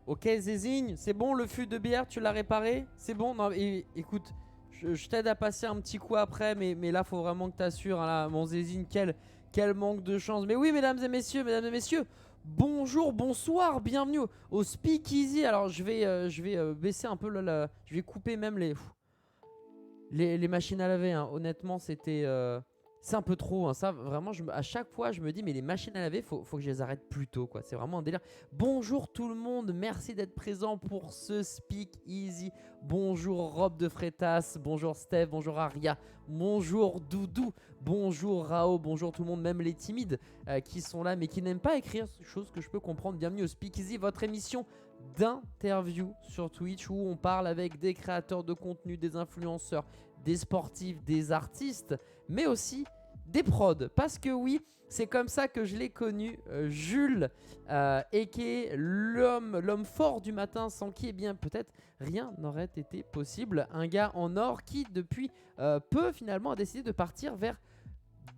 Ok Zézigne, c'est bon le fût de bière, tu l'as réparé? C'est bon? Non, écoute, je t'aide à passer un petit coup après, mais là faut vraiment que t'assures, hein, là, mon Zézigne, quel manque de chance. Mais oui mesdames et messieurs, bonjour, bonsoir, bienvenue au Speakeasy. Alors je vais baisser un peu je vais couper même les machines à laver, hein. Honnêtement, c'est un peu trop, hein. Ça, vraiment, à chaque fois, je me dis, mais les machines à laver, faut que je les arrête plus tôt, quoi. C'est vraiment un délire. Bonjour tout le monde, merci d'être présent pour ce Speak Easy. Bonjour Rob de Freitas, bonjour Steph, bonjour Aria, bonjour Doudou, bonjour Rao, bonjour tout le monde, même les timides qui sont là, mais qui n'aiment pas écrire, chose que je peux comprendre. Bienvenue au Speak Easy, votre émission d'interview sur Twitch où on parle avec des créateurs de contenu, des influenceurs, des sportifs, des artistes, mais aussi des prods. Parce que oui, c'est comme ça que je l'ai connu, Jules, et qui est l'homme fort du matin, sans qui, eh bien, peut-être rien n'aurait été possible. Un gars en or qui, depuis peu, finalement, a décidé de partir vers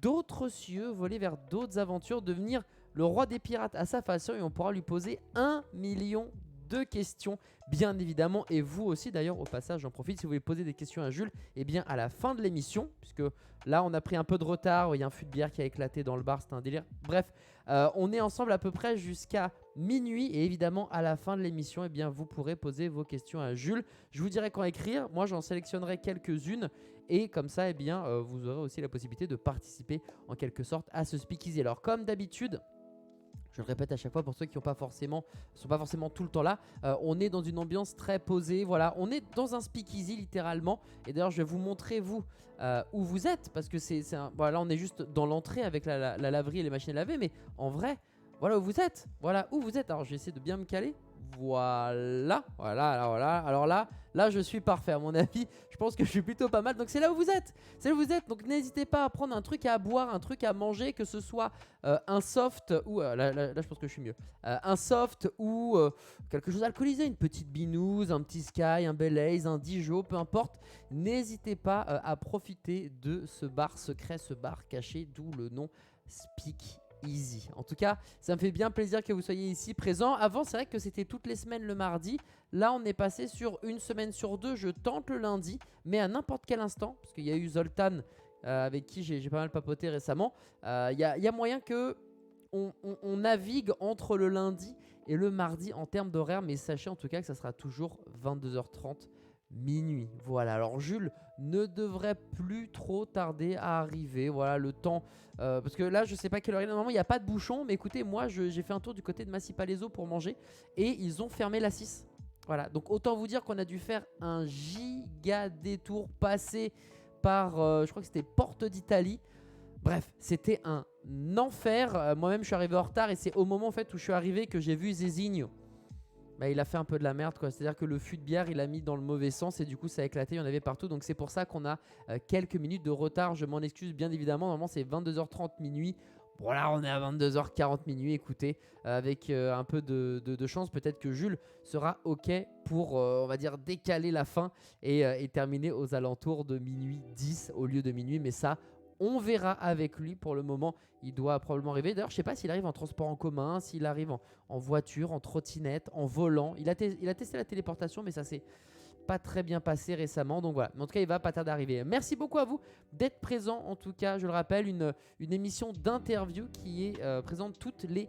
d'autres cieux, voler vers d'autres aventures, devenir le roi des pirates à sa façon, et on pourra lui poser 1 million de questions, bien évidemment. Et vous aussi d'ailleurs, au passage, j'en profite, si vous voulez poser des questions à Jules, et bien à la fin de l'émission, puisque là on a pris un peu de retard, il y a un fût de bière qui a éclaté dans le bar, c'était un délire. Bref, on est ensemble à peu près jusqu'à minuit, et évidemment à la fin de l'émission, et bien vous pourrez poser vos questions à Jules. Je vous dirai quand écrire, moi j'en sélectionnerai quelques-unes, et comme ça, eh bien, vous aurez aussi la possibilité de participer en quelque sorte à ce speakeasy. Alors comme d'habitude, je le répète à chaque fois pour ceux qui sont pas forcément tout le temps là, on est dans une ambiance très posée, voilà, on est dans un speakeasy littéralement. Et d'ailleurs je vais vous montrer vous où vous êtes, parce que voilà, là on est juste dans l'entrée avec la laverie et les machines à laver, mais en vrai, voilà où vous êtes, voilà où vous êtes. Alors je vais essayer de bien me caler. Voilà. Alors là, je suis parfait. À mon avis, je pense que je suis plutôt pas mal. Donc c'est là où vous êtes. C'est là où vous êtes. Donc n'hésitez pas à prendre un truc à boire, un truc à manger, que ce soit un soft ou là, je pense que je suis mieux. Un soft ou quelque chose alcoolisé, une petite binouse, un petit Sky, un Belaze, un Dijon, peu importe. N'hésitez pas à profiter de ce bar secret, ce bar caché, d'où le nom Speak Easy. En tout cas, ça me fait bien plaisir que vous soyez ici présents. Avant, c'est vrai que c'était toutes les semaines le mardi. Là, on est passé sur une semaine sur deux. Je tente le lundi, mais à n'importe quel instant, parce qu'il y a eu Zoltan avec qui j'ai pas mal papoté récemment. Il y a moyen que on navigue entre le lundi et le mardi en termes d'horaire, mais sachez en tout cas que ça sera toujours 22h30 minuit. Voilà, alors Jules ne devrait plus trop tarder à arriver. Voilà, le temps, parce que là je sais pas quelle heure il est. Normalement il n'y a pas de bouchon, mais écoutez, moi j'ai fait un tour du côté de Massy Palaiso pour manger et ils ont fermé la 6. Voilà, donc autant vous dire qu'on a dû faire un giga détour, passer par je crois que c'était Porte d'Italie. Bref, c'était un enfer. Moi-même je suis arrivé en retard, et c'est au moment en fait où je suis arrivé que j'ai vu Zézigne. Bah, il a fait un peu de la merde, quoi. C'est-à-dire que le fût de bière, il a mis dans le mauvais sens, et du coup ça a éclaté, il y en avait partout. Donc c'est pour ça qu'on a quelques minutes de retard. Je m'en excuse bien évidemment. Normalement c'est 22h30 minuit. Bon là on est à 22h40 minuit. Écoutez, avec un peu de chance, peut-être que Jules sera ok pour on va dire décaler la fin et terminer aux alentours de minuit 10 au lieu de minuit. Mais ça, on verra avec lui. Pour le moment, il doit probablement arriver. D'ailleurs, je sais pas s'il arrive en transport en commun, s'il arrive en voiture, en trottinette, en volant. Il a testé la téléportation, mais ça s'est pas très bien passé récemment. Donc voilà. Mais en tout cas, il va pas tarder d'arriver. Merci beaucoup à vous d'être présent. En tout cas, je le rappelle, une émission d'interview qui est présente toutes les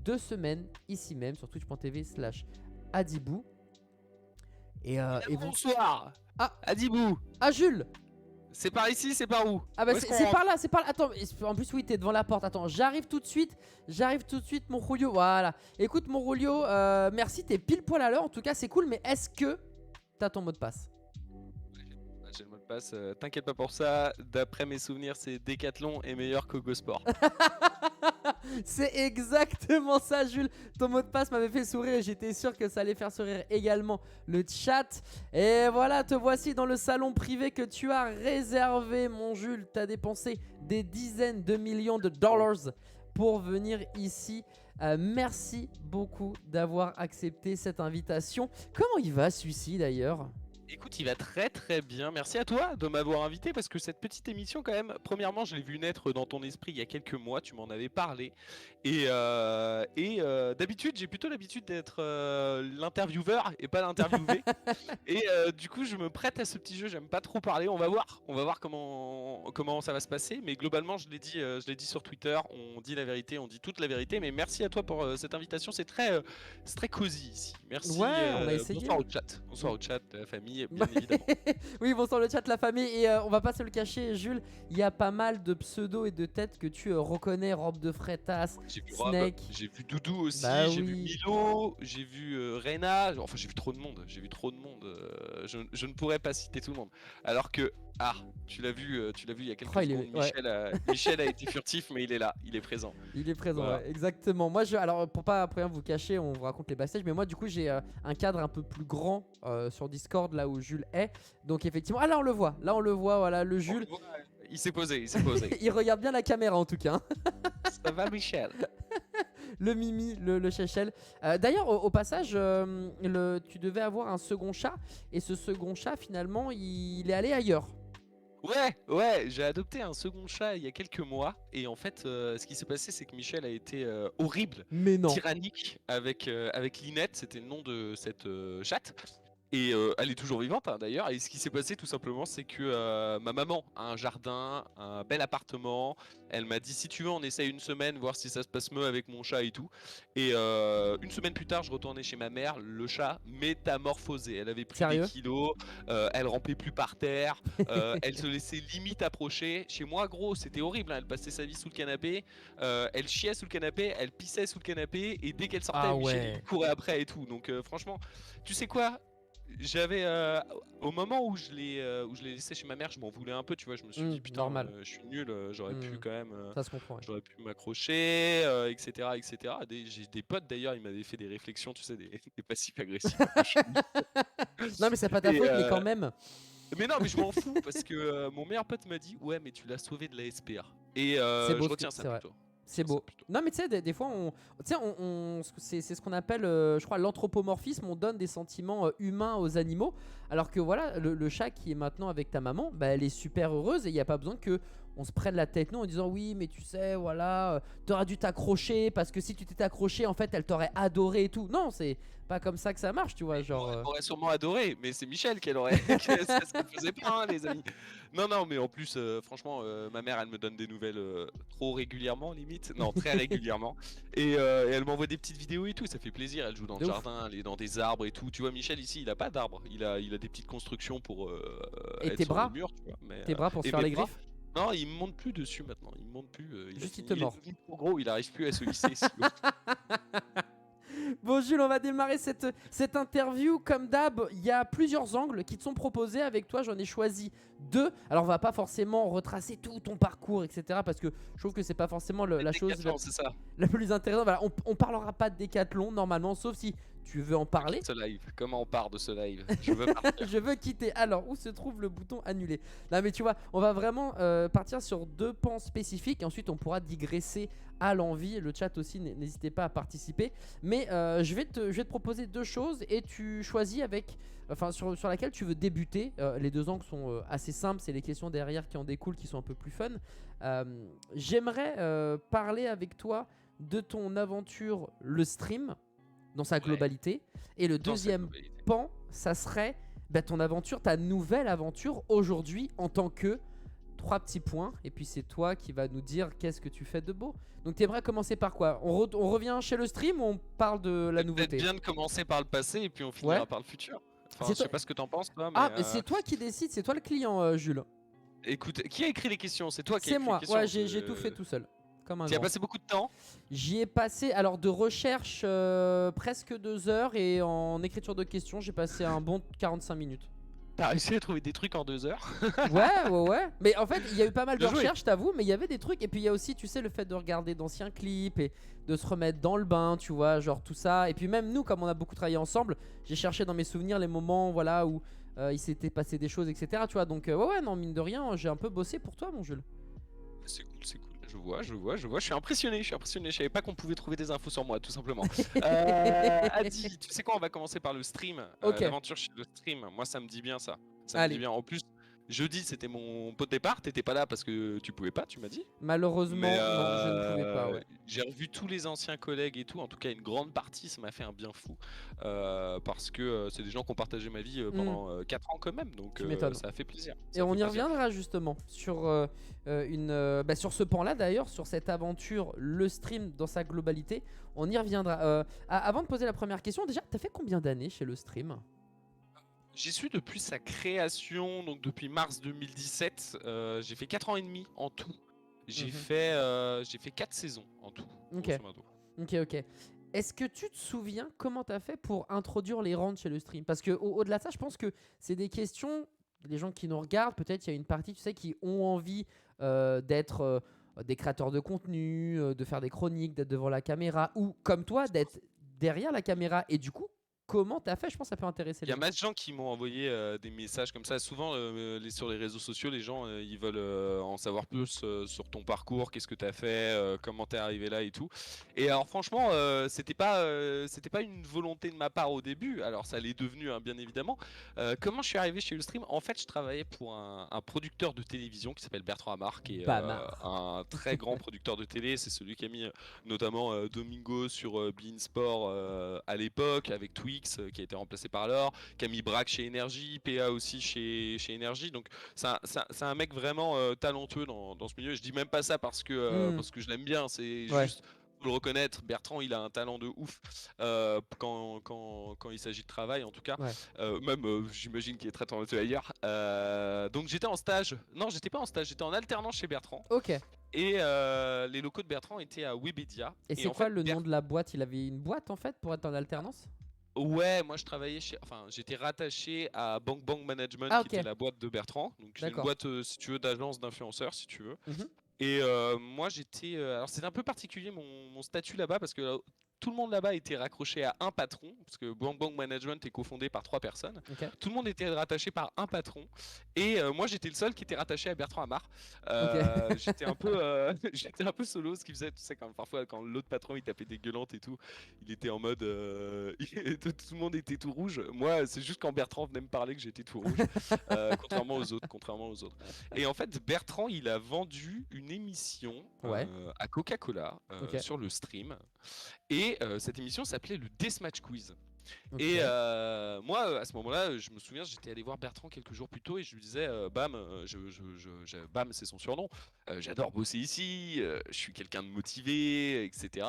2 semaines, ici même, sur twitch.tv/Adibou. Et vous... Bonsoir. Ah, Adibou. Jules. C'est par ici, c'est par où? Ah bah Où est-ce qu'on c'est rentre? par là, c'est par là. Attends, en plus oui, t'es devant la porte. Attends, j'arrive tout de suite, mon Julio. Voilà. Écoute mon Julio, merci, t'es pile poil à l'heure. En tout cas, c'est cool, mais est-ce que t'as ton mot de passe? J'ai le mot de passe, t'inquiète pas pour ça. D'après mes souvenirs, c'est Decathlon est meilleur que Go Sport. C'est exactement ça, Jules. Ton mot de passe m'avait fait sourire et j'étais sûr que ça allait faire sourire également le chat. Et voilà, te voici dans le salon privé que tu as réservé, mon Jules. T'as dépensé des dizaines de millions de dollars pour venir ici. Merci beaucoup d'avoir accepté cette invitation. Comment il va celui-ci d'ailleurs? Écoute, il va très très bien. Merci à toi de m'avoir invité parce que cette petite émission, quand même, premièrement, je l'ai vu naître dans ton esprit il y a quelques mois. Tu m'en avais parlé. D'habitude, j'ai plutôt l'habitude d'être l'intervieweur et pas l'interviewé. Du coup, je me prête à ce petit jeu. J'aime pas trop parler. On va voir. On va voir comment ça va se passer. Mais globalement, je l'ai dit sur Twitter. On dit la vérité, on dit toute la vérité. Mais merci à toi pour cette invitation. C'est très cosy ici. Merci. Ouais, on a essayé. Bonsoir au chat. Bonsoir au chat, la famille, bien évidemment. Oui, bonsoir le chat, la famille. Et on va pas se le cacher, Jules, il y a pas mal de pseudos et de têtes que tu reconnais. Robe de Freitas, J'ai vu Rob, Snake. j'ai vu Doudou aussi, Bah j'ai vu oui. Milo, j'ai vu Reyna, enfin j'ai vu trop de monde, je ne pourrais pas citer tout le monde. Alors que, tu l'as vu il y a quelques Oh, il est- secondes, ouais. Michel a été furtif mais il est là, il est présent. Il est présent, Voilà. ouais, exactement. Moi, alors pour rien vous cacher, on vous raconte les backstage, mais moi, du coup, j'ai un cadre un peu plus grand sur Discord, là où Jules est. Donc, effectivement, là, on le voit, voilà, le Jules. Il s'est posé, il s'est posé. Il regarde bien la caméra, en tout cas. Ça va Michel? Le Mimi, le Chechel. D'ailleurs, au passage, tu devais avoir un second chat, et ce second chat, finalement, il est allé ailleurs. Ouais, j'ai adopté un second chat il y a quelques mois et en fait, ce qui s'est passé, c'est que Michel a été horrible, Mais non. tyrannique avec Linette, c'était le nom de cette chatte. Et elle est toujours vivante hein, d'ailleurs. Et ce qui s'est passé tout simplement, c'est que ma maman a un jardin, un bel appartement. Elle m'a dit si tu veux, on essaye une semaine, voir si ça se passe mieux avec mon chat et tout. Et une semaine plus tard, je retournais chez ma mère. Le chat métamorphosé. Elle avait pris Sérieux des kilos. Elle rampait plus par terre. Elle se laissait limite approcher. Chez moi, gros, c'était horrible. Hein. Elle passait sa vie sous le canapé. Elle chiait sous le canapé. Elle pissait sous le canapé. Et dès qu'elle sortait, Michel il courait après et tout. Donc franchement, tu sais quoi? J'avais au moment où je l'ai laissé chez ma mère, je m'en voulais un peu, tu vois, je me suis dit putain, normal. je suis nul, j'aurais pu quand même Ça se comprend. Ouais. j'aurais pu m'accrocher etc. etc. J'ai des potes d'ailleurs, ils m'avaient fait des réflexions, tu sais, des passifs agressifs. Non mais c'est pas ta faute, mais quand même. Mais non, mais je m'en fous parce que mon meilleur pote m'a dit ouais, mais tu l'as sauvé de la SPA. Et C'est beau, je retiens ça c'est vrai. plutôt. C'est beau. Non mais tu sais, des fois, c'est ce qu'on appelle, je crois, l'anthropomorphisme. On donne des sentiments humains aux animaux. Alors que voilà, le chat qui est maintenant avec ta maman, bah, elle est super heureuse et il n'y a pas besoin que on se prenne la tête nous en disant oui mais tu sais voilà, t'aurais dû t'accrocher parce que si tu t'étais accroché en fait elle t'aurait adoré et tout. Non, c'est pas comme ça que ça marche, tu vois, genre. Elle aurait sûrement adoré, mais c'est Michel qu'elle aurait. Ça se faisait pas, hein, les amis. Non, mais en plus, franchement, ma mère, elle me donne des nouvelles trop régulièrement, limite. Non, très régulièrement. Et elle m'envoie des petites vidéos et tout, ça fait plaisir. Elle joue dans le jardin, elle est dans des arbres et tout. Tu vois, Michel, ici, il a pas d'arbres. Il a des petites constructions pour Et être tes sur bras le mur, tu vois. Mais, tes bras pour se faire les griffes. Non, il me monte plus dessus maintenant. Il me monte plus. Juste il te mord. est devenu trop gros, il arrive plus à se lisser. Bon Jules, on va démarrer cette interview. Comme d'hab, il y a plusieurs angles qui te sont proposés. Avec toi, j'en ai choisi 2. Alors on va pas forcément retracer tout ton parcours, etc. Parce que je trouve que c'est pas forcément la chose la plus intéressante. Voilà, on parlera pas de décathlon normalement, sauf si tu veux en parler. Ce live. Comment on part de ce live? Je veux partir. Je veux quitter. Alors, où se trouve le bouton annuler? Non mais tu vois, on va vraiment partir sur 2 pans spécifiques. Et ensuite on pourra digresser à l'envie. Le chat aussi, n'hésitez pas à participer. Mais je vais te proposer 2 choses et tu choisis sur laquelle tu veux débuter. Les 2 angles sont assez simples. C'est les questions derrière qui en découlent qui sont un peu plus fun. J'aimerais parler avec toi de ton aventure, le stream, dans sa globalité. Et le deuxième pan, ça serait ton aventure, ta nouvelle aventure aujourd'hui en tant que 3 petits points. Et puis c'est toi qui va nous dire qu'est-ce que tu fais de beau. Donc t'aimerais commencer par quoi? On revient chez le stream ou on parle de la nouveauté? C'est bien de commencer par le passé et puis on finira par le futur. Enfin, je sais pas ce que t'en penses toi, mais c'est toi qui décides, c'est toi le client, Jules. Écoute, qui a écrit les questions? C'est toi qui as écrit les questions. C'est moi, ouais, j'ai tout fait tout seul. Tu as passé beaucoup de temps? J'y ai passé, alors de recherche, presque 2 heures. Et en écriture de questions, j'ai passé un bon 45 minutes. T'as réussi à trouver des trucs en 2 heures? Ouais. Mais en fait, il y a eu pas mal de recherches, t'avoue. Mais il y avait des trucs. Et puis il y a aussi, tu sais, le fait de regarder d'anciens clips et de se remettre dans le bain, tu vois, genre tout ça. Et puis même nous, comme on a beaucoup travaillé ensemble, j'ai cherché dans mes souvenirs les moments, voilà, où il s'était passé des choses, etc. Tu vois, donc ouais, non, mine de rien, j'ai un peu bossé pour toi, mon Jules. C'est cool, c'est cool. Je suis impressionné, je savais pas qu'on pouvait trouver des infos sur moi, tout simplement. Adi, tu sais quoi, on va commencer par le stream, Ok, l'aventure chez le stream. Moi, ça me dit bien ça. Ça me dit allez. bien. En plus, jeudi, c'était mon pot de départ. T'étais pas là parce que tu pouvais pas, tu m'as dit. Mais Malheureusement, non, je ne pouvais pas, ouais. j'ai revu tous les anciens collègues et tout. En tout cas, une grande partie, ça m'a fait un bien fou. Parce que c'est des gens qui ont partagé ma vie pendant 4 ans quand même. Donc Tu m'étonnes. ça a fait plaisir. Et on y reviendra justement sur ce pan-là d'ailleurs, sur cette aventure, le stream dans sa globalité. On y reviendra. Avant de poser la première question, déjà, t'as fait combien d'années chez le stream? J'y suis depuis sa création, donc depuis mars 2017. J'ai fait 4 ans et demi en tout. J'ai Mhm. fait 4 saisons en tout, Ok. grosso modo. Ok. Est-ce que tu te souviens comment t'as fait pour introduire les rentes chez le stream? Parce que au-delà de ça, je pense que c'est des questions, les gens qui nous regardent, peut-être il y a une partie, tu sais, qui ont envie d'être des créateurs de contenu, de faire des chroniques, d'être devant la caméra, ou comme toi, d'être derrière la caméra. Et du coup, comment t'as fait? Je pense que ça peut intéresser Il y les a gens. masse de gens qui m'ont envoyé des messages comme ça. Souvent, sur les réseaux sociaux, les gens ils veulent en savoir plus sur ton parcours, qu'est-ce que tu as fait, comment t'es arrivé là et tout. Et alors, franchement, c'était pas une volonté de ma part au début. Alors, ça l'est devenu, hein, bien évidemment. Comment je suis arrivé chez Ustream? En fait, je travaillais pour un producteur de télévision qui s'appelle Bertrand Amar, qui est Bamar. un très grand producteur de télé. C'est celui qui a mis notamment Domingo sur beIN Sport à l'époque, avec Twix qui a été remplacé par Laure. Camille Braque chez Énergie, PA aussi chez Énergie. Donc c'est un mec vraiment talentueux dans ce milieu. Je dis même pas ça parce que je l'aime bien, c'est Ouais. juste faut le reconnaître. Bertrand, il a un talent de ouf quand il s'agit de travail, en tout cas. Ouais. Même, j'imagine qu'il est très talentueux ailleurs. Donc j'étais en stage. Non, j'étais pas en stage, j'étais en alternance chez Bertrand. Ok. Et les locaux de Bertrand étaient à Webedia. Et Et c'est en quoi fait, le nom de la boîte? Il avait une boîte en fait pour être en alternance? Ouais, moi je travaillais j'étais rattaché à Bang Bang Management, Ah qui ok. était la boîte de Bertrand. Donc c'est une D'accord. boîte, si tu veux, d'agence d'influenceurs, si tu veux. Mhm. Et moi j'étais, alors c'était un peu particulier mon statut là-bas parce que tout le monde là-bas était raccroché à un patron, parce que Bang Bang Management est cofondé par 3 personnes. Ok. Tout le monde était rattaché par un patron. Et moi j'étais le seul qui était rattaché à Bertrand Amar. Ok. J'étais un peu, j'étais un peu solo, ce qui faisait, tu sais, quand parfois quand l'autre patron il tapait des gueulantes et tout, il était en mode, tout le monde était tout rouge. Moi c'est juste quand Bertrand venait me parler que j'étais tout rouge, contrairement aux autres. Et en fait, Bertrand, il a vendu une émission Ouais. à Coca-Cola Ok. sur le stream. Et cette émission s'appelait le Deathmatch Quiz. Ok. Et moi, à ce moment-là, je me souviens, j'étais allé voir Bertrand quelques jours plus tôt et je lui disais, Bam, Bam, c'est son surnom, j'adore bosser ici, je suis quelqu'un de motivé, etc.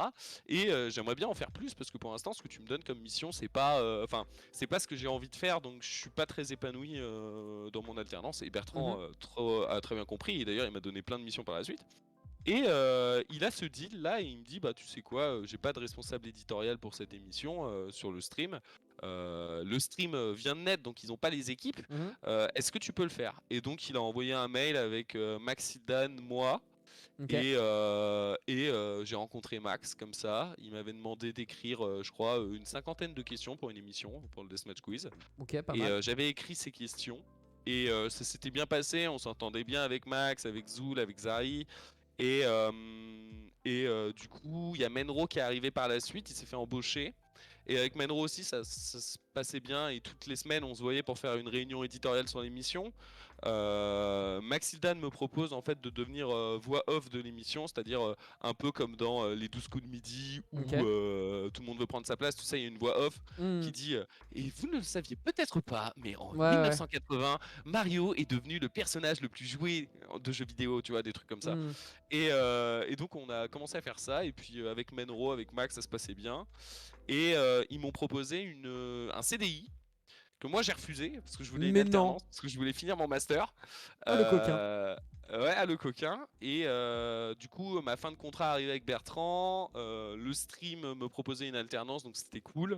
Et j'aimerais bien en faire plus parce que pour l'instant, ce que tu me donnes comme mission, c'est pas ce que j'ai envie de faire, donc je suis pas très épanoui dans mon alternance. Et Bertrand Mhm. a très bien compris, et d'ailleurs, il m'a donné plein de missions par la suite. Et il a ce deal là et il me dit bah tu sais quoi, j'ai pas de responsable éditorial pour cette émission sur le stream. Le stream vient de naître donc ils ont pas les équipes. Mhm. Est-ce que tu peux le faire? Et donc il a envoyé un mail avec Max Dan, moi Ok. et j'ai rencontré Max comme ça. Il m'avait demandé d'écrire je crois une cinquantaine de questions pour une émission pour le Deathmatch Quiz. Ok, pas Et mal. j'avais écrit ces questions. Et ça s'était bien passé, on s'entendait bien avec Max, avec Zoul, avec Zari. Et du coup, il y a Menro qui est arrivé par la suite, il s'est fait embaucher. Et avec Menro aussi, ça se passait bien. Et toutes les semaines, on se voyait pour faire une réunion éditoriale sur l'émission. Maxildan me propose en fait de devenir voix off de l'émission, c'est-à-dire un peu comme dans les 12 coups de midi où Ok. tout le monde veut prendre sa place. Tout ça, il y a une voix off qui Mhm. dit et vous ne le saviez peut-être pas, mais en Ouais, ouais. 1980, Mario est devenu le personnage le plus joué de jeux vidéo, tu vois, des trucs comme ça. Mhm. Et donc on a commencé à faire ça, et puis avec Menro, avec Max, ça se passait bien. Et ils m'ont proposé un CDI que moi j'ai refusé parce que je voulais une Mais non. alternance, parce que je voulais finir mon master. Oh le coquin. Euh, ouais, à le coquin. Et du coup, ma fin de contrat arrivait avec Bertrand. Le stream me proposait une alternance, donc c'était cool.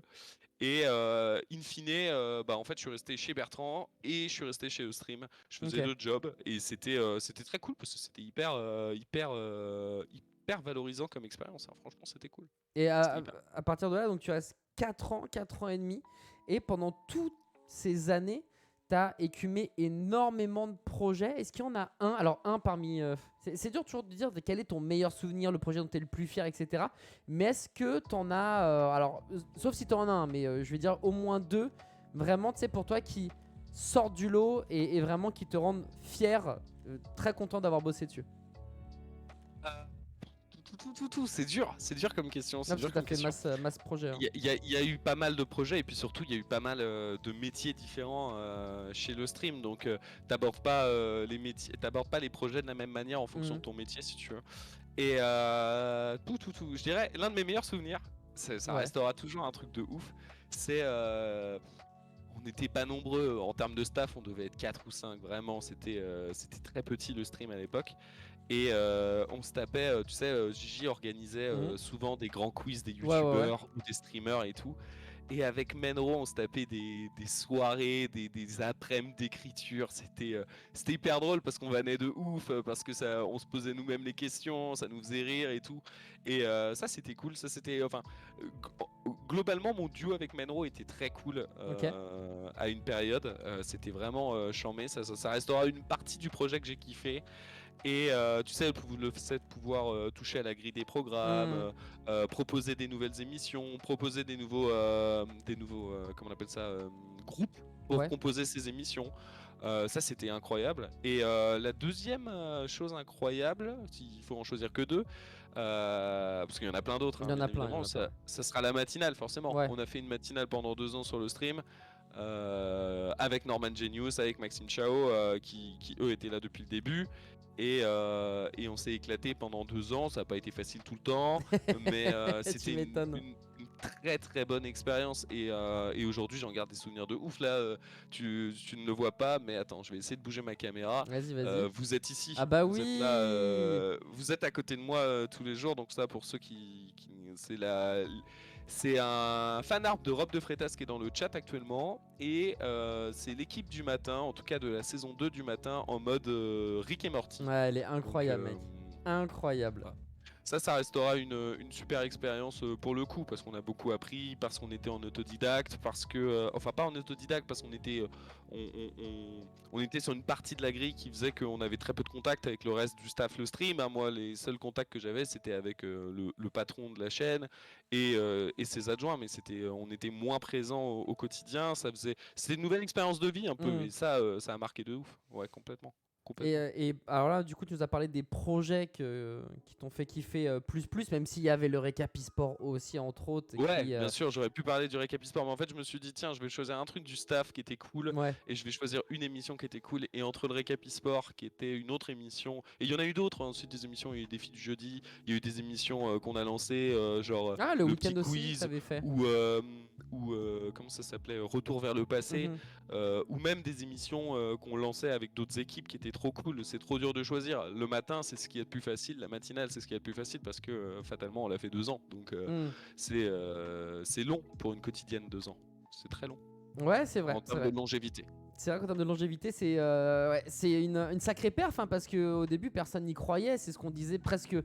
Et in fine, bah, en fait, je suis resté chez Bertrand et je suis resté chez Eustream. Je faisais Ok. deux jobs et c'était très cool parce que c'était hyper valorisant comme expérience, hein. Franchement, c'était cool. Et C'était hyper. à partir de là, donc tu restes 4 ans et demi. Et pendant toutes ces années, t'as écumé énormément de projets. Est-ce qu'il y en a un, alors un parmi... c'est dur toujours de dire quel est ton meilleur souvenir, le projet dont tu es le plus fier, etc. Mais est-ce que t'en as... alors, sauf si t'en as un, mais je vais dire au moins deux, vraiment, tu sais, pour toi, qui sortent du lot et vraiment qui te rendent fier, très content d'avoir bossé dessus. C'est dur comme question. Non, C'est parce que dur t'as comme fait question. masse projet. Hein. Il y a eu pas mal de projets et puis surtout il y a eu pas mal de métiers différents chez le stream. Donc t'abordes pas les métiers, t'abordes pas les projets de la même manière en fonction de ton métier si tu veux. Et je dirais l'un de mes meilleurs souvenirs, ça restera toujours un truc de ouf. C'est on n'était pas nombreux en termes de staff, on devait être 4 ou 5 vraiment. C'était très petit le stream à l'époque. Et on se tapait, tu sais, Gigi organisait souvent des grands quiz des youtubeurs ou des streamers et tout. Et avec Menro, on se tapait des soirées, des après-midi d'écriture. C'était hyper drôle parce qu'on vannait de ouf, parce que on se posait nous-mêmes les questions, ça nous faisait rire et tout. Et ça, c'était cool. Ça, c'était, enfin, globalement, mon duo avec Menro était très cool à une période. C'était vraiment charmé. Ça restera une partie du projet que j'ai kiffé. Et tu sais, le fait de pouvoir toucher à la grille des programmes, proposer des nouvelles émissions, proposer des nouveaux comment on appelle ça, groupes pour composer ces émissions. Ça, c'était incroyable. Et la deuxième chose incroyable, s'il faut en choisir que deux, parce qu'il y en a plein d'autres, il y en a plein, ça sera la matinale, forcément. Ouais. On a fait une matinale pendant 2 ans sur le stream. Avec Norman Genius, avec Maxime Chao, qui eux étaient là depuis le début. Et on s'est éclaté pendant 2 ans. Ça n'a pas été facile tout le temps, mais c'était une très très bonne expérience. Et aujourd'hui, j'en garde des souvenirs de ouf. Là, tu ne le vois pas, mais attends, je vais essayer de bouger ma caméra. Vas-y. Vous êtes ici. Ah bah vous oui. Êtes là, vous êtes à côté de moi tous les jours. Donc ça, pour ceux qui c'est un fan art de Rob de Freitas qui est dans le chat actuellement. Et c'est l'équipe du matin, en tout cas de la saison 2 du matin, en mode Rick et Morty. Ouais, elle est incroyable, mec. Incroyable. Ouais. Ça restera une super expérience pour le coup, parce qu'on a beaucoup appris, parce qu'on était en autodidacte, parce que... enfin, pas en autodidacte, parce qu'on était... on était sur une partie de la grille qui faisait qu'on avait très peu de contact avec le reste du staff le stream. Hein. Moi, les seuls contacts que j'avais, c'était avec le patron de la chaîne et ses adjoints, mais on était moins présents au quotidien. C'était une nouvelle expérience de vie un peu, et ça a marqué de ouf. Ouais, complètement. Et alors là, du coup, tu nous as parlé des projets qui t'ont fait kiffer plus, même s'il y avait le Récap e-sport aussi, entre autres. Ouais, bien sûr, j'aurais pu parler du Récap e-sport, mais en fait, je me suis dit, tiens, je vais choisir un truc du staff qui était cool, et je vais choisir une émission qui était cool. Et entre le Récap e-sport, qui était une autre émission, et il y en a eu d'autres, ensuite des émissions, il y a eu Défi du jeudi, il y a eu des émissions qu'on a lancées, genre le week-end petit aussi, quiz, t'avais fait. ou comment ça s'appelait, Retour vers le passé, ou même des émissions qu'on lançait avec d'autres équipes qui étaient trop cool. C'est trop dur de choisir. Le matin, c'est ce qui est le plus facile. La matinale, c'est ce qui est le plus facile parce que fatalement, on l'a fait 2 ans. Donc c'est long pour une quotidienne, 2 ans. C'est très long. Ouais, c'est vrai. En termes de longévité. C'est vrai qu'en termes de longévité, c'est une sacrée perf, hein, parce qu'au début, personne n'y croyait. C'est ce qu'on disait presque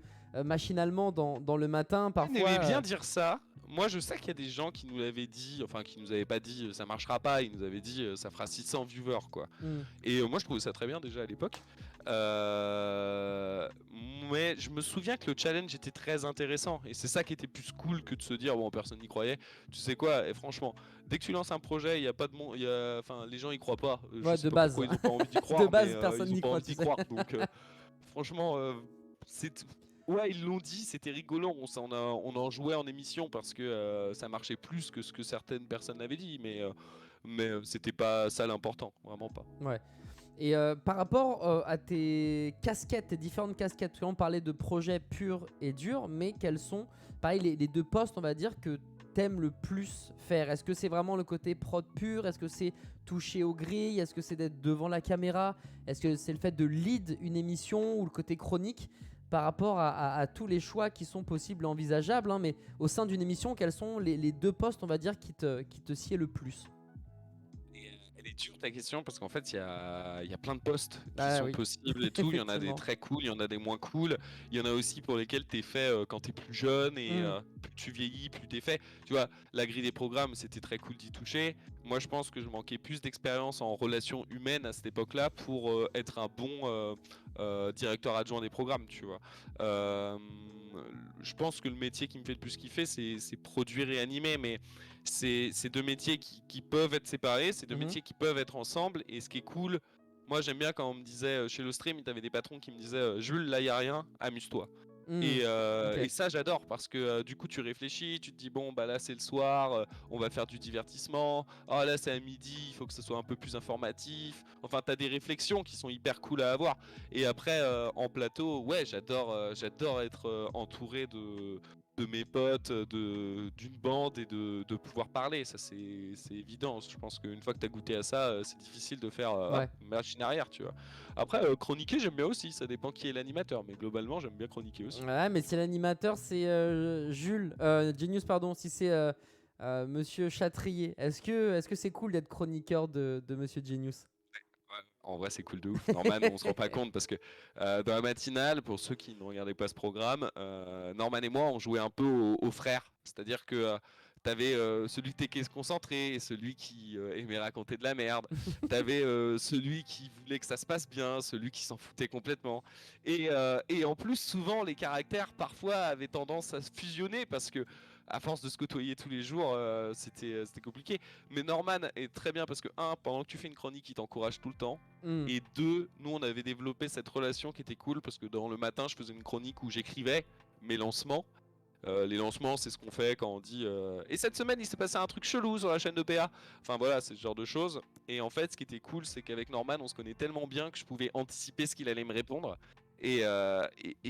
machinalement dans le matin, parfois. On aimait bien dire ça. Moi, je sais qu'il y a des gens qui nous l'avaient dit, enfin qui nous avaient pas dit ça marchera pas, ils nous avaient dit ça fera 600 viewers quoi. Et moi, je trouvais ça très bien déjà à l'époque. Mais je me souviens que le challenge était très intéressant et c'est ça qui était plus cool que de se dire bon, personne n'y croyait. Tu sais quoi, et franchement, dès que tu lances un projet, il y a pas de monde, enfin les gens y croient pas. Ouais, de base. Ils ont pas envie d'y croire. De base, personne n'y croit. Donc franchement, c'est ouais, ils l'ont dit, c'était rigolo. On en jouait en émission parce que ça marchait plus que ce que certaines personnes avaient dit, mais c'était pas ça l'important, vraiment pas. Ouais. Et par rapport à tes casquettes, tes différentes casquettes, tu on parlait de projets purs et durs, mais quels sont, pareil, les deux postes, on va dire, que t'aimes le plus faire? Est-ce que c'est vraiment le côté prod pur? Est-ce que c'est toucher aux grilles? Est-ce que c'est d'être devant la caméra? Est-ce que c'est le fait de lead une émission ou le côté chronique? Par rapport à tous les choix qui sont possibles et envisageables, hein, mais au sein d'une émission, quels sont les deux postes, on va dire, qui te sied le plus? Elle est dure ta question parce qu'en fait il y a plein de postes qui Ah sont oui, possibles et tout. Il y en a des effectivement. très cool, il y en a des moins cool. Il y en a aussi pour lesquels t'es fait quand t'es plus jeune et Hmm. plus tu vieillis, plus t'es fait. Tu vois, la grille des programmes, c'était très cool d'y toucher. Moi, je pense que je manquais plus d'expérience en relations humaines à cette époque-là pour être un bon directeur adjoint des programmes, tu vois. Euh, je pense que le métier qui me fait le plus kiffer, c'est produire et animer, mais c'est deux métiers qui peuvent être séparés, c'est deux Mhm. métiers qui peuvent être ensemble. Et ce qui est cool, moi j'aime bien quand on me disait chez le stream, il y avait des patrons qui me disaient Jules, là y a rien, amuse-toi. Hmm. Et Ok. ça j'adore parce que du coup tu réfléchis, tu te dis bon bah là c'est le soir, on va faire du divertissement, ah là c'est à midi, il faut que ce soit un peu plus informatif, enfin t'as des réflexions qui sont hyper cool à avoir. Et après en plateau, ouais j'adore être entouré de mes potes, d'une bande et de pouvoir parler, ça c'est évident. Je pense qu'une fois que tu as goûté à ça, c'est difficile de faire hop, Ouais. machine arrière, tu vois. Après, chroniquer, j'aime bien aussi, ça dépend qui est l'animateur, mais globalement, j'aime bien chroniquer aussi. Ouais, mais si l'animateur c'est Jules, Genius, pardon, si c'est Monsieur Chatrier, est-ce que c'est cool d'être chroniqueur de Monsieur Genius? Ouais. En vrai, c'est cool de ouf. Norman, on se rend pas compte parce que dans la matinale, pour ceux qui ne regardaient pas ce programme, Norman et moi, on jouait un peu aux frères. C'est-à-dire que t'avais celui qui était concentré, celui qui aimait raconter de la merde. T'avais celui qui voulait que ça se passe bien, celui qui s'en foutait complètement. Et en plus, souvent, les caractères parfois avaient tendance à se fusionner parce que à force de se côtoyer tous les jours, c'était compliqué. Mais Norman est très bien parce que, un, pendant que tu fais une chronique, il t'encourage tout le temps. Hmm. Et deux, nous on avait développé cette relation qui était cool parce que dans le matin, je faisais une chronique où j'écrivais mes lancements. Les lancements, c'est ce qu'on fait quand on dit et cette semaine, il s'est passé un truc chelou sur la chaîne de PA. Enfin voilà, c'est ce genre de choses. Et en fait, ce qui était cool, c'est qu'avec Norman, on se connaît tellement bien que je pouvais anticiper ce qu'il allait me répondre. Et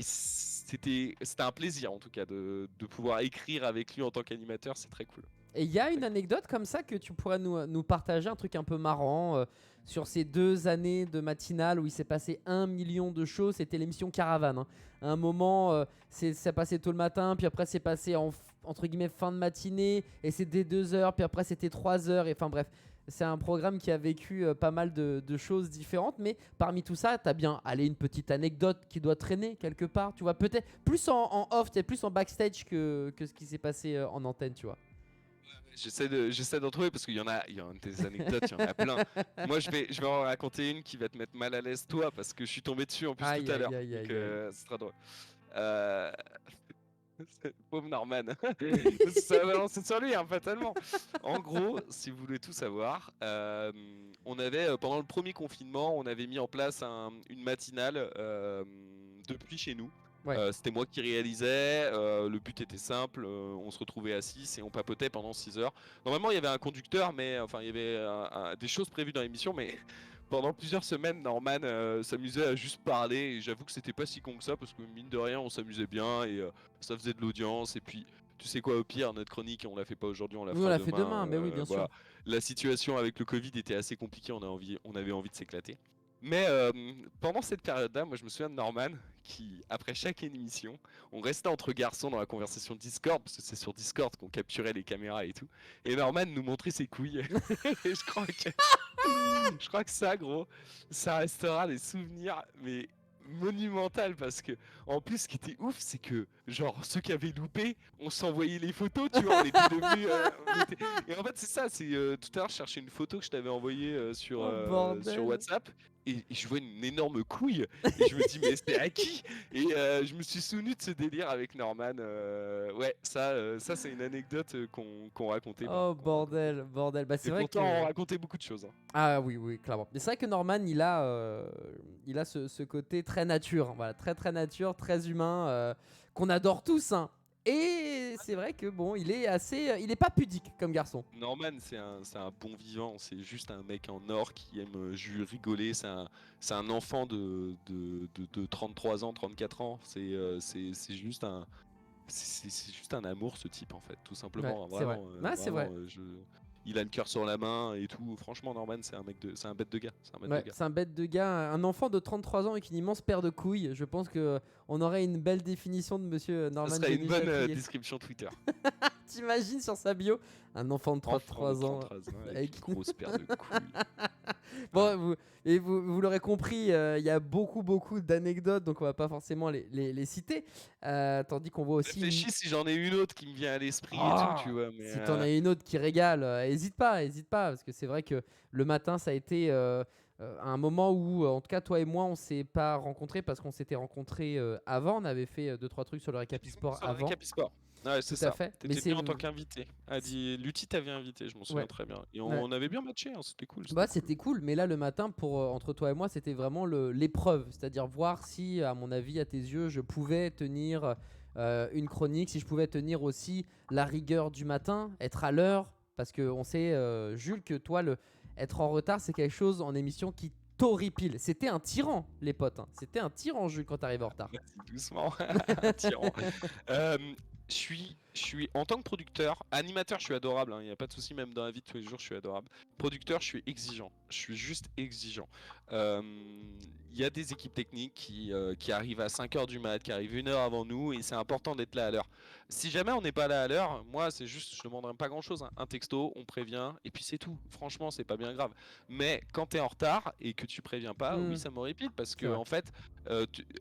c'était un plaisir en tout cas de pouvoir écrire avec lui en tant qu'animateur, c'est très cool. Et il y a Très une cool. anecdote comme ça que tu pourrais nous partager, un truc un peu marrant sur ces 2 années de matinale où il s'est passé 1 million de choses. C'était l'émission Caravane, hein. À un moment, ça passait tôt le matin, puis après c'est passé entre guillemets fin de matinée, et c'était 2 heures, puis après c'était 3 heures, et enfin bref. C'est un programme qui a vécu pas mal de choses différentes, mais parmi tout ça, t'as bien, allez, une petite anecdote qui doit traîner quelque part, tu vois, peut-être plus en off, peut-être plus en backstage que ce qui s'est passé en antenne, tu vois. J'essaie d'en trouver parce qu'il y en a des anecdotes, il y en a plein. Moi, je vais en raconter une qui va te mettre mal à l'aise, toi, parce que je suis tombé dessus en plus tout Aïe, à l'heure. aïe, aïe, Donc, aïe, aïe. c'est très drôle. Euh, Pauvre Norman. Ça va balancer sur lui, hein, fatalement. En gros, si vous voulez tout savoir, on avait, pendant le premier confinement, on avait mis en place une matinale depuis chez nous. Ouais. C'était moi qui réalisais, le but était simple, on se retrouvait à 6 et on papotait pendant 6 heures. Normalement il y avait un conducteur, mais enfin il y avait des choses prévues dans l'émission, mais pendant plusieurs semaines Norman s'amusait à juste parler et j'avoue que c'était pas si con que ça parce que mine de rien on s'amusait bien et ça faisait de l'audience et puis tu sais quoi au pire notre chronique on la fait pas aujourd'hui on la Oui, on fera l'a fait demain, demain, mais oui, bien sûr. voilà. La situation avec le Covid était assez compliquée, on avait envie de s'éclater. Mais pendant cette période-là, moi je me souviens de Norman qui, après chaque émission, on restait entre garçons dans la conversation Discord, parce que c'est sur Discord qu'on capturait les caméras et tout. Et Norman nous montrait ses couilles. Et je crois que ça, gros, ça restera des souvenirs, mais monumental parce que en plus ce qui était ouf c'est que genre ceux qui avaient loupé on s'envoyait les photos tu vois on était devenus et en fait c'est ça c'est tout à l'heure je cherchais une photo que je t'avais envoyée Oh sur bordel. WhatsApp et je vois une énorme couille et je me dis mais c'était à qui et je me suis souvenu de ce délire avec Norman ouais ça c'est une anecdote qu'on racontait bien Oh qu'on racontait bordel, bordel. Bah c'est et vrai pourtant que on racontait beaucoup de choses hein. ah oui, oui, clairement. Mais c'est vrai que Norman, il a ce côté très nature, voilà, très très nature, très humain, qu'on adore tous, hein. Et c'est vrai que bon, il est pas pudique comme garçon. Norman, c'est un bon vivant, c'est juste un mec en or qui aime rigoler, c'est un enfant de 33 ans, 34 ans, c'est juste c'est juste un amour ce type en fait, tout Ouais, simplement, hein, c'est vrai. Ouais, c'est vraiment, vrai. il a le cœur sur la main et tout, franchement Norman c'est un bête de gars, c'est un bête de Ouais, gars. c'est un bête de gars, un enfant de 33 ans avec une immense paire de couilles. Je pense que on aurait une belle définition de monsieur Ça Norman serait une Genius bonne Chatrier. description Twitter. T'imagines sur sa bio un enfant de Enfant 33 de ans. 33 ans avec avec une grosse paire de couilles. Bon, vous l'aurez compris, il y a beaucoup d'anecdotes, donc on va pas forcément les citer. Tandis qu'on voit aussi. Réfléchis si j'en ai une autre qui me vient à l'esprit et tout, tu Ah, vois. Mais si t'en as une autre qui régale, hésite pas, parce que c'est vrai que le matin, ça a été un moment où, en tout cas, toi et moi, on s'est pas rencontrés parce qu'on s'était rencontrés avant. On avait fait 2-3 trucs sur le Récap e-sport sur le avant. Récap e-sport. Ouais, c'est Tout à ça. fait. Mais T'étais c'est venu en tant qu'invité. Lutti t'avait invité, je m'en souviens ouais. très bien. Et Ouais. on avait bien matché, hein, c'était cool. Bah, c'était cool, mais là le matin pour entre toi et moi c'était vraiment l'épreuve, c'est-à-dire voir si à mon avis à tes yeux je pouvais tenir une chronique, si je pouvais tenir aussi la rigueur du matin, être à l'heure, parce que on sait Jules que toi être en retard c'est quelque chose en émission qui t'horripile. C'était un tyran les potes, hein. C'était un tyran Jules quand t'arrives en retard. Merci, doucement, un tyran. Je suis en tant que producteur, animateur, je suis adorable, il n'y a pas de souci, même dans la vie de tous les jours, je suis adorable. Producteur, je suis exigeant, je suis juste exigeant. Il y a des équipes techniques qui arrivent à 5h du mat, qui arrivent 1 heure avant nous, et c'est important d'être là à l'heure. Si jamais on n'est pas là à l'heure, moi, c'est juste, je ne demanderai pas grand-chose, hein. Un texto, on prévient, et puis c'est tout. Franchement, c'est pas bien grave. Mais quand tu es en retard et que tu préviens pas, oui, ça m'horripile, parce C'est que, vrai. en fait,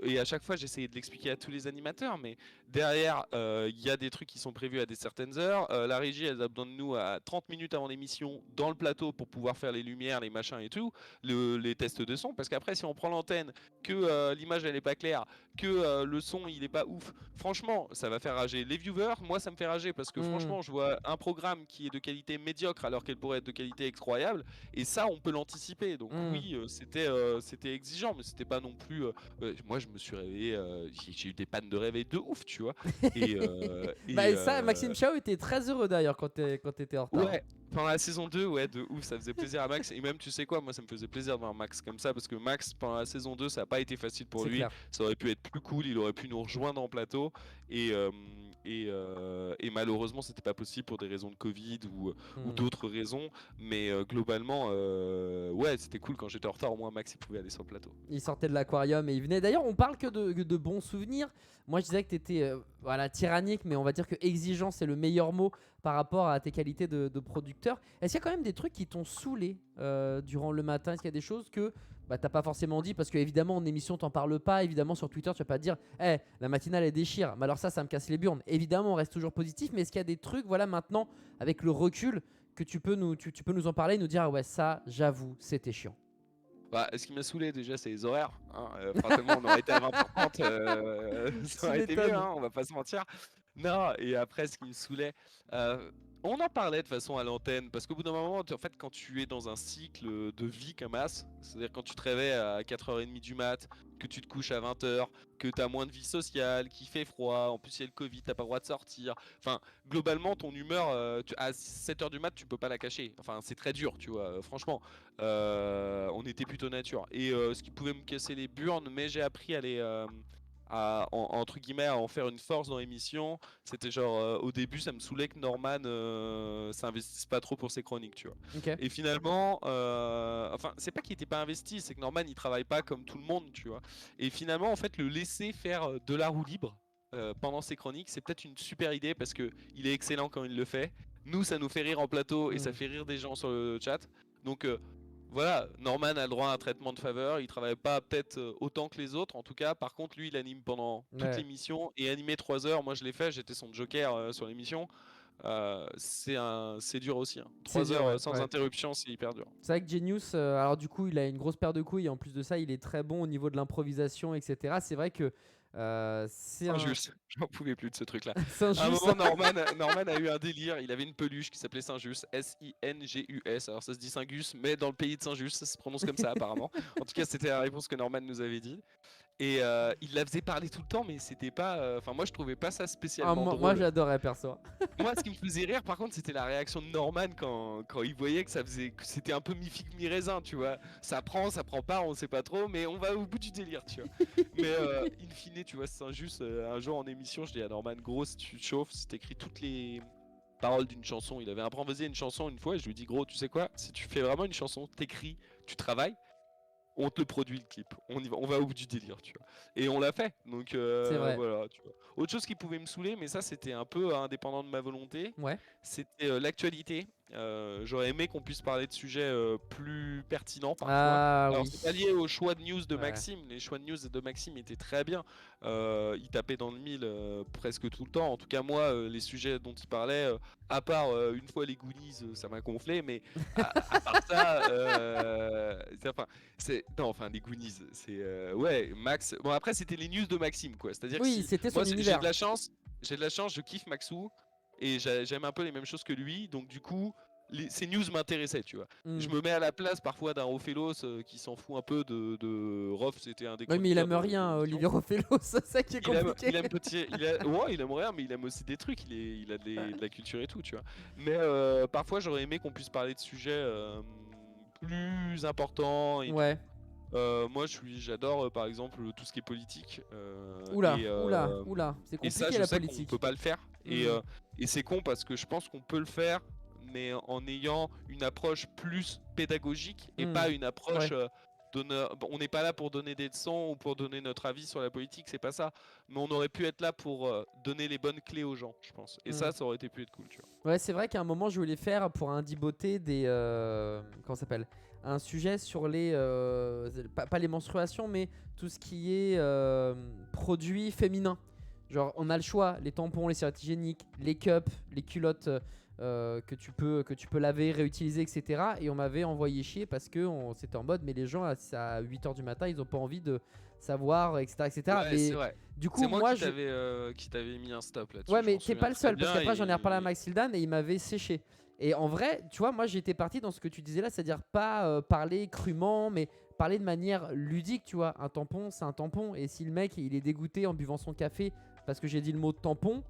et à chaque fois, j'essayais de l'expliquer à tous les animateurs, mais derrière, il y a des trucs qui sont prévus à des certaines heures. La régie, elle a besoin de nous à 30 minutes avant l'émission dans le plateau pour pouvoir faire les lumières, les machins et tout, les tests de son. Parce qu'après, si on prend l'antenne, que l'image elle est pas claire, que le son il est pas ouf, franchement, ça va faire rager les viewers. Moi, ça me fait rager parce que franchement, je vois un programme qui est de qualité médiocre alors qu'elle pourrait être de qualité incroyable. Et ça, on peut l'anticiper. Donc oui, c'était exigeant, mais c'était pas non plus. Moi, je me suis réveillé, j'ai eu des pannes de réveil de ouf, tu vois. Et, Bah et ça Maxime Chao était très heureux d'ailleurs quand t'étais en retard. ouais, pendant la saison 2, ouais, de ouf, ça faisait plaisir à Max. Et même, tu sais quoi, moi, ça me faisait plaisir de voir Max comme ça, parce que Max, pendant la saison 2, ça n'a pas été facile pour C'est lui. clair. Ça aurait pu être plus cool, il aurait pu nous rejoindre en plateau. Et, et malheureusement, c'était pas possible pour des raisons de Covid ou d'autres raisons. Mais globalement, ouais, c'était cool quand j'étais en retard, au moins Max, il pouvait aller sur le plateau. Il sortait de l'aquarium et il venait. D'ailleurs, on parle que de bons souvenirs. Moi, je disais que tu étais voilà, tyrannique, mais on va dire que exigeant, c'est le meilleur mot par rapport à tes qualités de producteur. Est-ce qu'il y a quand même des trucs qui t'ont saoulé durant le matin? Est-ce qu'il y a des choses que bah, t'as pas forcément dit? Parce qu'évidemment, en émission, t'en parles pas. Évidemment, sur Twitter, tu vas pas te dire hey, la matinale, elle déchire. Mais alors, ça me casse les burnes. Évidemment, on reste toujours positif. Mais est-ce qu'il y a des trucs, voilà, maintenant, avec le recul, que tu peux nous en parler et nous dire ah ouais, ça, j'avoue, c'était chiant? Bah, ce qui m'a saoulé déjà, c'est les horaires. Hein. Forcément, on aurait été à 20h30, ça aurait été mieux, hein, on va pas se mentir. Non, et après, ce qui me saoulait, on en parlait de façon à l'antenne, parce qu'au bout d'un moment, en fait, quand tu es dans un cycle de vie comme As, c'est-à-dire quand tu te réveilles à 4h30 du mat, que tu te couches à 20h, que tu as moins de vie sociale, qu'il fait froid, en plus il y a le Covid, t'as pas le droit de sortir. Enfin, globalement, ton humeur, à 7h du mat, tu peux pas la cacher. Enfin, c'est très dur, tu vois, franchement. On était plutôt nature. Et ce qui pouvait me casser les burnes, mais j'ai appris à les... entre guillemets à en faire une force dans l'émission. C'était genre au début ça me saoulait que Norman s'investisse pas trop pour ses chroniques, tu vois. Ok. Et finalement enfin c'est pas qu'il était pas investi, c'est que Norman il travaille pas comme tout le monde, tu vois. Et finalement en fait le laisser faire de la roue libre pendant ses chroniques, c'est peut-être une super idée parce que il est excellent quand il le fait. Nous ça nous fait rire en plateau et ça fait rire des gens sur le chat. Donc voilà, Norman a le droit à un traitement de faveur, il travaille pas peut-être autant que les autres en tout cas, par contre lui il anime pendant toute l'émission et animer 3 heures, moi je l'ai fait, j'étais son joker sur l'émission, c'est dur aussi, hein. 3 dur, heures sans interruption, c'est hyper dur. C'est vrai que Genius, alors du coup il a une grosse paire de couilles et en plus de ça il est très bon au niveau de l'improvisation etc. C'est vrai que c'est Saint-Just, j'en pouvais plus de ce truc là. Saint-Just. À un moment Norman a eu un délire, il avait une peluche qui s'appelait Saint-Just, S-I-N-G-U-S, alors ça se dit Saint-Gus mais dans le pays de Saint-Just ça se prononce comme ça apparemment. En tout cas c'était la réponse que Norman nous avait dit. Et il la faisait parler tout le temps, mais c'était pas. Enfin, moi je trouvais pas ça spécialement drôle. Moi j'adorais perso. Moi, ce qui me faisait rire, par contre, c'était la réaction de Norman quand il voyait que que c'était un peu mi-figue mi-raisin, tu vois. Ça prend pas, on sait pas trop, mais on va au bout du délire, tu vois. Mais in fine, tu vois, c'est juste un jour en émission, je dis à Norman, gros, si tu te chauffes, si t'écris toutes les paroles d'une chanson, il avait improvisé une chanson une fois, et je lui dis, gros, tu sais quoi, si tu fais vraiment une chanson, t'écris, tu travailles. on te produit le clip, on va au bout du délire, tu vois. Et on l'a fait, donc C'est vrai. voilà, tu vois. Autre chose qui pouvait me saouler, mais ça c'était un peu indépendant de ma volonté, Ouais. c'était l'actualité. J'aurais aimé qu'on puisse parler de sujets plus pertinents parfois. Ah Alors oui. c'est pas lié aux choix de news de Ouais. Maxime, les choix de news de Maxime étaient très bien. Il tapait dans le mille presque tout le temps. En tout cas moi, les sujets dont il parlait, à part une fois les Goonies, ça m'a gonflé, mais à part ça, non, enfin les Goonies, ouais, Max. Bon après c'était les news de Maxime quoi. C'est-à-dire que Oui, si c'était son moi j'ai univers. de la chance, je kiffe Maxou et j'aime un peu les mêmes choses que lui, donc du coup ces news m'intéressaient, tu vois. Je me mets à la place parfois d'un Ophélos qui s'en fout un peu de Rof, c'était un des Oui, mais il chroniqueurs aime de rien, l'émission. Olivier Rofello, c'est ça qui est compliqué. Il aime petit, ouais, il aime rien, mais il aime aussi des trucs. Il a de la culture et tout, tu vois. Mais parfois, j'aurais aimé qu'on puisse parler de sujets plus importants et tout. Ouais. Moi, j'adore par exemple tout ce qui est politique. Oula, oula, oula. C'est Et ça, compliqué je la sais qu'on peut politique. pas le faire. Et c'est con parce que je pense qu'on peut le faire, mais en ayant une approche plus pédagogique et pas une approche. Ouais. On n'est pas là pour donner des leçons ou pour donner notre avis sur la politique, c'est pas ça. Mais on aurait pu être là pour donner les bonnes clés aux gens, je pense. Et ça aurait été pu être cool, tu vois. Ouais, c'est vrai qu'à un moment, je voulais faire pour Indie Beauté des. Comment ça s'appelle? Un sujet sur les. Pas les menstruations, mais tout ce qui est produits féminins. Genre, on a le choix, les tampons, les serviettes hygiéniques, les cups, les culottes que tu peux laver, réutiliser, etc. Et on m'avait envoyé chier parce que c'était en mode, mais les gens à 8h du matin, ils ont pas envie de savoir, etc. etc. Ouais, mais c'est vrai. du coup, C'est moi moi, qui t'avais mis un stop là-dessus. ouais, je mais m'en t'es souviens pas le très seul parce bien, qu'après j'en ai reparlé à et- Max Hildan et il m'avait séché. Et en vrai, tu vois, moi j'étais parti dans ce que tu disais là, c'est-à-dire pas parler crûment, mais parler de manière ludique, tu vois. Un tampon, c'est un tampon. Et si le mec il est dégoûté en buvant son café parce que j'ai dit le mot tampon,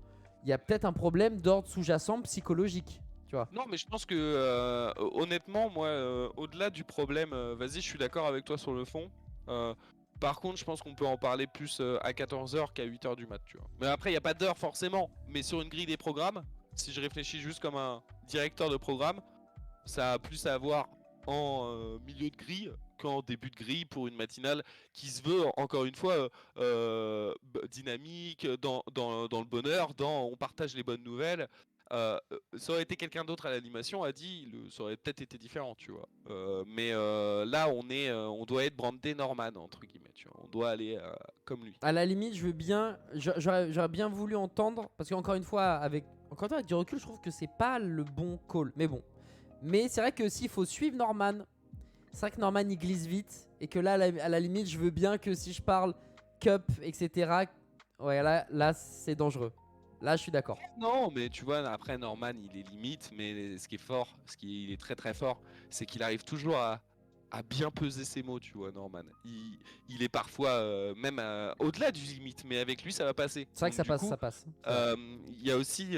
il y a peut-être un problème d'ordre sous-jacent psychologique, tu vois. Non, mais je pense que honnêtement, moi, au-delà du problème, vas-y, je suis d'accord avec toi sur le fond. Euh, Par contre, je pense qu'on peut en parler plus à 14h qu'à 8h du mat, tu vois. Mais après, il n'y a pas d'heure forcément. Mais sur une grille des programmes, si je réfléchis juste comme un directeur de programme, ça a plus à voir en milieu de grille qu'en début de grille pour une matinale qui se veut, encore une fois, dynamique, dans le bonheur, on partage les bonnes nouvelles. Ça aurait été quelqu'un d'autre à l'animation, a dit, ça aurait peut-être été différent, tu vois. Mais là, on doit être brandé Norman, entre guillemets, tu vois. On doit aller comme lui. À la limite, je veux bien, j'aurais bien voulu entendre, parce qu'encore une fois, avec du recul, je trouve que c'est pas le bon call. Mais bon. Mais c'est vrai que s'il faut suivre Norman, c'est vrai que Norman il glisse vite et que là à la limite je veux bien que si je parle cup etc, ouais là c'est dangereux. Là je suis d'accord. Non, mais tu vois, après Norman, il est limite, mais ce qui est fort, il est très très fort, c'est qu'il arrive toujours à bien peser ses mots, tu vois, Norman. Il est parfois même au-delà du limite, mais avec lui, ça va passer. C'est vrai que Donc, ça du passe, coup, ça passe. C'est vrai. il y a aussi,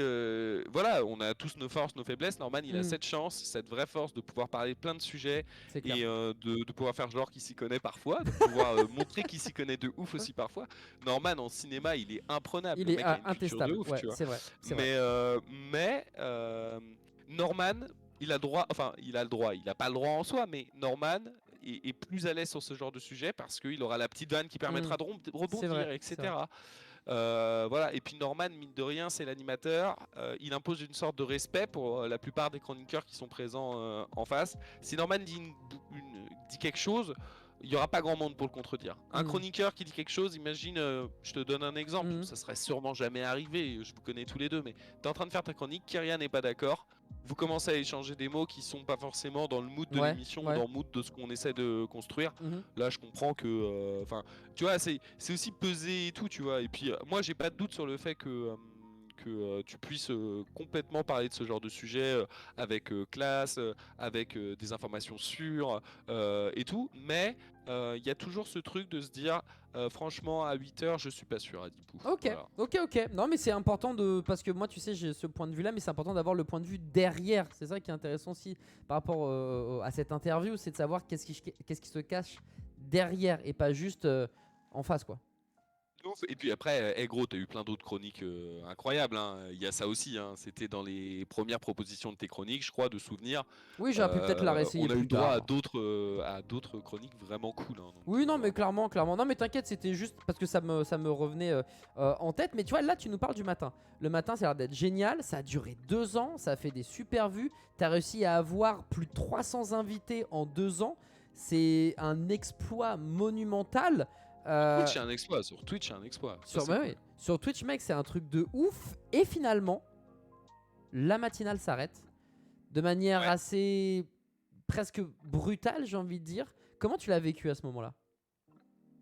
voilà, on a tous nos forces, nos faiblesses. Norman, il a cette chance, cette vraie force de pouvoir parler de plein de sujets C'est clair. et de pouvoir faire genre qu'il s'y connaît parfois, de pouvoir montrer qu'il s'y connaît de ouf aussi parfois. Norman, en cinéma, il est imprenable. Il Le est mec a une culture de intestable, ouf, ouais, tu vois. c'est vrai. Mais Norman, il a le droit, enfin, il a le droit, il n'a pas le droit en soi, mais Norman est plus à l'aise sur ce genre de sujet parce qu'il aura la petite vanne qui permettra de C'est rebondir, vrai, c'est vrai. etc. Voilà, et puis Norman, mine de rien, c'est l'animateur. Il impose une sorte de respect pour la plupart des chroniqueurs qui sont présents en face. Si Norman dit quelque chose, il n'y aura pas grand monde pour le contredire. Un chroniqueur qui dit quelque chose, imagine, je te donne un exemple, ça serait sûrement jamais arrivé, je vous connais tous les deux, mais tu es en train de faire ta chronique, Kyrian n'est pas d'accord, vous commencez à échanger des mots qui sont pas forcément dans le mood de l'émission, ou dans le mood de ce qu'on essaie de construire. Là, je comprends que, enfin, tu vois, c'est aussi peser et tout, tu vois. Et puis, moi, j'ai pas de doute sur le fait que tu puisses complètement parler de ce genre de sujet avec classe, avec des informations sûres et tout. Mais il y a toujours ce truc de se dire, franchement, à 8h, je suis pas sûr, à 10 pouf. Ok, Voilà. ok. Non, mais c'est important de. Parce que moi, tu sais, j'ai ce point de vue-là, mais c'est important d'avoir le point de vue derrière. C'est ça qui est intéressant aussi par rapport à cette interview, c'est de savoir qu'est-ce qui se cache derrière et pas juste en face, quoi. de ouf. Et puis après, gros, t'as eu plein d'autres chroniques incroyables, hein. Il y a ça aussi, hein. C'était dans les premières propositions de tes chroniques, je crois, de souvenirs. Oui, j'aurais pu peut-être la réessayer On a eu plus droit tard. à d'autres chroniques vraiment cool, hein. Donc, Oui, non, mais vraiment. clairement, clairement. Non, mais t'inquiète, c'était juste parce que ça me revenait en tête. Mais tu vois, là, tu nous parles du matin. Le matin, ça a l'air d'être génial. Ça a duré 2 ans. Ça a fait des super vues. T'as réussi à avoir plus de 300 invités en 2 ans. C'est un exploit monumental. Twitch, c'est un exploit. Sur Twitch, c'est un exploit. Ça, c'est Bah cool. ouais. Sur Twitch, mec, c'est un truc de ouf. Et finalement, la matinale s'arrête de manière Ouais. assez presque brutale, j'ai envie de dire. Comment tu l'as vécu à ce moment-là?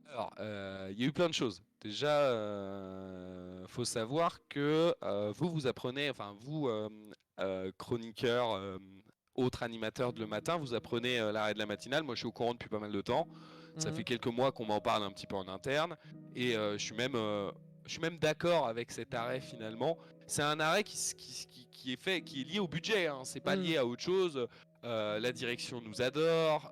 Alors, il y a eu plein de choses. Déjà, faut savoir que vous apprenez, enfin vous, chroniqueurs, autres animateurs de le matin, vous apprenez l'arrêt de la matinale. Moi, je suis au courant depuis pas mal de temps. Ça fait Mhm. quelques mois qu'on m'en parle un petit peu en interne, et je suis même d'accord avec cet arrêt finalement. C'est un arrêt qui est fait, qui est lié au budget, hein. C'est pas Mhm. lié à autre chose. La direction nous adore.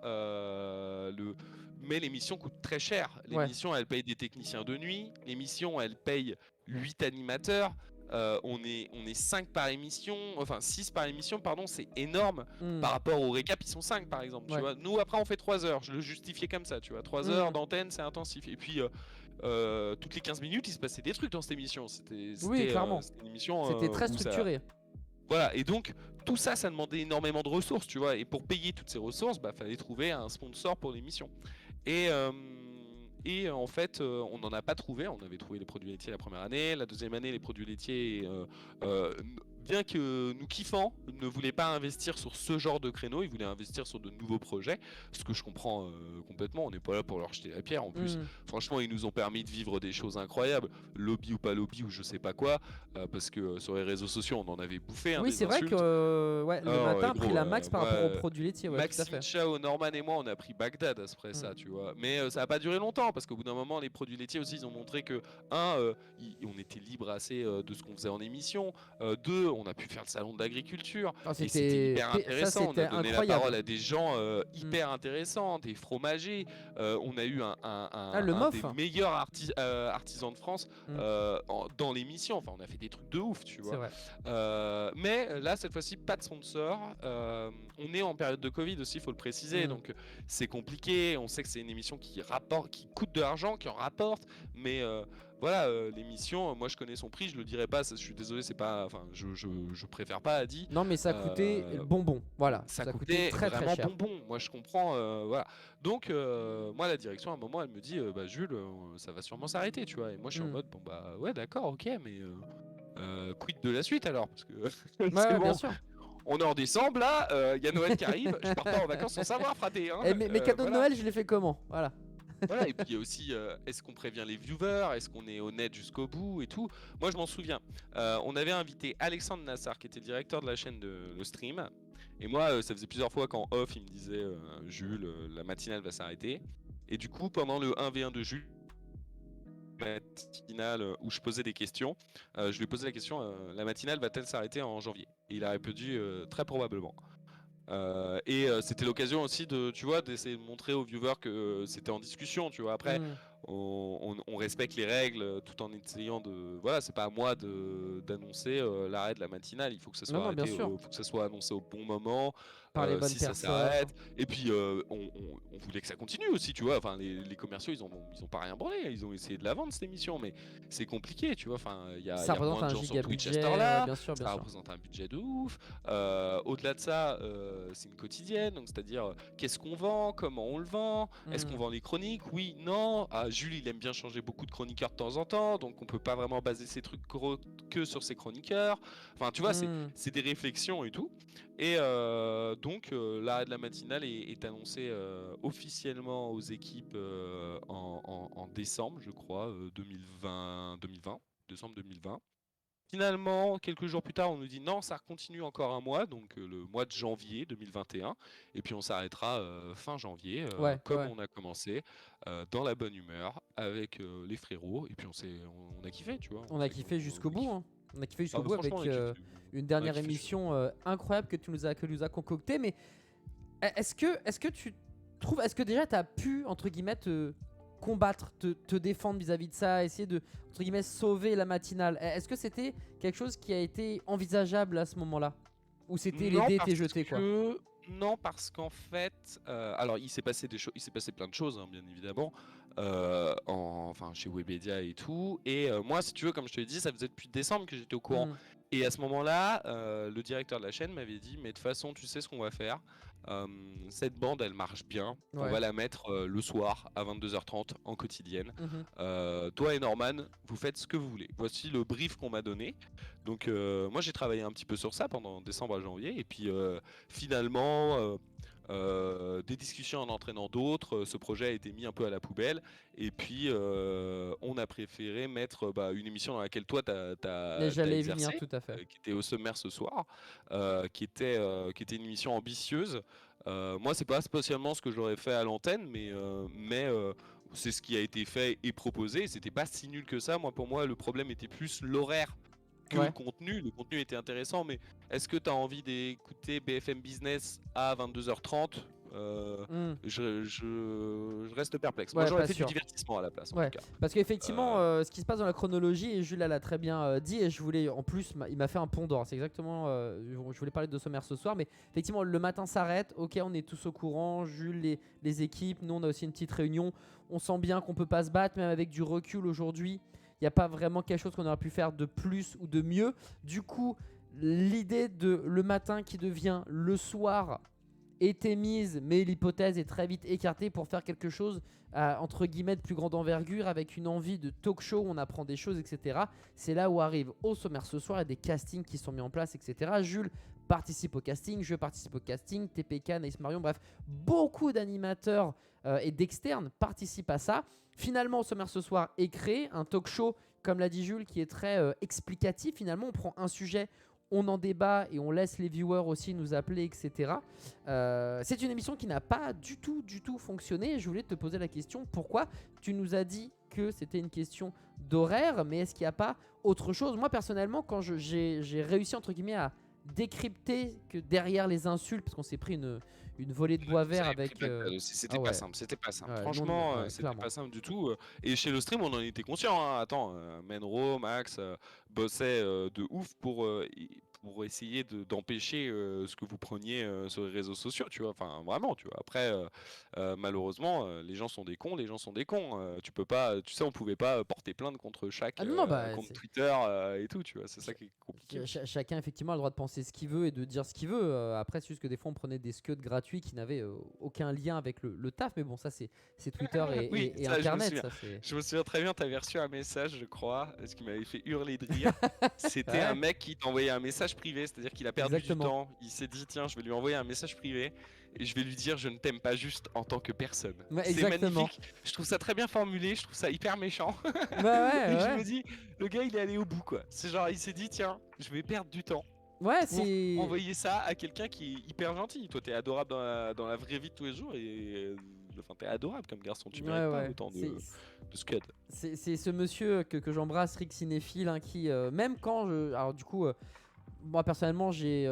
Mais l'émission coûte très cher. Ouais. L'émission, elle paye des techniciens de nuit. L'émission, elle paye 8 animateurs. On est 5 par émission, enfin 6 par émission, pardon, c'est énorme. Mhm. Par rapport au récap, ils sont 5 par exemple. Tu Ouais. vois. Nous, après, on fait 3 heures. Je le justifiais comme ça, tu vois. 3 heures Mhm. d'antenne, c'est intensif. Et puis, toutes les 15 minutes, il se passait des trucs dans cette émission. Oui, clairement. C'était une émission C'était très où ça. structuré. Voilà, et donc tout ça, ça demandait énormément de ressources, tu vois. Et pour payer toutes ces ressources, bah, fallait trouver un sponsor pour l'émission. Et, euh, et en fait, on n'en a pas trouvé. On avait trouvé les produits laitiers la première année. La deuxième année, les produits laitiers, bien que nous kiffant, ne voulaient pas investir sur ce genre de créneau. Ils voulaient investir sur de nouveaux projets. Ce que je comprends complètement. On n'est pas là pour leur jeter la pierre. En plus, Mhm. franchement, ils nous ont permis de vivre des choses incroyables. Lobby ou pas lobby ou je sais pas quoi. Parce que sur les réseaux sociaux, on en avait bouffé, hein, Oui, des c'est vrai que insultes. ouais, le Ah matin ouais, a pris gros, la max par moi, rapport aux produits laitiers, ouais, tout à Maxime fait. Chao, Norman et moi, on a pris Bagdad après ça, Mhm. tu vois. Mais ça n'a pas duré longtemps parce qu'au bout d'un moment, les produits laitiers aussi, ils ont montré que, on était libre assez de ce qu'on faisait en émission. Deux, on a pu faire le salon de l'agriculture Ah, et c'était hyper ça, intéressant. On c'était a donné la parole incroyable. à des gens Mhm. hyper intéressants, des fromagers. On a eu Ah, le un des MOF. meilleurs artisans de France Mhm. dans l'émission. Enfin, on a fait des trucs de ouf, tu C'est vois. vrai. Mais là, cette fois-ci, pas de sponsor. On est en période de Covid aussi, il faut le préciser. Mhm. Donc c'est compliqué. On sait que c'est une émission qui rapporte, qui coûte de l'argent, qui en rapporte. Mais voilà, l'émission, moi je connais son prix, je le dirai pas. Je suis désolé, c'est pas. Enfin, je préfère pas Adi. Non, mais ça coûtait Euh, bonbon. Voilà, Ça ça coûtait coûtait très très vraiment cher. bonbon. Moi je comprends. Voilà. Donc moi la direction à un moment elle me dit bah Jules, ça va sûrement s'arrêter, tu vois. Et moi je suis en Mhm. mode bon bah ouais d'accord, ok, mais quid de la suite alors parce que Ouais, c'est ouais, bien bon. sûr. On est en décembre là, il y a Noël qui arrive, je pars pas en vacances sans savoir frater, hein. Et mes cadeaux de Voilà. Noël, je les fais comment? Voilà. Voilà, et puis il y a aussi, est-ce qu'on prévient les viewers, est-ce qu'on est honnête jusqu'au bout et tout. Moi je m'en souviens, on avait invité Alexandre Nassar qui était directeur de la chaîne de le stream. Et moi ça faisait plusieurs fois qu'en off il me disait Jules, la matinale va s'arrêter. Et du coup pendant le 1v1 de Jules, matinale où je posais des questions, je lui ai posé la question, la matinale va-t-elle s'arrêter en janvier? Et il a répondu très probablement. C'était l'occasion aussi de, tu vois, d'essayer de montrer aux viewers que c'était en discussion, tu vois. Après, Mhm. on respecte les règles tout en essayant de, voilà, c'est pas à moi d'annoncer l'arrêt de la matinale. Il faut que ça Non, soit non, bien arrêté, sûr. faut que ça soit annoncé au bon moment. Par les bonnes Si ça personnes. s'arrête, et puis on voulait que ça continue aussi, tu vois. Enfin, les commerciaux, ils ont pas rien branlé, ils ont essayé de la vendre cette émission, mais c'est compliqué, tu vois. Enfin, il y Ça a représente moins de un gens sur giga Twitch à budget. cette Ouais, heure-là, bien sûr, bien ça sûr. représente un budget de ouf. Au-delà de ça, c'est une quotidienne, donc c'est-à-dire qu'est-ce qu'on vend, comment on le vend, est-ce qu'on Mhm. vend les chroniques, oui, non. Ah, Jules, il aime bien changer beaucoup de chroniqueurs de temps en temps, donc on peut pas vraiment baser ses trucs que sur ses chroniqueurs. Enfin, tu vois, Mhm. c'est des réflexions et tout. Et donc l'arrêt de la matinale est annoncé officiellement aux équipes en décembre, je crois, 2020, décembre 2020. Finalement, quelques jours plus tard, on nous dit non, ça continue encore un mois, donc le mois de janvier 2021, et puis on s'arrêtera fin janvier, Ouais, ouais, comme ouais. on a commencé, dans la bonne humeur, avec les frérots, et puis on a kiffé, tu vois, On a kiffé jusqu'au bout, hein. On a kiffé Ah, jusqu'au bout franchement, avec une on a dernière kiffé jusqu'au bout. émission incroyable que nous a concocté. Mais est-ce que tu trouves, est-ce que déjà t'as pu entre guillemets te combattre, te défendre vis-à-vis de ça, essayer de, entre guillemets, sauver la matinale. Est-ce que c'était quelque chose qui a été envisageable à ce moment-là? Ou c'était les Non, dés parce étaient jetés, quoi? que non, parce qu'en fait, alors il s'est passé des choses, il s'est passé plein de choses, hein, bien évidemment, enfin chez Webedia et tout. Et moi, si tu veux, comme je te l'ai dit, ça faisait depuis décembre que j'étais au courant. Hmm. Et à ce moment-là, le directeur de la chaîne m'avait dit, mais de toute façon, tu sais ce qu'on va faire. Cette bande, elle marche bien. On Ouais. va la mettre le soir à 22h30 en quotidienne. Mhm. Toi et Norman, vous faites ce que vous voulez. Voici le brief qu'on m'a donné. Donc moi j'ai travaillé un petit peu sur ça pendant décembre à janvier. Et puis finalement, des discussions en entraînant d'autres, ce projet a été mis un peu à la poubelle. Et puis on a préféré mettre une émission dans laquelle toi Mais t'as j'allais y venir, exercé, tout à fait. qui était au sommaire ce soir, qui était une émission ambitieuse. Moi c'est pas spécialement ce que j'aurais fait à l'antenne, mais c'est ce qui a été fait et proposé. C'était pas si nul que ça. Moi, pour moi, le problème était plus l'horaire que le Ouais. contenu. Le contenu était intéressant, mais est-ce que tu as envie d'écouter BFM Business à 22h30? Hmm. Je reste perplexe. Moi, Ouais, j'aurais pas fait du sûr. divertissement à la place, en Ouais, tout cas. parce qu'effectivement, ce qui se passe dans la chronologie, et Jules l'a très bien dit, et je voulais, en plus, il m'a fait un pont d'or, c'est exactement, je voulais parler de sommaire ce soir, mais effectivement, le matin s'arrête, ok, on est tous au courant, Jules, les équipes, nous on a aussi une petite réunion, on sent bien qu'on peut pas se battre, même avec du recul aujourd'hui, il n'y a pas vraiment quelque chose qu'on aurait pu faire de plus ou de mieux. Du coup, l'idée de le matin qui devient le soir était mise, mais l'hypothèse est très vite écartée pour faire quelque chose entre guillemets de plus grande envergure, avec une envie de talk show où on apprend des choses, etc. C'est là où arrive au sommaire ce soir et des castings qui sont mis en place, etc. Jules participe au casting, je participe au casting, TPK, Nice Marion, bref, beaucoup d'animateurs et d'externes participent à ça. Finalement, au sommaire ce soir est créé un talk show, comme l'a dit Jules, qui est très explicatif. Finalement, on prend un sujet, on en débat et on laisse les viewers aussi nous appeler, etc. C'est une émission qui n'a pas du tout fonctionné. Je voulais te poser la question, pourquoi? Tu nous as dit que c'était une question d'horaire, mais est-ce qu'il n'y a pas autre chose? Moi personnellement, quand j'ai réussi entre guillemets à décrypter que derrière les insultes, parce qu'on s'est pris une volée de bois vert avec... C'était ah pas ouais. simple, c'était pas simple. Ouais, Franchement, ouais, c'était clairement. pas simple du tout. Et chez le stream, on en était conscient, hein. Attends, Menro, Max bossaient de ouf pour essayer d'empêcher ce que vous preniez sur les réseaux sociaux, tu vois. Enfin, vraiment, tu vois. Après, malheureusement, les gens sont des cons, les gens sont des cons. Tu peux pas, tu sais, on pouvait pas porter plainte contre chaque Ah non, non, bah, compte Twitter et tout, tu vois. C'est ça qui est compliqué aussi. chacun effectivement a le droit de penser ce qu'il veut et de dire ce qu'il veut. Après, c'est juste que des fois on prenait des scuds gratuits qui n'avaient aucun lien avec le taf. Mais bon, ça c'est Twitter Oui, et ça, je me Internet. souviens. Ça, c'est... Je me souviens très bien, tu avais reçu un message, je crois, ce qui m'avait fait hurler de rire. C'était un Ouais, mec qui t'envoyait un message privé, c'est-à-dire qu'il a perdu du exactement. temps. Il s'est dit, tiens, je vais lui envoyer un message privé et je vais lui dire, je ne t'aime pas juste en tant que personne. Ouais, C'est exactement. magnifique. Je trouve ça très bien formulé, je trouve ça hyper méchant. Bah Et ouais, je me ouais. dis, le gars, il est allé au bout, quoi. C'est genre, il s'est dit, tiens, je vais perdre du temps Ouais, pour c'est... envoyer ça à quelqu'un qui est hyper gentil. Toi, t'es adorable dans la vraie vie de tous les jours et enfin, t'es adorable comme garçon. Tu Ouais, mérites pas ouais. autant de scud. C'est ce monsieur que j'embrasse, Rick Cinéphile, hein, qui, même quand je... Alors du coup, moi personnellement, j'ai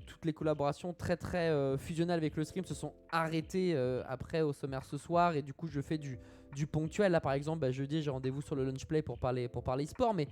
toutes les collaborations très fusionnelles avec le stream se sont arrêtées après au sommaire ce soir. Et du coup, je fais du ponctuel. Là, par exemple, jeudi, j'ai rendez-vous sur le Lunch Play pour parler e-sport. Mais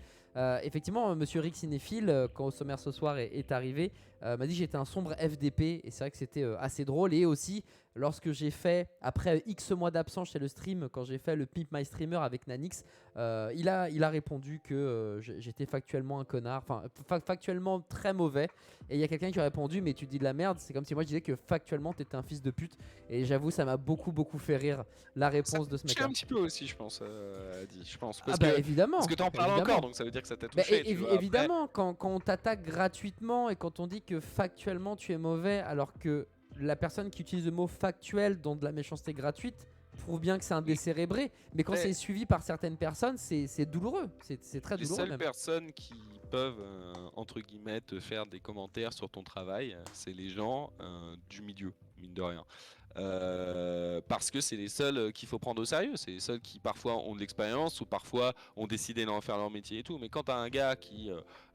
effectivement, monsieur Rick Cinéphile, quand au sommaire ce soir est arrivé, m'a dit que j'étais un sombre FDP. Et c'est vrai que c'était assez drôle. Et aussi, lorsque j'ai fait, après X mois d'absence chez le stream, quand j'ai fait le Pimp My Streamer avec Nanix, il a répondu que j'étais factuellement un connard, enfin factuellement très mauvais. Et il y a quelqu'un qui a répondu, mais tu dis de la merde. C'est comme si moi je disais que factuellement t'étais un fils de pute. Et j'avoue, ça m'a beaucoup fait rire la Ça réponse t'a de ce touché mec-là. un petit peu aussi, je pense, Adi. Je pense. Ah bah évidemment, Parce que t'en parles évidemment. encore, donc ça veut dire que ça t'a Bah, touché, tu vois. Après, évidemment, quand on t'attaque gratuitement et quand on dit que factuellement tu es mauvais, alors que la personne qui utilise le mot factuel dans de la méchanceté gratuite prouve bien que c'est un décérébré. Mais quand mais c'est suivi par certaines personnes, c'est douloureux. C'est très les douloureux seules même. personnes qui peuvent, entre guillemets, te faire des commentaires sur ton travail, c'est les gens du milieu, mine de rien. Parce que c'est les seuls qu'il faut prendre au sérieux, c'est les seuls qui parfois ont de l'expérience ou parfois ont décidé d'en faire leur métier et tout. Mais quand t'as un gars qui,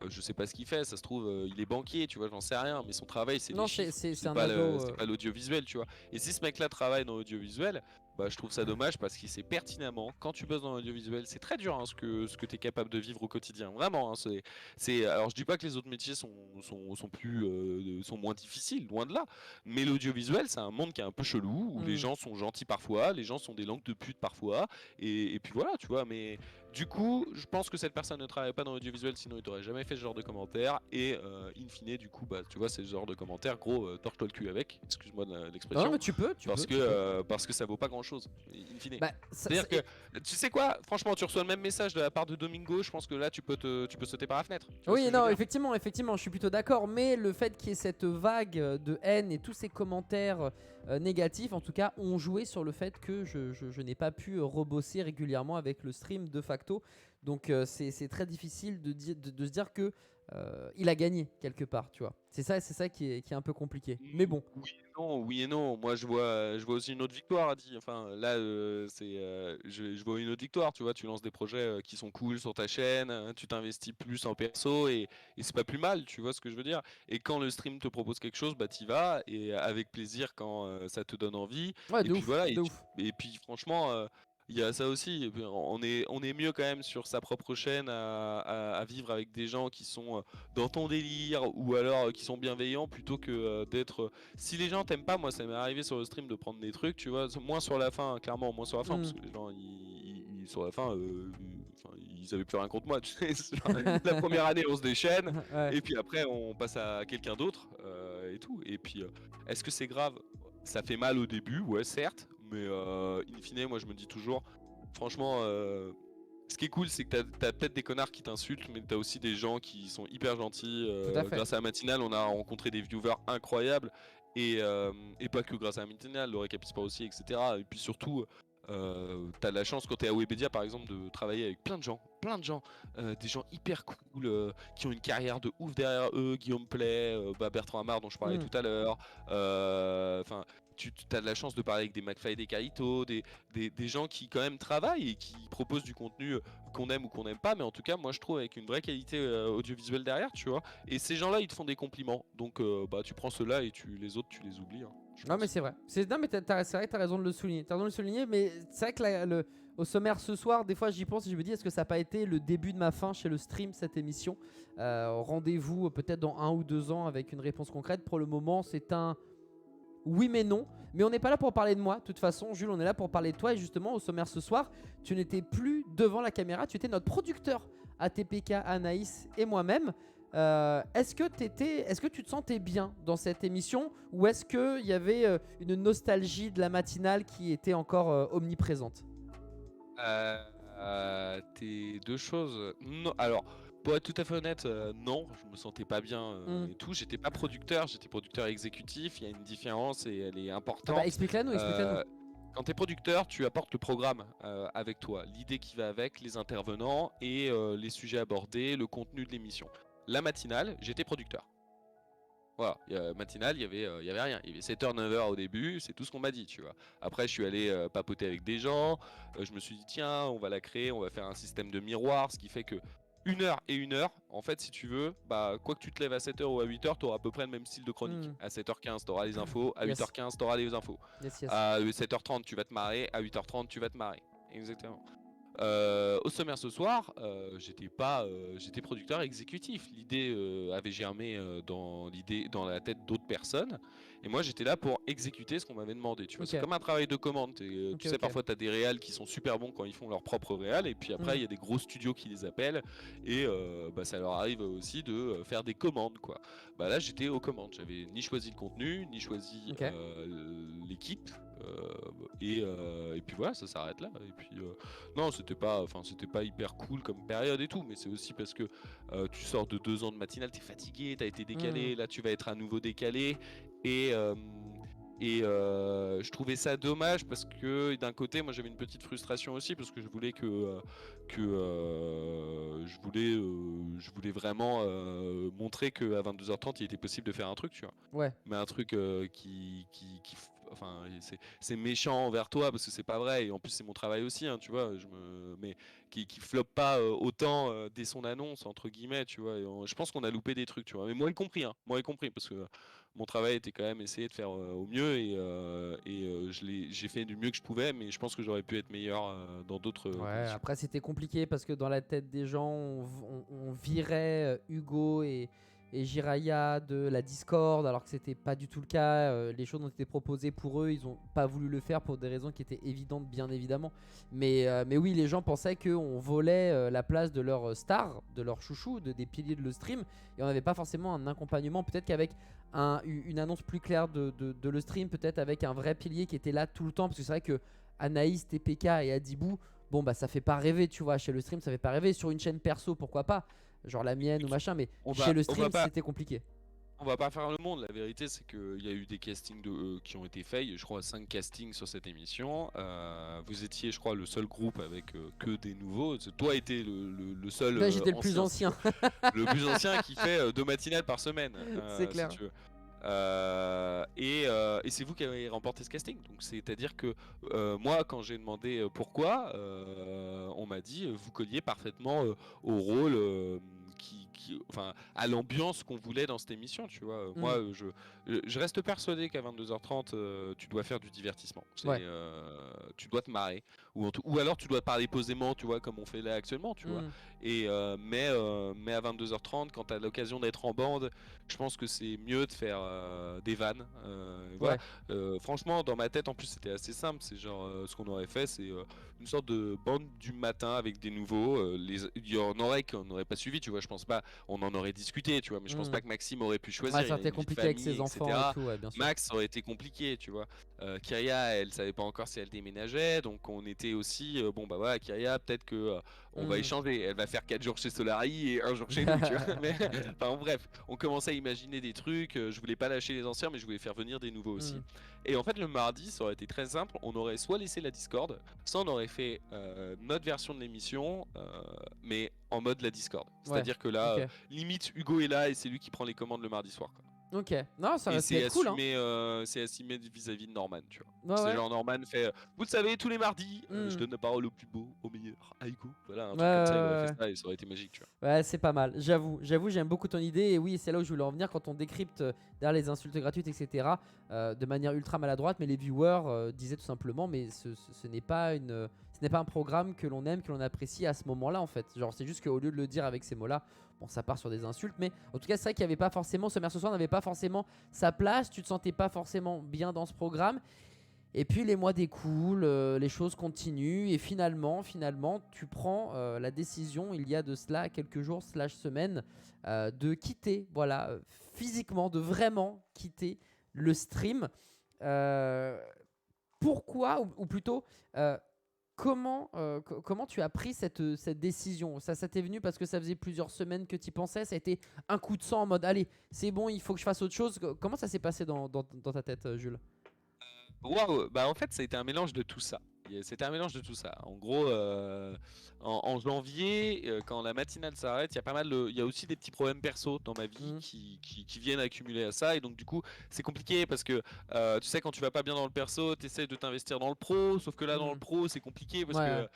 je sais pas ce qu'il fait, ça se trouve, il est banquier, tu vois, j'en sais rien, mais son travail c'est les Non, chiffres, c'est c'est un pas ado. c'est pas l'audiovisuel, tu vois. Et si ce mec-là travaille dans l'audiovisuel, bah, je trouve ça dommage parce qu'il sait pertinemment, quand tu bosses dans l'audiovisuel, c'est très dur hein, ce que tu es capable de vivre au quotidien. Vraiment, hein, alors je dis pas que les autres métiers sont moins difficiles, loin de là. Mais l'audiovisuel, c'est un monde qui est un peu chelou, où les Hmm. gens sont gentils parfois, les gens sont des langues de pute parfois. Et puis voilà, tu vois. Mais du coup, je pense que cette personne ne travaille pas dans l'audiovisuel, sinon il t'aurait jamais fait ce genre de commentaires. Et in fine, du coup, bah, tu vois, c'est ce genre de commentaires, gros, torche-toi le cul avec, excuse-moi de Non, mais l'expression, tu peux, tu peux, parce que, tu peux. parce que ça vaut pas grand-chose, in fine. Bah, C'est-à-dire que, tu sais quoi, franchement, tu reçois le même message de la part de Domingo, je pense que là, tu peux sauter par la fenêtre. Tu vois ce oui, que je veux non, dire? effectivement, je suis plutôt d'accord, mais le fait qu'il y ait cette vague de haine et tous ces commentaires négatifs, en tout cas, ont joué sur le fait que je n'ai pas pu rebosser régulièrement avec le stream de facto. Donc c'est très difficile de se dire que il a gagné quelque part, tu vois. C'est ça qui est un peu compliqué. Mais bon, Oui et non, oui et non. Moi, je vois aussi une autre victoire, Adi. Enfin, là, je vois une autre victoire. Tu vois, tu lances des projets qui sont cool sur ta chaîne, hein, tu t'investis plus en perso et c'est pas plus mal. Tu vois ce que je veux dire? Et quand le stream te propose quelque chose, bah t'y vas et avec plaisir quand ça te donne envie. ouais, Et de puis ouf, voilà. de ouf. Et puis franchement. Il y a ça aussi, et puis on est mieux quand même sur sa propre chaîne à vivre avec des gens qui sont dans ton délire ou alors qui sont bienveillants plutôt que d'être. Si les gens t'aiment pas, moi ça m'est arrivé sur le stream de prendre des trucs, tu vois, moins sur la fin, clairement, moins sur la fin, Hmm. parce que les gens, sur la fin, enfin, ils avaient plus rien contre moi, tu sais. La première année, on se déchaîne, Ouais. et puis après, on passe à quelqu'un d'autre, et tout. Et puis, est-ce que c'est grave? Ça fait mal au début, ouais, certes, mais in fine, moi je me dis toujours, franchement, ce qui est cool, c'est que t'as peut-être des connards qui t'insultent, mais t'as aussi des gens qui sont hyper gentils. Tout à fait. Grâce à la matinale, on a rencontré des viewers incroyables. Et pas que grâce à la matinale, le Capisport aussi, etc. Et puis surtout, t'as de la chance quand t'es à Webedia, par exemple, de travailler avec plein de gens, des gens hyper cool, qui ont une carrière de ouf derrière eux, Guillaume Play, Bertrand Amar dont je parlais Hmm. tout à l'heure. Enfin, tu as de la chance de parler avec des McFly et des Carito, des gens qui quand même travaillent et qui proposent du contenu qu'on aime ou qu'on n'aime pas, mais en tout cas moi je trouve avec une vraie qualité audiovisuelle derrière, tu vois. Et ces gens-là ils te font des compliments, donc bah tu prends ceux-là et les autres tu les oublies, hein, je Non mais pense. c'est vrai. Non mais c'est vrai que t'as raison de le souligner. T'as raison de le souligner, mais c'est vrai que au sommaire ce soir, des fois j'y pense et je me dis est-ce que ça n'a pas été le début de ma fin chez le stream cette émission. Rendez-vous peut-être dans 1 ou 2 ans avec une réponse concrète. Pour le moment c'est un oui mais non. Mais on n'est pas là pour parler de moi. De toute façon Jules, on est là pour parler de toi. Et justement au sommaire ce soir, tu n'étais plus devant la caméra, tu étais notre producteur ATPK, Anaïs et moi-même. Est-ce que tu te sentais bien dans cette émission ou est-ce qu'il y avait une nostalgie de la matinale qui était encore omniprésente? Tes deux choses. Non, alors, pour être tout à fait honnête, non, je me sentais pas bien Hmm. et tout. J'étais pas producteur, j'étais producteur exécutif. Il y a une différence et elle est Ah bah importante. explique-la nous, explique-la nous. Euh, Quand tu es producteur, tu apportes le programme avec toi, l'idée qui va avec, les intervenants et les sujets abordés, le contenu de l'émission. La matinale, j'étais producteur. Voilà, matinale, il y avait rien. Il y avait 7h, 9h au début, c'est tout ce qu'on m'a dit, tu vois. Après, je suis allé papoter avec des gens, je me suis dit, tiens, on va la créer, on va faire un système de miroir, ce qui fait que 1 heure et 1 heure, en fait, si tu veux, bah, quoi que tu te lèves à 7h ou à 8h, tu auras à peu près le même style de chronique. Hmm. À 7h15, tu auras les infos, à Yes, 8h15, tu auras les infos. yes, yes. À 7h30, tu vas te marrer, à 8h30, tu vas te marrer. Exactement. Au sommaire ce soir, j'étais producteur exécutif. L'idée avait germé dans la tête d'autres personnes, et moi j'étais là pour exécuter ce qu'on m'avait demandé. Tu vois, Ok, c'est comme un travail de commande. ok, Tu sais, ok. parfois tu as des réals qui sont super bons quand ils font leur propre réal, et puis après Hmm. il y a des gros studios qui les appellent, et bah, ça leur arrive aussi de faire des commandes, quoi. Bah là j'étais aux commandes. J'avais ni choisi le contenu, ni choisi Ok. l'équipe, et puis voilà, ça s'arrête là. Et puis non, c'était pas hyper cool comme période et tout, mais c'est aussi parce que tu sors de 2 ans de matinale, t'es fatigué, t'as été Hmm. décalé, là tu vas être à nouveau décalé, et je trouvais ça dommage parce que d'un côté, moi j'avais une petite frustration aussi parce que je voulais je voulais vraiment montrer qu'à 22h30 il était possible de faire un truc, tu vois. Ouais. Mais un truc enfin, c'est méchant envers toi parce que c'est pas vrai et en plus c'est mon travail aussi, hein, tu vois. Mais qui floppe pas autant dès son annonce entre guillemets, tu vois. Je pense qu'on a loupé des trucs, tu vois. Mais moi y compris, hein, moi y compris parce que mon travail était quand même essayer de faire au mieux j'ai fait du mieux que je pouvais, mais je pense que j'aurais pu être meilleur dans d'autres Ouais, conditions. après c'était compliqué parce que dans la tête des gens, on virait Hugo et Jiraya de la Discord alors que c'était pas du tout le cas. Les choses ont été proposées pour eux, ils ont pas voulu le faire pour des raisons qui étaient évidentes, bien évidemment. Mais oui, les gens pensaient qu'on volait la place de leur star, de leur chouchou, des piliers de le stream, et on n'avait pas forcément un accompagnement. Peut-être qu'avec une annonce plus claire de le stream, peut-être avec un vrai pilier qui était là tout le temps, parce que c'est vrai que Anaïs, TPK et Adibou, bon bah ça fait pas rêver, tu vois, chez le stream ça fait pas rêver. Sur une chaîne perso, pourquoi pas, genre la mienne ou machin, mais chez le stream c'était compliqué. On va pas faire le monde, la vérité c'est qu'il y a eu des castings qui ont été faits, je crois 5 castings sur cette émission. Vous étiez je crois le seul groupe avec que des nouveaux, toi étais le seul Là j'étais le plus ancien. Le plus ancien qui fait 2 matinales par semaine, c'est clair. si tu veux. Et c'est vous qui avez remporté ce casting. Donc c'est-à-dire que moi quand j'ai demandé pourquoi, on m'a dit vous colliez parfaitement au rôle enfin à l'ambiance qu'on voulait dans cette émission, tu vois. Moi je reste persuadé qu'à 22h30 tu dois faire du divertissement. Tu dois te marrer ou alors tu dois parler posément, tu vois, comme on fait là actuellement, tu vois. Mais à 22h30 quand tu as l'occasion d'être en bande, je pense que c'est mieux de faire des vannes. Voilà. Franchement, dans ma tête, en plus, c'était assez simple. C'est genre ce qu'on aurait fait, c'est une sorte de bande du matin avec des nouveaux. Il y en aurait qu'on n'aurait pas suivi, tu vois. Je pense pas. On en aurait discuté, tu vois. Mais je pense pas que Maxime aurait pu choisir. Ça aurait été compliqué avec ses enfants et tout, bien sûr. Max aurait été compliqué, tu vois. Kyria, elle savait pas encore si elle déménageait, donc on était aussi bon bah voilà, Kyria, peut-être que on va échanger. Elle va faire 4 jours chez Solari et 1 jour chez nous, tu vois. Mais enfin bref, on commençait à imaginer des trucs. Je voulais pas lâcher les anciens, mais je voulais faire venir des nouveaux aussi. Et en fait, le mardi, ça aurait été très simple. On aurait soit laissé la Discord, soit on aurait fait notre version de l'émission, mais en mode la Discord. C'est-à-dire que là, limite, Hugo est là et c'est lui qui prend les commandes le mardi soir, quoi. Ok, non, ça reste cool. C'est assumé vis-à-vis de Norman, tu vois. Ouais, c'est genre Norman fait vous le savez, tous les mardis, je donne la parole au plus beau, au meilleur, à Hugo. Voilà, un truc comme ça, il aurait fait ça et ça aurait été magique, tu vois. Ouais, c'est pas mal, j'avoue, j'aime beaucoup ton idée. Et oui, c'est là où je voulais en venir quand on décrypte derrière les insultes gratuites, etc. De manière ultra maladroite, mais les viewers disaient tout simplement, mais ce n'est pas un programme que l'on aime, que l'on apprécie à ce moment-là en fait. Genre, c'est juste qu'au lieu de le dire avec ces mots-là, bon, ça part sur des insultes, mais en tout cas, c'est vrai qu'il n'y avait pas forcément, ce soir n'avait pas forcément sa place, tu te sentais pas forcément bien dans ce programme. Et puis les mois découlent, les choses continuent, et finalement, tu prends la décision, il y a de cela quelques jours, semaines, de quitter, voilà, physiquement, de vraiment quitter le stream. Pourquoi, ou plutôt, comment tu as pris cette décision? Ça t'est venu parce que ça faisait plusieurs semaines que tu y pensais? Ça a été un coup de sang en mode allez, c'est bon, il faut que je fasse autre chose. Comment ça s'est passé dans ta tête, Jules? Waouh, bah en fait ça a été un mélange de tout ça. C'était un mélange de tout ça. En gros, en janvier, quand la matinale s'arrête, il y a aussi des petits problèmes perso dans ma vie qui viennent accumuler à ça. Et donc du coup, c'est compliqué parce que tu sais, quand tu vas pas bien dans le perso, tu essaies de t'investir dans le pro. Sauf que là, dans le pro, c'est compliqué parce que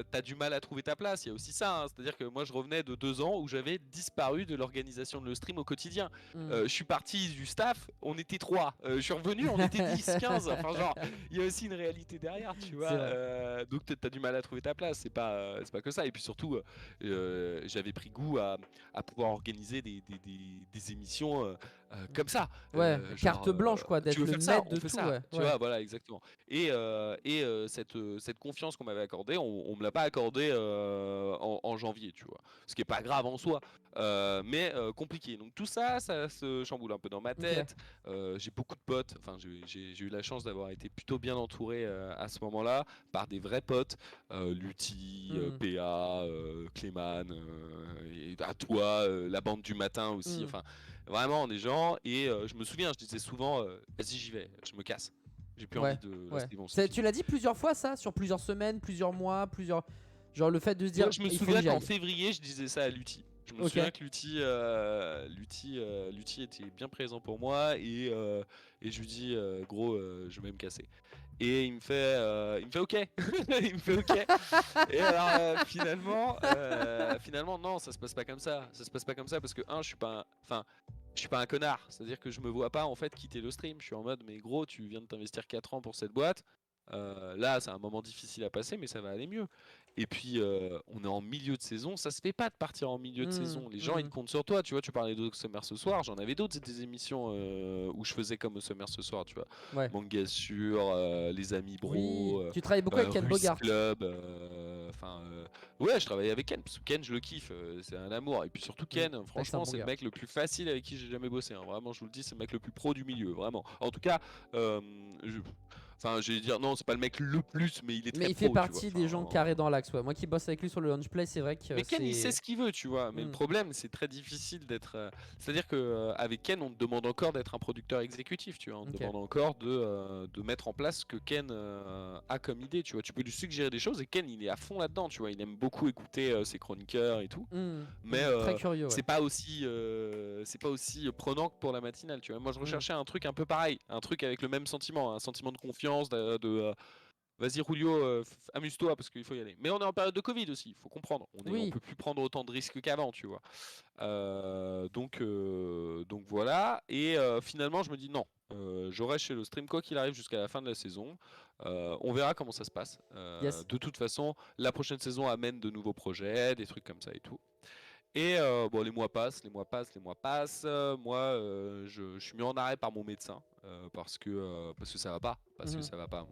t'as du mal à trouver ta place. Il y a aussi ça, hein. C'est-à-dire que moi je revenais de 2 ans où j'avais disparu de l'organisation de le stream au quotidien. Je suis parti du staff, on était 3. Je suis revenu, on était 10, 15. Enfin genre, il y a aussi une réalité derrière, tu vois. Donc t'as du mal à trouver ta place. C'est pas que ça. Et puis surtout, j'avais pris goût à pouvoir organiser des émissions comme ça. Carte blanche quoi, d'être le maître de tout. Tu vois, voilà, exactement. Et cette confiance qu'on m'avait accordée, on me l'a pas accordée en janvier, tu vois. Ce qui est pas grave en soi, mais compliqué. Donc tout ça se chamboule un peu dans ma tête. J'ai beaucoup de potes. Enfin, j'ai eu la chance d'avoir été plutôt bien entouré à ce moment-là par des vrais potes, Lutti, PA, Clément, et à toi, la bande du matin aussi. Enfin, vraiment des gens. Et je me souviens, je disais souvent, vas-y, j'y vais, je me casse. J'ai plus envie de. Là, bon, tu l'as dit plusieurs fois ça, sur plusieurs semaines, plusieurs mois, genre le fait de se dire. Je me souviens qu'en février, je disais ça à Lutti. Je me souviens que Lutti était bien présent pour moi et je lui dis gros, je vais me casser. Et il me fait ok. Il me fait ok. Et alors finalement non, ça se passe pas comme ça. Ça se passe pas comme ça parce que je suis pas. Enfin, je suis pas un connard. C'est-à-dire que je me vois pas en fait quitter le stream. Je suis en mode, mais gros, tu viens de t'investir 4 ans pour cette boîte. Là, c'est un moment difficile à passer, mais ça va aller mieux. Et puis, on est en milieu de saison. Ça se fait pas de partir en milieu de saison. Les gens, ils comptent sur toi. Tu vois, tu parlais de Summer ce soir. J'en avais d'autres, des émissions où je faisais comme Summer ce soir. Tu vois, Ouais. Manga sur, les amis Oui. bro, Tu travailles beaucoup avec Ken Russe Bogart. Club. Enfin, ouais, je travaille avec Ken parce que Ken, je le kiffe. C'est un amour. Et puis surtout Ken, franchement, excellent c'est le gars. mec le plus facile avec qui j'ai jamais bossé. Hein. Vraiment, je vous le dis, c'est le mec le plus pro du milieu. Vraiment. En tout cas, enfin, je vais dire, non, c'est pas le mec le plus, mais il est très Mais il pro, fait partie tu vois. des gens carrés dans l'axe. Ouais. Moi qui bosse avec lui sur le Launchplay, c'est vrai que Mais Ken, il sait c'est. ce qu'il veut, tu vois. Mais le problème, c'est très difficile d'être. C'est-à-dire que avec Ken, on te demande encore d'être un producteur exécutif, tu vois. On te demande encore de mettre en place ce que Ken a comme idée, tu vois. Tu peux lui suggérer des choses et Ken, il est à fond là-dedans, tu vois. Il aime beaucoup écouter ses chroniqueurs et tout. Mais Très curieux, ouais. c'est pas aussi prenant que pour la matinale, tu vois. Moi, je recherchais un truc un peu pareil, un truc avec le même sentiment, un sentiment de confiance, vas-y Julio, amuse-toi parce qu'il faut y aller. Mais on est en période de Covid aussi, il faut comprendre. On peut plus prendre autant de risques qu'avant, tu vois. Donc voilà. Et finalement, je me dis non. Je reste chez le stream quoi qu'il arrive jusqu'à la fin de la saison. On verra comment ça se passe. De toute façon, la prochaine saison amène de nouveaux projets, des trucs comme ça et tout. Et bon, les mois passent. Moi, je suis mis en arrêt par mon médecin parce que ça va pas. Parce que ça va pas.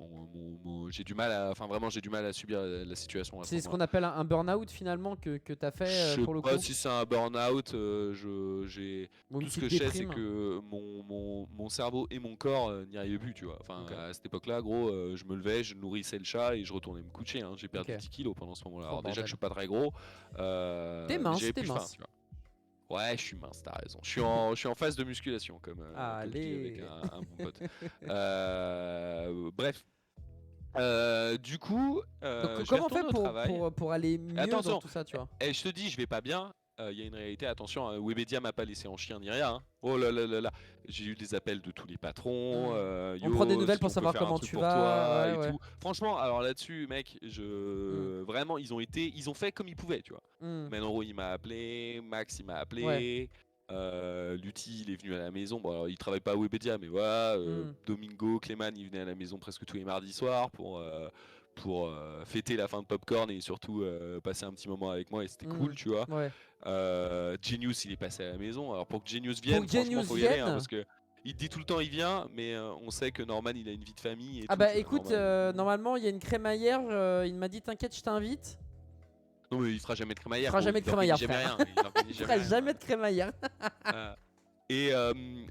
J'ai du mal à, enfin vraiment, j'ai du mal à subir la situation. C'est ce qu'on appelle un burn-out finalement que tu as fait pour le coup. Je sais pas si c'est un burn-out. Tout ce que je sais, c'est que mon cerveau et mon corps n'y arrivaient plus, tu vois. Enfin, à cette époque-là, gros, je me levais, je nourrissais le chat et je retournais me coucher. Hein. J'ai perdu 10 kilos pendant ce moment-là. Alors déjà que je suis pas très gros, t'es mince, j'avais plus faim, tu vois. Ouais, je suis mince, t'as raison. Je suis en phase de musculation, comme je dis avec un bon pote. Bref. Du coup, comment on fait pour aller mieux attention, dans tout ça, tu vois. Et je te dis, je vais pas bien. Il y a une réalité, attention, Webedia m'a pas laissé en chien ni rien. Hein. Oh là là là là, j'ai eu des appels de tous les patrons. On prend des nouvelles pour savoir comment tu vas. Tout. Franchement, alors là-dessus, mec, vraiment, ils ont fait comme ils pouvaient, tu vois. Menoro, il m'a appelé, Max, il m'a appelé. Lutti, il est venu à la maison. Bon, alors, il travaille pas à Webedia, mais voilà. Domingo, Clément, il venait à la maison presque tous les mardis soirs pour fêter la fin de Popcorn et surtout passer un petit moment avec moi et c'était cool, tu vois. Genius, il est passé à la maison. Alors pour que Genius vienne, franchement, faut y aller parce que il dit tout le temps il vient, mais on sait que Norman il a une vie de famille. Et ah tout, bah écoute, normalement il y a une crémaillère, il m'a dit t'inquiète, je t'invite. Non mais il fera jamais de crémaillère. Il fera jamais de crémaillère, frère. Il fera jamais de crémaillère. Et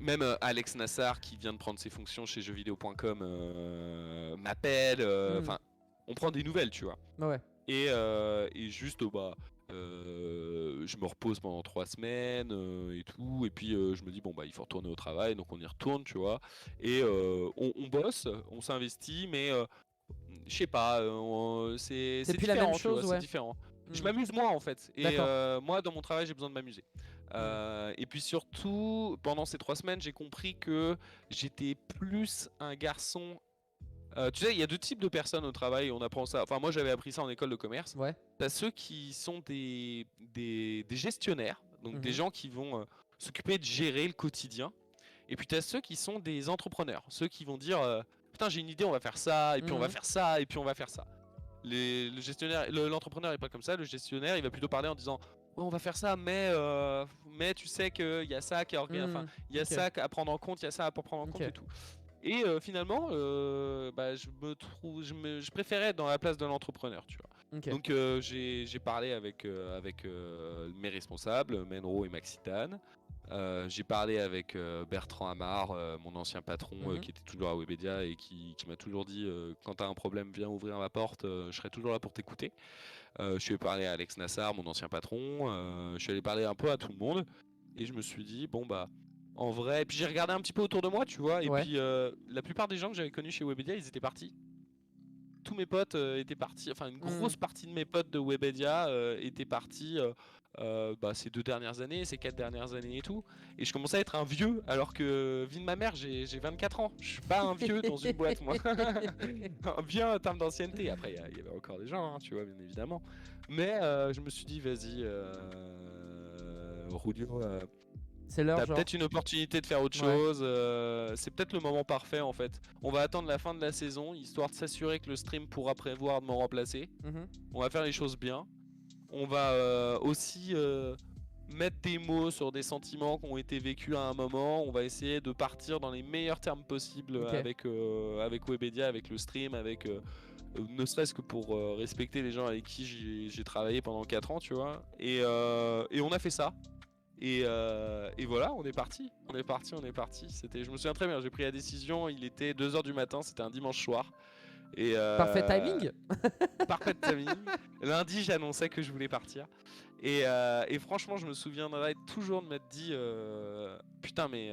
même Alex Nassar qui vient de prendre ses fonctions chez jeuxvideo.com m'appelle. Enfin, on prend des nouvelles, tu vois. Ouais. Et juste je me repose pendant 3 semaines et tout. Et puis je me dis bon bah il faut retourner au travail, donc on y retourne, tu vois. Et on bosse, on s'investit, mais je sais pas, c'est plus différent, la même chose, c'est différent. Je m'amuse moi en fait. Et moi dans mon travail j'ai besoin de m'amuser. Et puis surtout, pendant ces 3 semaines, j'ai compris que j'étais plus un garçon. Tu sais, il y a 2 types de personnes au travail, on apprend ça. Enfin, moi j'avais appris ça en école de commerce. T'as ceux qui sont des gestionnaires, donc des gens qui vont s'occuper de gérer le quotidien. Et puis t'as ceux qui sont des entrepreneurs, ceux qui vont dire putain, j'ai une idée, on va faire ça, et puis on va faire ça, et puis on va faire ça. Le gestionnaire, l'entrepreneur est pas comme ça. Le gestionnaire, il va plutôt parler en disant ouais, on va faire ça, mais tu sais qu'il y a ça qui est enfin, il y a ça à prendre en compte, il y a ça à prendre en compte et tout. Et finalement, je préférais être dans la place de l'entrepreneur, tu vois. Donc j'ai parlé avec mes responsables, Menro et Maxitan. J'ai parlé avec Bertrand Amar, mon ancien patron qui était toujours à Webedia et qui m'a toujours dit quand t'as un problème, viens ouvrir ma porte, je serai toujours là pour t'écouter. Je suis allé parler à Alex Nassar, mon ancien patron. Je suis allé parler un peu à tout le monde et je me suis dit bon bah en vrai. Et puis j'ai regardé un petit peu autour de moi, tu vois. Et puis la plupart des gens que j'avais connus chez Webedia, ils étaient partis. Tous mes potes étaient partis. Enfin, une grosse partie de mes potes de Webedia étaient partis. Ces 2 dernières années, ces 4 dernières années et tout. Et je commençais à être un vieux, alors que, vie de ma mère, j'ai 24 ans. Je suis pas un vieux dans une boîte, moi. Un vieux en termes d'ancienneté. Après, il y avait encore des gens, hein, tu vois, bien évidemment. Mais je me suis dit, vas-y, Rulio, C'est l'heure, T'as genre. peut-être une opportunité de faire autre Ouais. chose, c'est peut-être le moment parfait en fait. On va attendre la fin de la saison, histoire de s'assurer que le stream pourra prévoir de m'en remplacer. Mhm. On va faire les choses bien. On va aussi mettre des mots sur des sentiments qui ont été vécus à un moment. On va essayer de partir dans les meilleurs termes possibles Ok. avec Webedia, avec le stream, avec ne serait-ce que pour respecter les gens avec qui j'ai travaillé pendant 4 ans, tu vois. Et on a fait ça. Et voilà, on est parti. On est parti, on est parti. Je me souviens très bien, j'ai pris la décision, il était 2 h du matin, c'était un dimanche soir. Et Parfait timing. parfait timing. Lundi, j'annonçais que je voulais partir. Et franchement, je me souviendrai toujours de m'être dit putain, mais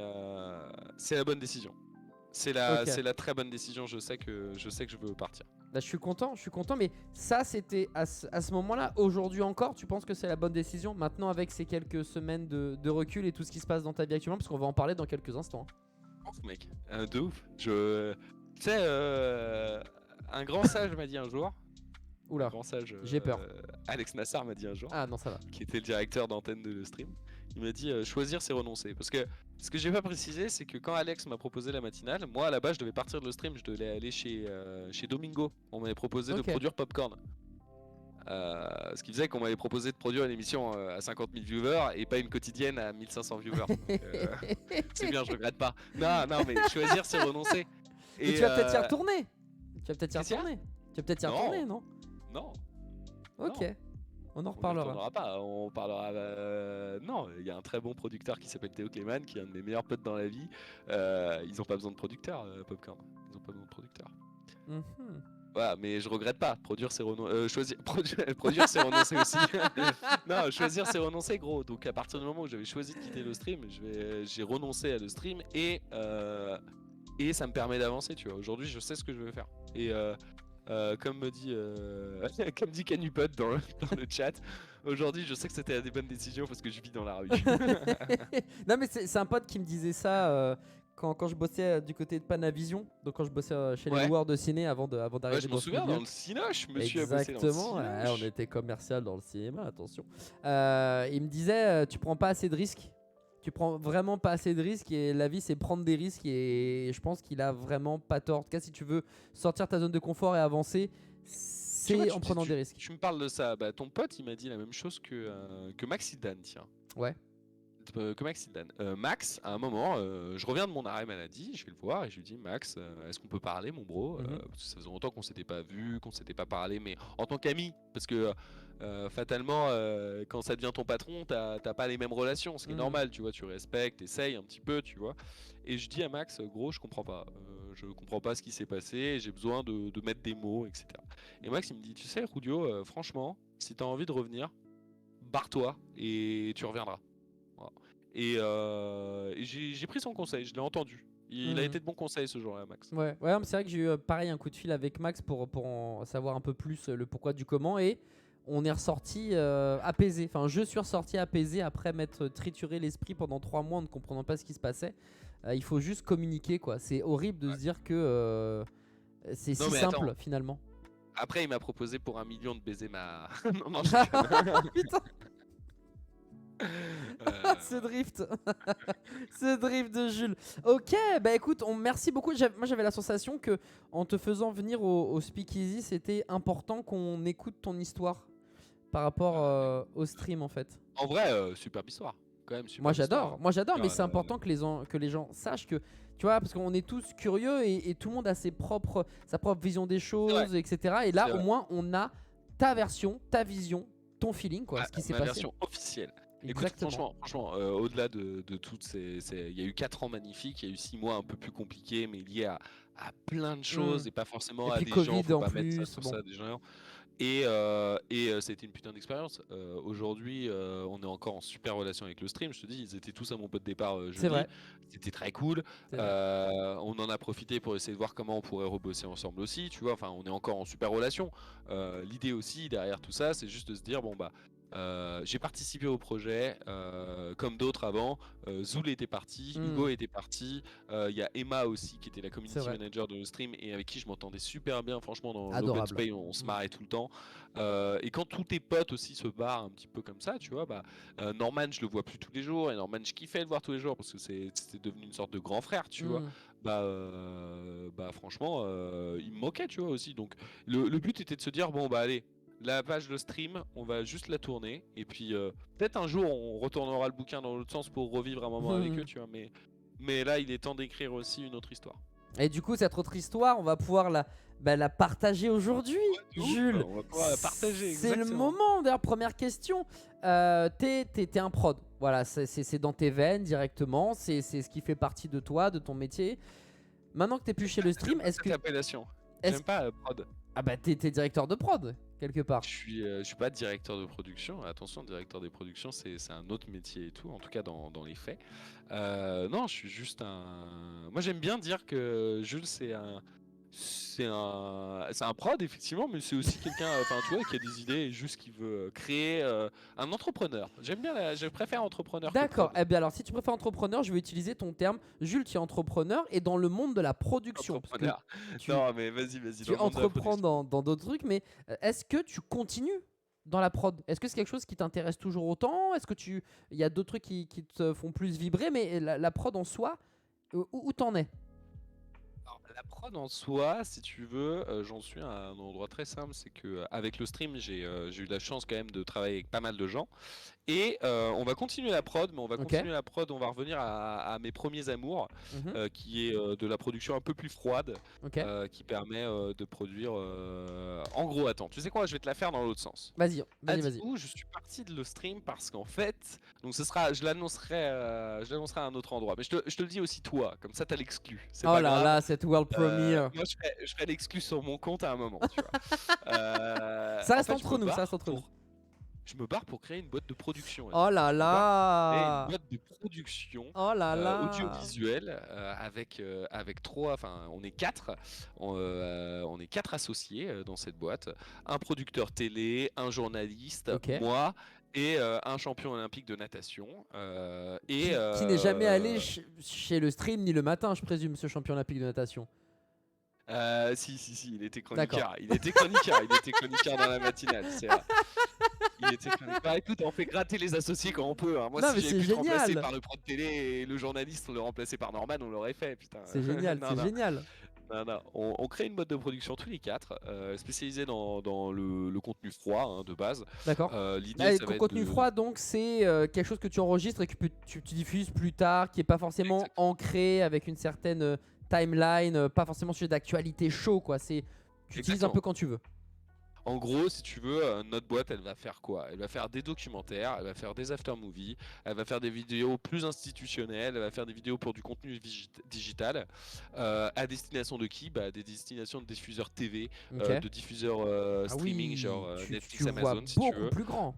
c'est la bonne décision. Ok. C'est la très bonne décision. Je sais que je veux partir. Bah, je suis content, mais ça c'était à ce moment-là. Aujourd'hui encore, tu penses que c'est la bonne décision? Maintenant, avec ces quelques semaines de recul et tout ce qui se passe dans ta vie actuellement, parce qu'on va en parler dans quelques instants. Ouf, mec, de ouf. Tu sais, un grand sage m'a dit un jour. Un Oula, grand sage. j'ai peur. Alex Nassar m'a dit un jour. Ah non, ça va. Qui était le directeur d'antenne de stream. Il m'a dit choisir c'est renoncer. Parce que ce que j'ai pas précisé, c'est que quand Alex m'a proposé la matinale, moi à la base je devais partir de le stream, je devais aller chez Domingo. On m'avait proposé de Ok. produire Popcorn. Ce qui faisait qu'on m'avait proposé de produire une émission à 50 000 viewers et pas une quotidienne à 1500 viewers. Donc, c'est bien, je regrette pas. Non, mais choisir c'est renoncer. Mais tu vas peut-être y retourner. Tu vas peut-être y Qu'est-ce qu'il y a retourner. Tu vas peut-être y Non. retourner, non? Non. Ok. Non. On en On ne reparlera. retournera pas, on parlera. Non, il y a un très bon producteur qui s'appelle Théo Clément, qui est un de mes meilleurs potes dans la vie. Ils ont pas besoin de producteur, Popcorn. Ils ont pas besoin de producteur. Mhm. Voilà, mais je regrette pas. Produire, c'est renoncer. Produire, c'est renoncer aussi. Non, choisir, c'est renoncer, gros. Donc à partir du moment où j'avais choisi de quitter le stream, j'ai renoncé à le stream et ça me permet d'avancer, tu vois. Aujourd'hui, je sais ce que je veux faire. Et comme me dit comme dit Canupod dans le chat, aujourd'hui je sais que c'était des bonnes décisions parce que je vis dans la rue. Non mais c'est un pote qui me disait ça quand je bossais du côté de Panavision, donc quand je bossais chez les loueurs de ciné avant d'arriver Ouais, je m'en dans ce souviens, milieu. dans le Cinoche, monsieur a bossé dans le Exactement, ouais, Cinoche. on était commercial dans le cinéma, attention. Il me disait tu prends pas assez de risques. Tu prends vraiment pas assez de risques et la vie c'est prendre des risques et je pense qu'il a vraiment pas tort. En tout cas, si tu veux sortir ta zone de confort et avancer, Tu vois, c'est en prenant des risques. Tu me parles de ça, bah ton pote il m'a dit la même chose que Max Zidane, tiens. Ouais. Que Max Zidane. Max, à un moment, je reviens de mon arrêt maladie, je vais le voir et je lui dis Max, est-ce qu'on peut parler, mon bro? Parce que ça faisait longtemps qu'on s'était pas vu, qu'on s'était pas parlé, mais en tant qu'ami, parce que fatalement, quand ça devient ton patron, t'as pas les mêmes relations, ce qui est normal, tu vois, tu respectes, essayes un petit peu, tu vois. Et je dis à Max, gros, je comprends pas. Je comprends pas ce qui s'est passé, j'ai besoin de mettre des mots, etc. Et Max, il me dit, tu sais, Rudio, franchement, si t'as envie de revenir, barre-toi et tu reviendras. Voilà. Et j'ai pris son conseil, je l'ai entendu. Il a été de bon conseil ce jour-là, Max. Ouais, c'est vrai que j'ai eu pareil un coup de fil avec Max pour en savoir un peu plus le pourquoi du comment et on est ressorti apaisé. Enfin, je suis ressorti apaisé après m'être trituré l'esprit pendant 3 mois en ne comprenant pas ce qui se passait. Il faut juste communiquer, quoi. C'est horrible de se dire que c'est si simple finalement. Après, il m'a proposé pour 1 million de baiser ma. Non, putain. Ce drift ce drift de Jules. Ok, bah écoute, merci beaucoup. Moi j'avais la sensation que en te faisant venir au Speakeasy, c'était important qu'on écoute ton histoire par rapport au stream en fait. En vrai, superbe histoire. Quand même, moi j'adore, mais c'est important que les gens sachent que, tu vois, parce qu'on est tous curieux et tout le monde a sa propre vision des choses, etc. Et là au moins on a ta version, ta vision, ton feeling, quoi, ce qui s'est passé. Ma version officielle. Exactement. Écoute, franchement, au-delà de toutes ces... Il y a eu 4 ans magnifiques, il y a eu 6 mois un peu plus compliqués, mais liés à plein de choses et pas forcément à des gens, faut pas mettre ça sur ça, des gens. Et c'était une putain d'expérience. Aujourd'hui, on est encore en super relation avec le stream. Je te dis, ils étaient tous à mon pot de départ jeudi. C'était très cool. On en a profité pour essayer de voir comment on pourrait rebosser ensemble aussi. Tu vois, enfin, on est encore en super relation. L'idée aussi derrière tout ça, c'est juste de se dire bon bah, J'ai participé au projet, comme d'autres avant. Zoul était parti, Hugo était parti. Il y a Emma aussi qui était la C'est community vrai. manager de le stream et avec qui je m'entendais super bien. Franchement, dans l'open Adorable. space, on se marrait tout le temps. Et quand tous tes potes aussi se barrent un petit peu comme ça, tu vois, bah Norman, je le vois plus tous les jours. Et Norman, je kiffais le voir tous les jours parce que c'était devenu une sorte de grand frère, tu vois. Bah franchement, il me moquait, tu vois aussi. Donc le but était de se dire bon bah allez. La page de stream, on va juste la tourner et puis peut-être un jour on retournera le bouquin dans l'autre sens pour revivre un moment avec eux, tu vois. Mais là, il est temps d'écrire aussi une autre histoire. Et du coup, cette autre histoire, on va pouvoir la partager aujourd'hui, De ouf, Jules. on va pouvoir la partager, C'est le exactement. moment. D'ailleurs, première question. T'es un prod. Voilà, c'est dans tes veines directement. C'est ce qui fait partie de toi, de ton métier. Maintenant que t'es plus chez le stream, est-ce que. Cette appellation. est-ce- J'aime pas prod. Ah bah, t'es directeur de prod, quelque part. Je suis pas directeur de production. Attention, directeur des productions, c'est un autre métier et tout, en tout cas dans les faits. Non, je suis juste un. Moi, j'aime bien dire que Jules, c'est un prod effectivement, mais c'est aussi quelqu'un, enfin tu vois, qui a des idées et juste qui veut créer un entrepreneur. Je préfère entrepreneur que D'accord. prod. Eh bien alors, si tu préfères entrepreneur, je vais utiliser ton terme. Jules, tu es entrepreneur et dans le monde de la production. Parce que Entrepreneur. tu, Non, mais vas-y, dans tu le monde de la entreprends production. dans d'autres trucs, mais est-ce que tu continues dans la prod? Est-ce que c'est quelque chose qui t'intéresse toujours autant? Est-ce que il y a d'autres trucs qui te font plus vibrer, mais la prod en soi, où t'en es? Alors, la prod en soi, si tu veux, j'en suis à un endroit très simple, c'est que avec le stream, j'ai eu la chance quand même de travailler avec pas mal de gens. Et on va continuer la prod, mais on va Ok. continuer la prod, on va revenir à mes premiers amours, Mhm. qui est de la production un peu plus froide, Ok. qui permet de produire... En gros, attends, tu sais quoi, je vais te la faire dans l'autre sens. Vas-y, vas-y, vas-y. Où je suis parti de le stream parce qu'en fait, donc je l'annoncerai à un autre endroit, mais je te le dis aussi toi, comme ça t'as l'exclu, c'est Oh pas là grave. là, cette world premiere. Moi je ferai l'exclu sur mon compte à un moment, tu vois. Ça En reste fait, je entre me nous, ça barre reste entre nous. je me barre pour créer une boîte de production. Oh là Je me barre pour créer une là. boîte de production Oh là là. audiovisuelle avec trois, enfin on est quatre, on est quatre associés dans cette boîte, un producteur télé, un journaliste, Ok. moi et un champion olympique de natation. Qui n'est jamais allé chez le stream ni le matin, je présume, ce champion olympique de natation. Si, il était D'accord. chroniqueur. Il était chroniqueur dans la matinale, c'est vrai. Il était chroniqueur. Bah écoute, on fait gratter les associés quand on peut, hein. Moi, Non, si mais j'avais c'est pu te remplacer génial. par le pro de télé et le journaliste, on le remplaçait par Norman, on l'aurait fait, putain. C'est génial, Non, c'est non, génial. non. On crée une boîte de production tous les quatre, spécialisée dans le contenu froid hein, de base. D'accord. L'idée, ça va être Contenu froid, donc c'est quelque chose que tu enregistres et que tu diffuses plus tard, qui est pas forcément Exactement. ancré avec une certaine timeline, pas forcément sujet d'actualité chaud, quoi. Tu utilises un peu Exactement. quand tu veux. En gros, si tu veux, notre boîte, elle va faire quoi? Elle va faire des documentaires, elle va faire des after-movies, elle va faire des vidéos plus institutionnelles, elle va faire des vidéos pour du contenu digital. À destination de qui? Bah, des destinations de diffuseurs TV, Ok. de diffuseurs Ah streaming, oui, genre tu Netflix, vois Amazon, si tu beaucoup veux. plus grand.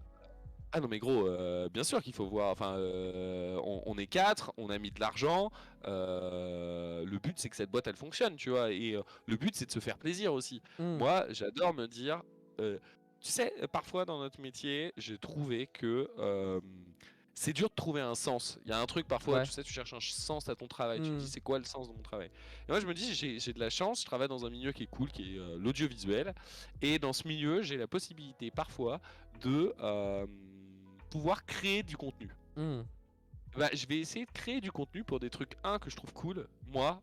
Ah non mais gros, bien sûr qu'il faut voir, enfin on est quatre, on a mis de l'argent, le but c'est que cette boîte elle fonctionne, tu vois, et le but c'est de se faire plaisir aussi. Hmm. Moi j'adore me dire, tu sais, parfois dans notre métier, j'ai trouvé que c'est dur de trouver un sens. Il y a un truc parfois, Ouais. tu sais, tu cherches un sens à ton travail, tu te dis Hmm. c'est quoi le sens de mon travail. Et moi je me dis j'ai de la chance, je travaille dans un milieu qui est cool, qui est l'audiovisuel, et dans ce milieu j'ai la possibilité parfois de pouvoir créer du contenu. Hmm. Bah, je vais essayer de créer du contenu pour des trucs, que je trouve cool, moi,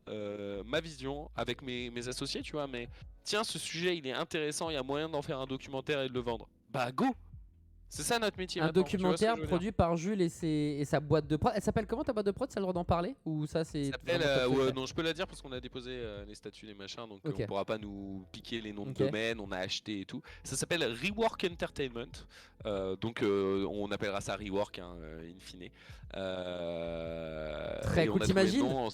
ma vision, avec mes associés, tu vois, mais tiens, ce sujet, il est intéressant, il y a moyen d'en faire un documentaire et de le vendre. Bah, go! C'est ça notre métier Un maintenant, tu vois ce que documentaire je veux dire? produit par Jules et sa boîte de prod. Elle s'appelle comment ta boîte de prod? Ça a le droit d'en parler? Ou ça, Ça c'est s'appelle, vraiment top secret? non, je peux la dire parce qu'on a déposé les statuts, les machins, donc Ok. on pourra pas nous piquer les noms de Ok. domaine, on a acheté et tout. Ça s'appelle Rework Entertainment, donc on appellera ça Rework, hein, in fine. Très Et on cool. a trouvé le T'imagines? nom.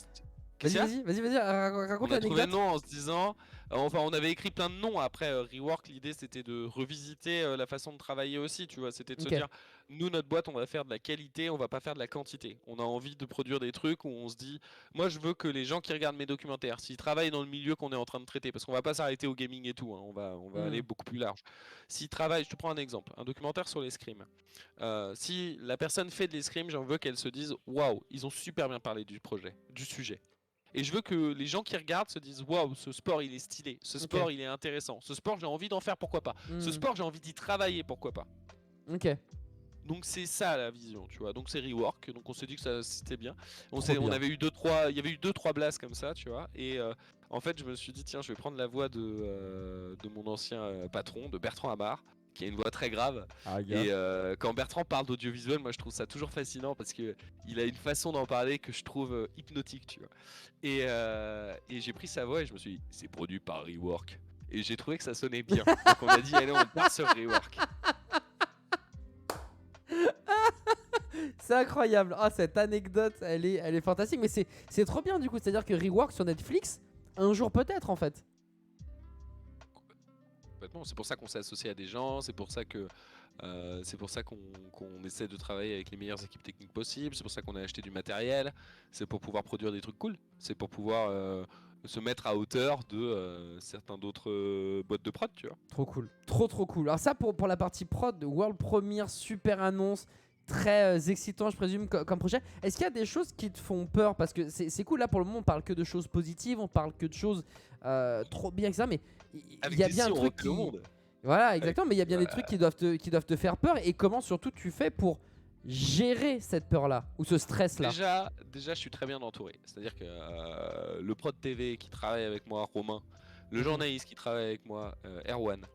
Qu'est-ce qu'il y a Vas-y, raconte On a trouvé le l'anecdote. nom en se disant, enfin on avait écrit plein de noms. Après Rework, l'idée c'était de revisiter la façon de travailler aussi, tu vois. C'était de se Ok. dire, nous notre boîte on va faire de la qualité, on va pas faire de la quantité. On a envie de produire des trucs où on se dit, moi je veux que les gens qui regardent mes documentaires, s'ils travaillent dans le milieu qu'on est en train de traiter, parce qu'on va pas s'arrêter au gaming et tout, hein, on va aller beaucoup plus large. S'ils travaillent, je te prends un exemple, un documentaire sur l'escrime. Si la personne fait de l'escrime, j'en veux qu'elle se dise, waouh, ils ont super bien parlé du projet, du sujet. Et je veux que les gens qui regardent se disent waouh, ce sport il est stylé, ce Ok. sport il est intéressant, ce sport j'ai envie d'en faire, pourquoi pas. Ce sport j'ai envie d'y travailler, pourquoi pas. Ok. Donc c'est ça la vision, tu vois. Donc c'est Rework, donc on s'est dit que ça c'était bien. Trop On bien. avait eu deux trois, il y avait eu 2-3 blasts comme ça, tu vois. Et en fait je me suis dit tiens je vais prendre la voix de mon ancien patron, de Bertrand Amar, qui a une voix très grave. Et quand Bertrand parle d'audiovisuel, moi je trouve ça toujours fascinant parce que il a une façon d'en parler que je trouve hypnotique, tu vois. Et j'ai pris sa voix et je me suis dit, c'est produit par Rework. Et j'ai trouvé que ça sonnait bien. Donc on a dit, allez, on part sur Rework. C'est incroyable. Ah, cette anecdote, elle est fantastique. Mais c'est trop bien du coup. C'est-à-dire que Rework sur Netflix, un jour peut-être en fait. Complètement. C'est pour ça qu'on s'est associé à des gens, c'est pour ça que qu'on essaie de travailler avec les meilleures équipes techniques possibles, c'est pour ça qu'on a acheté du matériel, c'est pour pouvoir produire des trucs cool, c'est pour pouvoir se mettre à hauteur de certains d'autres boîtes de prod, tu vois. Trop cool. Trop cool. Alors ça pour la partie prod, World Premiere, super annonce. Très excitant je présume comme projet. Est-ce qu'il y a des choses qui te font peur? Parce que c'est cool là pour le moment on parle que de choses positives, on parle que de choses trop bien etc. Mais il y a bien un truc qui... le monde. Voilà exactement, mais il y a bien des trucs qui doivent te faire peur. Et comment surtout tu fais pour gérer cette peur là ou ce stress là? Déjà je suis très bien entouré. C'est-à-dire que le prod TV qui travaille avec moi, Romain, le journaliste qui travaille avec moi, Erwan,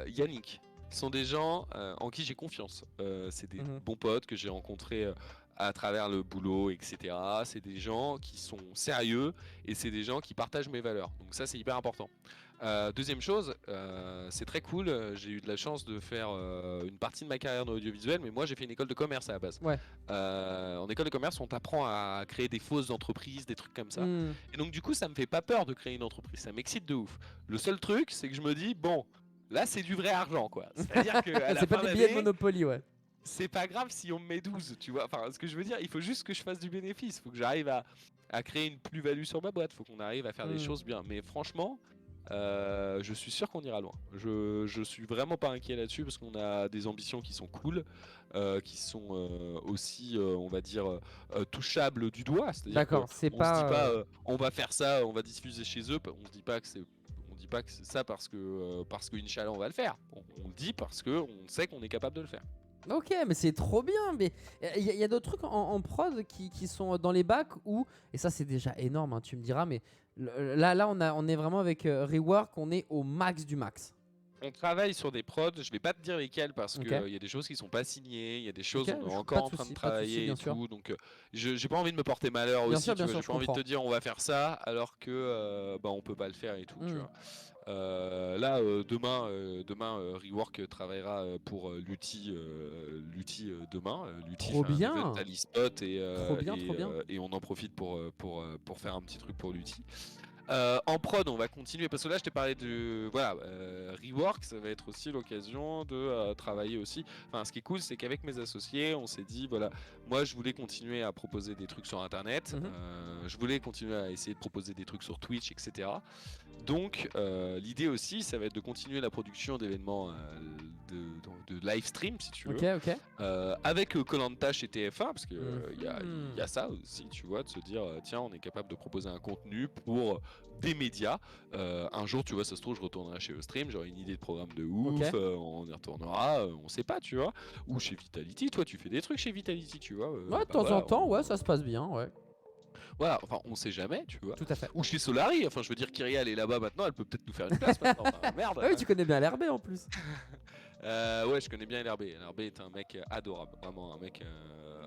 Yannick, sont des gens en qui j'ai confiance. C'est des bons potes que j'ai rencontrés à travers le boulot, etc. C'est des gens qui sont sérieux et c'est des gens qui partagent mes valeurs. Donc ça c'est hyper important. Deuxième chose, c'est très cool. J'ai eu de la chance de faire une partie de ma carrière dans l'audiovisuel, mais moi j'ai fait une école de commerce à la base. Ouais. En école de commerce, on t'apprend à créer des fausses entreprises, des trucs comme ça. Et donc du coup, ça me fait pas peur de créer une entreprise. Ça m'excite de ouf. Le seul truc, c'est que je me dis bon, là c'est du vrai argent quoi. C'est-à-dire que à la C'est pas fin des billets de d'année, Monopoly, ouais. c'est pas grave si on me met 12, tu vois. Enfin, ce que je veux dire, il faut juste que je fasse du bénéfice. Il faut que j'arrive à créer une plus-value sur ma boîte. Il faut qu'on arrive à faire des choses bien. Mais franchement, je suis sûr qu'on ira loin. Je suis vraiment pas inquiet là-dessus parce qu'on a des ambitions qui sont cool, qui sont aussi, on va dire, touchables du doigt. C'est-à-dire D'accord, qu'on c'est se dit pas... pas, on va faire ça, on va diffuser chez eux. On se dit pas que c'est ça parce que Inch'Allah on va le faire. On le dit parce que on sait qu'on est capable de le faire. Ok, mais c'est trop bien. Mais il y a d'autres trucs en prod qui sont dans les bacs où, et ça c'est déjà énorme, hein, tu me diras, mais là on est vraiment avec Rework, on est au max du max. On travaille sur des prods, je vais pas te dire lesquels parce Ok. que y a des choses qui sont pas signées, il y a des choses Ok, on est pas encore de en train souci, de pas de souci, travailler bien et sûr. tout, donc j'ai pas envie de me porter malheur Bien aussi, sûr, tu vois, je j'ai pas envie de comprends. te dire on va faire ça alors que bah on peut pas le faire et tout, tu Hmm. vois. Là demain Rework travaillera pour l'outil demain, l'outil Trop fait un bien. event à l'e-spot Trop bien. et on en profite pour faire un petit truc pour l'outil. En prod, on va continuer parce que là, je t'ai parlé de voilà, Rework, ça va être aussi l'occasion de travailler aussi. Enfin, ce qui est cool, c'est qu'avec mes associés, on s'est dit voilà, moi, je voulais continuer à proposer des trucs sur Internet, je voulais continuer à essayer de proposer des trucs sur Twitch, etc. Donc, l'idée aussi, ça va être de continuer la production d'événements de live stream, si tu veux, Ok. avec Koh-Lanta chez TF1, parce que il y a ça aussi, tu vois, de se dire tiens, on est capable de proposer un contenu pour des médias. Un jour, tu vois, ça se trouve, je retournerai chez Eustream, j'aurai une idée de programme de ouf, on y retournera, on sait pas, tu vois. Ou chez Vitality, toi, tu fais des trucs chez Vitality, tu vois. Ouais, de temps en temps, ouais, ça se passe bien, ouais. Voilà, enfin, on sait jamais, tu vois. Tout à fait. Ou chez Solari, enfin, je veux dire, Kyria, elle est là-bas maintenant, elle peut peut-être nous faire une place maintenant. Enfin, merde. Ah oui, tu connais bien l'RB en plus. Ouais, je connais bien LRB. LRB est un mec adorable, vraiment un mec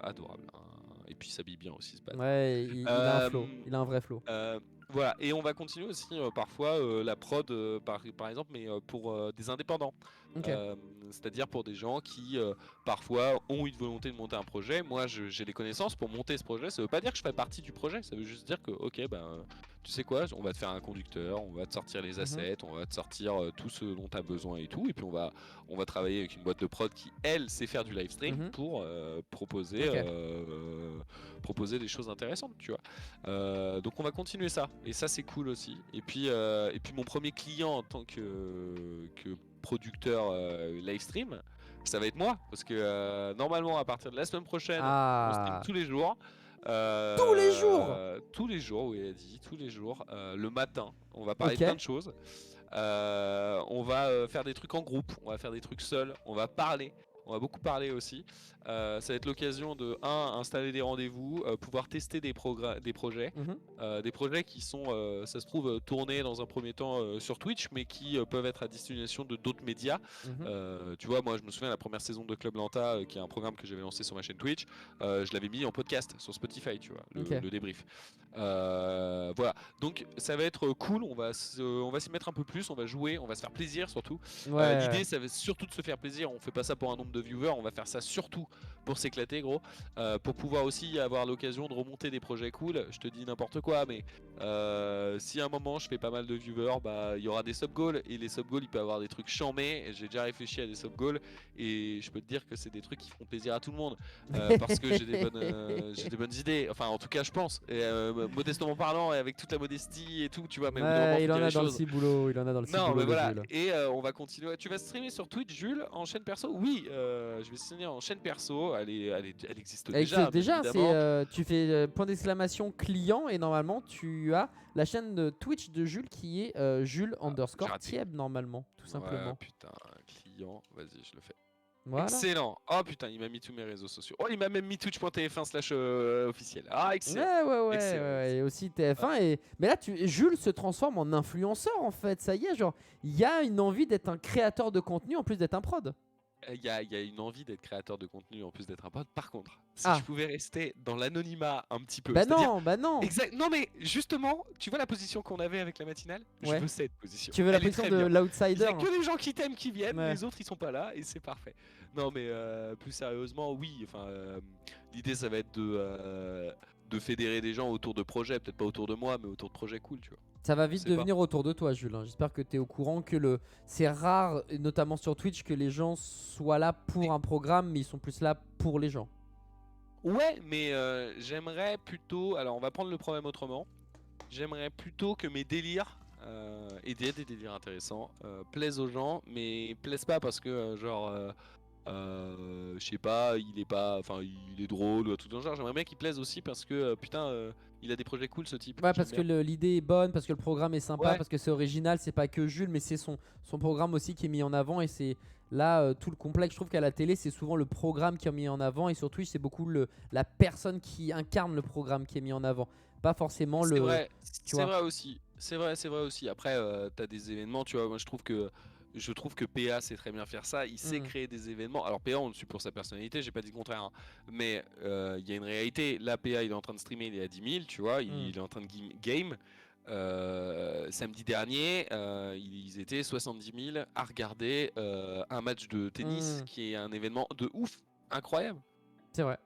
adorable. Et puis il s'habille bien aussi, ce bad. Ouais, il a un flow, il a un vrai flow. Voilà, et on va continuer aussi parfois la prod par exemple, mais pour des indépendants. Ok. C'est-à-dire pour des gens qui parfois ont une volonté de monter un projet. Moi j'ai les connaissances pour monter ce projet. Ça veut pas dire que je fais partie du projet, ça veut juste dire que ok ben tu sais quoi, on va te faire un conducteur, on va te sortir les assets, on va te sortir tout ce dont tu as besoin et tout, et puis on va travailler avec une boîte de prod qui elle sait faire du live stream pour proposer Ok. proposer des choses intéressantes, tu vois. Donc on va continuer ça, et ça c'est cool aussi. Et puis mon premier client en tant que producteur live stream, ça va être moi, parce que normalement à partir de la semaine prochaine, on stream Ah. tous les jours. Tous les jours. Tous les jours, oui, elle dit tous les jours, le matin. On va parler de Ok. plein de choses. On va faire des trucs en groupe, on va faire des trucs seuls, on va parler. On va beaucoup parler aussi. Ça va être l'occasion de installer des rendez-vous, pouvoir tester des projets. Des projets qui sont, ça se trouve, tournés dans un premier temps sur Twitch, mais qui peuvent être à destination de d'autres médias. Tu vois, moi je me souviens la première saison de Club Lanta, qui est un programme que j'avais lancé sur ma chaîne Twitch, je l'avais mis en podcast sur Spotify, tu vois, Ok. le débrief. Voilà, donc ça va être cool, on va s'y mettre un peu plus, on va jouer, on va se faire plaisir surtout. Ouais. L'idée ça va surtout de se faire plaisir, on fait pas ça pour un nombre de viewers, on va faire ça surtout pour s'éclater gros, pour pouvoir aussi avoir l'occasion de remonter des projets cool. Je te dis n'importe quoi, mais si à un moment je fais pas mal de viewers, bah il y aura des sub goals, et les sub goals il peut y avoir des trucs chambés. J'ai déjà réfléchi à des sub goals, et je peux te dire que c'est des trucs qui feront plaisir à tout le monde, parce que j'ai des bonnes idées, enfin en tout cas je pense, et, modestement parlant, et avec toute la modestie et tout, tu vois, mais au bout d'un moment, Ouais, il faut en dire a les dans le choses. ciboulot, il en a dans le Non, ciboulot mais le voilà, Jules. et on va continuer. Tu vas streamer sur Twitch, Jules, en chaîne perso? Oui, je vais streamer en chaîne perso. Elle existe Elle déjà, existe bien déjà, c'est évidemment. tu fais point d'exclamation client et normalement tu as la chaîne de Twitch de Jules qui est Jules J'ai underscore raté. Thieb normalement, tout Ouais, simplement. putain, client, vas-y, je le fais. Voilà. Excellent. Oh putain, il m'a mis tous mes réseaux sociaux. Oh, il m'a même mis twitch.tf1 officiel. Ah, Ouais, excellent. ouais, ouais, Excellent, ouais, et excellent. aussi Ah, TF1 mais là Jules se transforme en influenceur en fait, ça y est, genre il y a une envie d'être un créateur de contenu en plus d'être un prod. il y a une envie d'être créateur de contenu en plus d'être un pote. Par contre, si je Ah, pouvais rester dans l'anonymat un petit peu, bah c'est-à-dire non, bah non. exact. Non mais justement, tu vois la position qu'on avait avec la matinale? Je Ouais. veux cette position. Tu veux la Elle est position très de bien. Il y l'outsider. a que les gens qui t'aiment qui viennent, Ouais. les autres ils sont pas là, et c'est parfait. Non mais plus sérieusement, oui. Enfin, l'idée ça va être de fédérer des gens autour de projets, peut-être pas autour de moi, mais autour de projets cool, tu vois. Ça va On vite sait pas. devenir autour de toi, Jules, hein. J'espère que tu es au courant que c'est rare, et notamment sur Twitch, que les gens soient là pour un programme, mais ils sont plus là pour les gens. Ouais, mais j'aimerais plutôt. Alors, on va prendre le problème autrement. J'aimerais plutôt que mes délires, et des délires intéressants, plaisent aux gens, mais plaisent pas parce que, je sais pas, il est pas. Enfin, il est drôle ou tout dans le genre. J'aimerais bien qu'il plaise aussi parce que, putain, il a des projets cool ce type. Ouais, J'aime parce que bien. l'idée est bonne, parce que le programme est sympa, Ouais, parce que c'est original, c'est pas que Jules, mais c'est son programme aussi qui est mis en avant. Et c'est là tout le complexe. Je trouve qu'à la télé, c'est souvent le programme qui est mis en avant. Et sur Twitch, c'est beaucoup la personne qui incarne le programme qui est mis en avant. Pas forcément c'est le. vrai, Tu c'est vois. vrai aussi. C'est vrai aussi. Après, t'as des événements, tu vois. Moi, je trouve que PA sait très bien faire ça. Il sait Mhm. créer des événements. Alors PA, on le suit pour sa personnalité. J'ai pas dit le contraire, hein. Mais il y a une réalité. Là, PA, il est en train de streamer. Il est à 10 000, tu vois. Mhm. Il est en train de game. Samedi dernier, ils étaient 70 000 à regarder un match de tennis, Mhm. qui est un événement de ouf, incroyable. C'est vrai.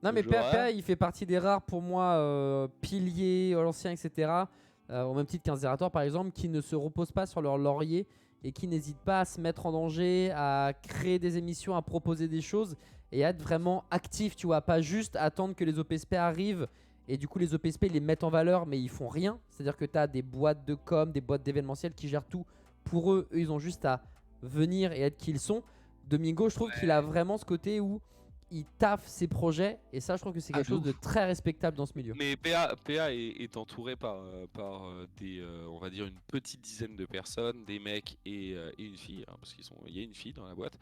Non, mais Genre, PA, il fait partie des rares pour moi piliers, l'ancien, etc. Au même titre qu'un Zerator par exemple, qui ne se reposent pas sur leur laurier et qui n'hésitent pas à se mettre en danger, à créer des émissions, à proposer des choses et à être vraiment actif, tu vois. Pas juste attendre que les OPSP arrivent et du coup les OPSP les mettent en valeur mais ils font rien. C'est-à-dire que tu as des boîtes de com, des boîtes d'événementiel qui gèrent tout pour eux. Eux, ils ont juste à venir et être qui ils sont. Domingo, je trouve qu'il a vraiment ce côté où il taffe ses projets et ça je trouve que c'est ah, quelque de chose de ouf. très respectable dans ce milieu. Mais PA est entouré par des, on va dire une petite dizaine de personnes, des mecs et une fille, hein, parce il y a une fille dans la boîte,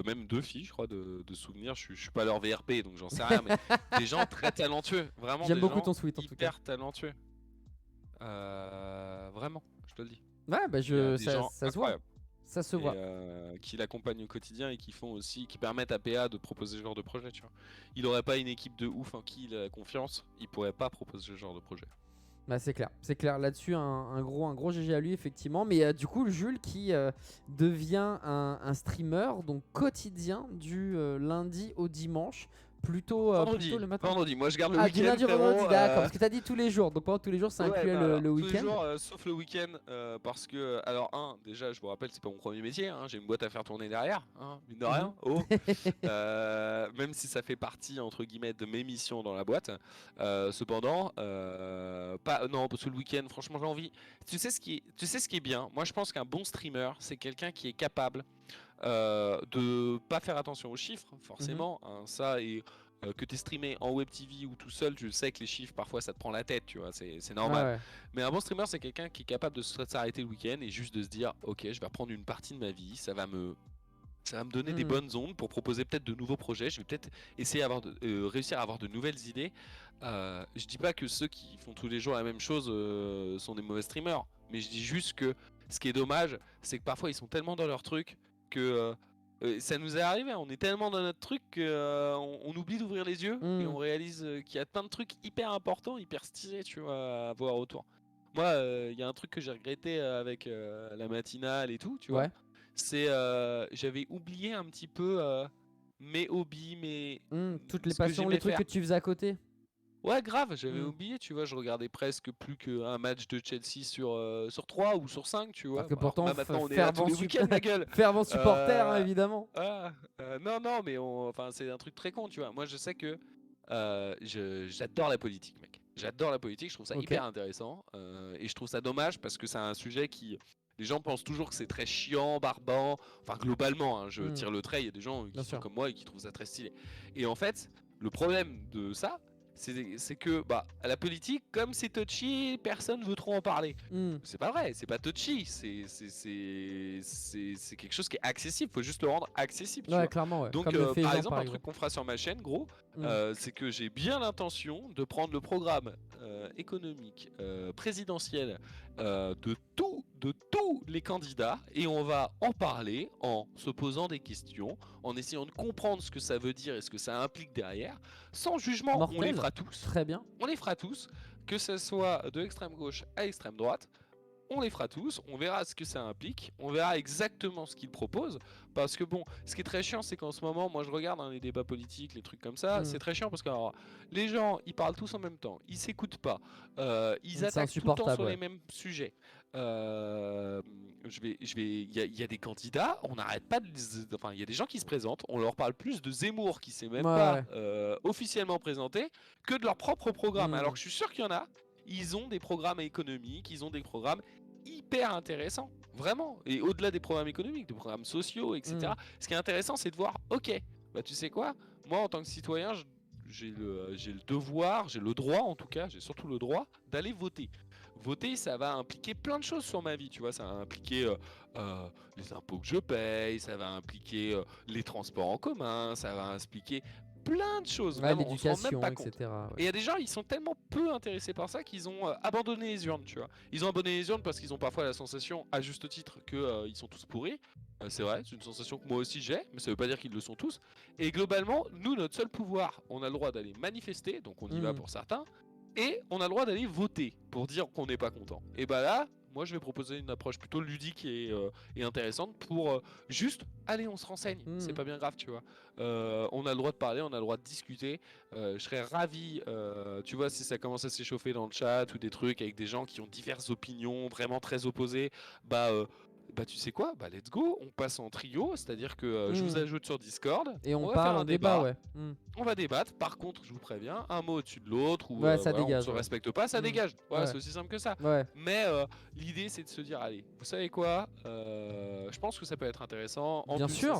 même deux filles, je crois, de souvenir. Je suis pas leur VRP, donc j'en sais rien, mais des gens très talentueux, vraiment J'aime des beaucoup gens ton sweat en tout cas. hyper talentueux. Vraiment, je te le dis. Ouais, bah Il y a des ça, gens ça se voit. incroyables. Ça se Et voit. qui l'accompagnent au quotidien et qui font aussi, qui permettent à PA de proposer ce genre de projet, tu vois. Il aurait pas une équipe de ouf en qui il a confiance, il pourrait pas proposer ce genre de projet. Bah, c'est clair. Là-dessus, un gros GG à lui, effectivement. Mais du coup, Jules qui devient un streamer donc quotidien du lundi au dimanche, plutôt Vendredi, le matin. vendredi. Moi, je garde le Ah, du week-end, lundi au vendredi, frérot. d'accord. Parce que t'as dit tous les jours. Donc pendant tous les jours, ça Ouais, incluait non, alors, le tous les week-end. jours, sauf le week-end, parce que, alors, déjà, je vous rappelle, c'est pas mon premier métier, hein, j'ai une boîte à faire tourner derrière, hein, mine de rien, oh. Même si ça fait partie, entre guillemets, de mes missions dans la boîte, cependant, pas, non, parce que le week-end, franchement, j'ai envie. Tu sais ce qui est bien, moi je pense qu'un bon streamer, c'est quelqu'un qui est capable de pas faire attention aux chiffres, forcément, hein, ça, et que tu es streamé en web TV ou tout seul, je sais que les chiffres parfois ça te prend la tête, tu vois, c'est normal. Ouais. Mais un bon streamer, c'est quelqu'un qui est capable de s'arrêter le week-end et juste de se dire, ok, je vais reprendre une partie de ma vie, ça va me donner des bonnes ondes pour proposer peut-être de nouveaux projets. Je vais peut-être essayer réussir à avoir de nouvelles idées. Je dis pas que ceux qui font tous les jours la même chose sont des mauvais streamers, mais je dis juste que ce qui est dommage, c'est que parfois ils sont tellement dans leur truc que ça nous est arrivé. On est tellement dans notre truc qu'on oublie d'ouvrir les yeux et on réalise qu'il y a plein de trucs hyper importants, hyper stylés, tu vois, à voir autour. Moi, il y a un truc que j'ai regretté avec la matinale et tout, tu vois. Ouais. C'est j'avais oublié un petit peu mes hobbies, Toutes les ce que passions, j'aimais les trucs faire. que tu faisais à côté. Ouais, grave, j'avais oublié, tu vois, je regardais presque plus qu'un match de Chelsea sur 3 ou sur 5, tu vois. Alors que Bon, alors pourtant, maintenant on est là tous les week-ends, ma gueule. fervent supporter, hein, évidemment. Non, non, mais enfin, c'est un truc très con, tu vois. Moi, je sais que j'adore la politique, mec. J'adore la politique, je trouve ça hyper intéressant. Et je trouve ça dommage parce que c'est un sujet qui... Les gens pensent toujours que c'est très chiant, barbant. Enfin, globalement, hein, je tire le trait. Il y a des gens qui sont comme moi et qui trouvent ça très stylé. Et en fait, le problème de ça, c'est que bah, à la politique, comme c'est touchy, personne veut trop en parler. C'est pas vrai, c'est pas touchy. C'est quelque chose qui est accessible. Faut juste le rendre accessible. Ouais, clairement, ouais. Donc, par exemple, un truc qu'on fera sur ma chaîne, gros, c'est que j'ai bien l'intention de prendre le programme économique présidentiel de tous les candidats et on va en parler en se posant des questions, en essayant de comprendre ce que ça veut dire et ce que ça implique derrière, sans jugement. Mortel. On les fera tous. Très bien. On les fera tous, que ce soit de l'extrême gauche à l'extrême droite. On les fera tous, on verra ce que ça implique, on verra exactement ce qu'ils proposent. Parce que bon, ce qui est très chiant, c'est qu'en ce moment, moi je regarde les débats politiques, les trucs comme ça, c'est très chiant parce que alors, les gens, ils parlent tous en même temps, ils s'écoutent pas, ils attaquent tout le temps sur les mêmes sujets. Il y a des candidats, on n'arrête pas enfin, il y a des gens qui se présentent, on leur parle plus de Zemmour qui s'est même pas officiellement présenté que de leur propre programme. Alors que je suis sûr qu'il y en a. Ils ont des programmes économiques, ils ont des programmes hyper intéressants, vraiment. Et au-delà des programmes économiques, des programmes sociaux, etc. Ce qui est intéressant, c'est de voir, ok, bah tu sais quoi, moi en tant que citoyen, j'ai le devoir, j'ai le droit en tout cas, j'ai surtout le droit d'aller voter. Voter, ça va impliquer plein de choses sur ma vie, tu vois, ça va impliquer les impôts que je paye, ça va impliquer les transports en commun, ça va impliquer plein de choses, vraiment, on se rend même pas compte. etc. Et il y a des gens, ils sont tellement peu intéressés par ça qu'ils ont abandonné les urnes, tu vois. Ils ont abandonné les urnes parce qu'ils ont parfois la sensation, à juste titre, qu'ils sont tous pourris. C'est vrai, c'est une sensation que moi aussi j'ai, mais ça veut pas dire qu'ils le sont tous. Et globalement, nous, notre seul pouvoir, on a le droit d'aller manifester, donc on y va pour certains, et on a le droit d'aller voter pour dire qu'on n'est pas content. Et bah là, moi je vais proposer une approche plutôt ludique et intéressante pour juste, allez, on se renseigne, c'est pas bien grave, tu vois. On a le droit de parler, on a le droit de discuter. Je serais ravi, tu vois, si ça commence à s'échauffer dans le chat ou des trucs avec des gens qui ont diverses opinions vraiment très opposées, bah tu sais quoi, bah let's go, on passe en trio, c'est-à-dire que je vous ajoute sur Discord et on va parle faire en débat, ouais. On va débattre, par contre je vous préviens, un mot au-dessus de l'autre ou ça dégage, on se respecte pas, ça dégage. Ouais. C'est aussi simple que ça. Ouais. Mais l'idée c'est de se dire, allez, vous savez quoi, je pense que ça peut être intéressant. En Bien plus, sûr.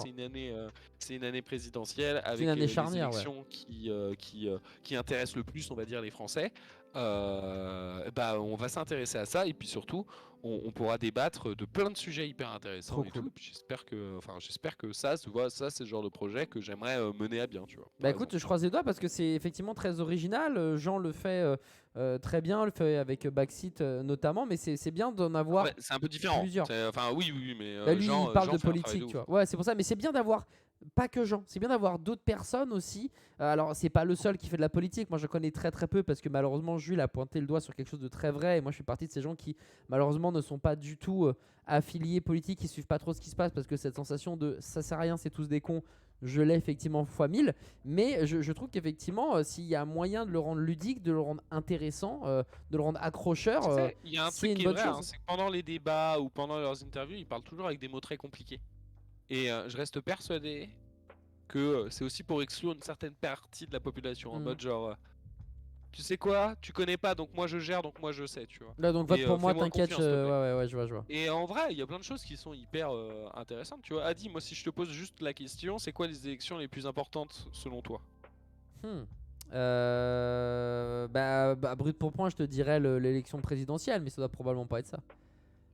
c'est une année présidentielle avec une année les charnière, élections qui intéressent le plus, on va dire, les Français. Bah on va s'intéresser à ça et puis surtout on pourra débattre de plein de sujets hyper intéressants et tout. Et puis j'espère que ça, tu vois, ça c'est le genre de projet que j'aimerais mener à bien, tu vois. Bah écoute, je croise les doigts parce que c'est effectivement très original. Jean le fait très bien, le fait avec Backseat notamment, mais c'est bien d'en avoir c'est un peu différent. plusieurs. Enfin oui, mais Lui, il parle de politique, tu vois. Ouais, c'est pour ça, mais c'est bien d'avoir pas que Jean, c'est bien d'avoir d'autres personnes aussi. Alors c'est pas le seul qui fait de la politique, moi je connais très très peu parce que malheureusement Jules a pointé le doigt sur quelque chose de très vrai et moi je fais partie de ces gens qui malheureusement ne sont pas du tout affiliés politiques, qui suivent pas trop ce qui se passe parce que cette sensation de ça sert à rien, c'est tous des cons, je l'ai effectivement fois 1000. Mais je trouve qu'effectivement s'il y a moyen de le rendre ludique, de le rendre intéressant, de le rendre accrocheur, Tu sais, il y a un c'est truc une qui est bonne vrai, hein, chose. c'est que pendant les débats ou pendant leurs interviews, ils parlent toujours avec des mots très compliqués. Et je reste persuadé que c'est aussi pour exclure une certaine partie de la population, en Mhm. mode genre, tu sais quoi, tu connais pas, donc moi je gère, donc moi je sais, tu vois. Là donc vote Et pour moi, fais-moi t'inquiète, confiance, s'il te plaît. ouais ouais je vois je vois. Et en vrai, il y a plein de choses qui sont hyper intéressantes, tu vois. Adi, moi si je te pose juste la question, c'est quoi les élections les plus importantes selon toi? Hmm. Brut pour point, je te dirais l'élection présidentielle, mais ça doit probablement pas être ça.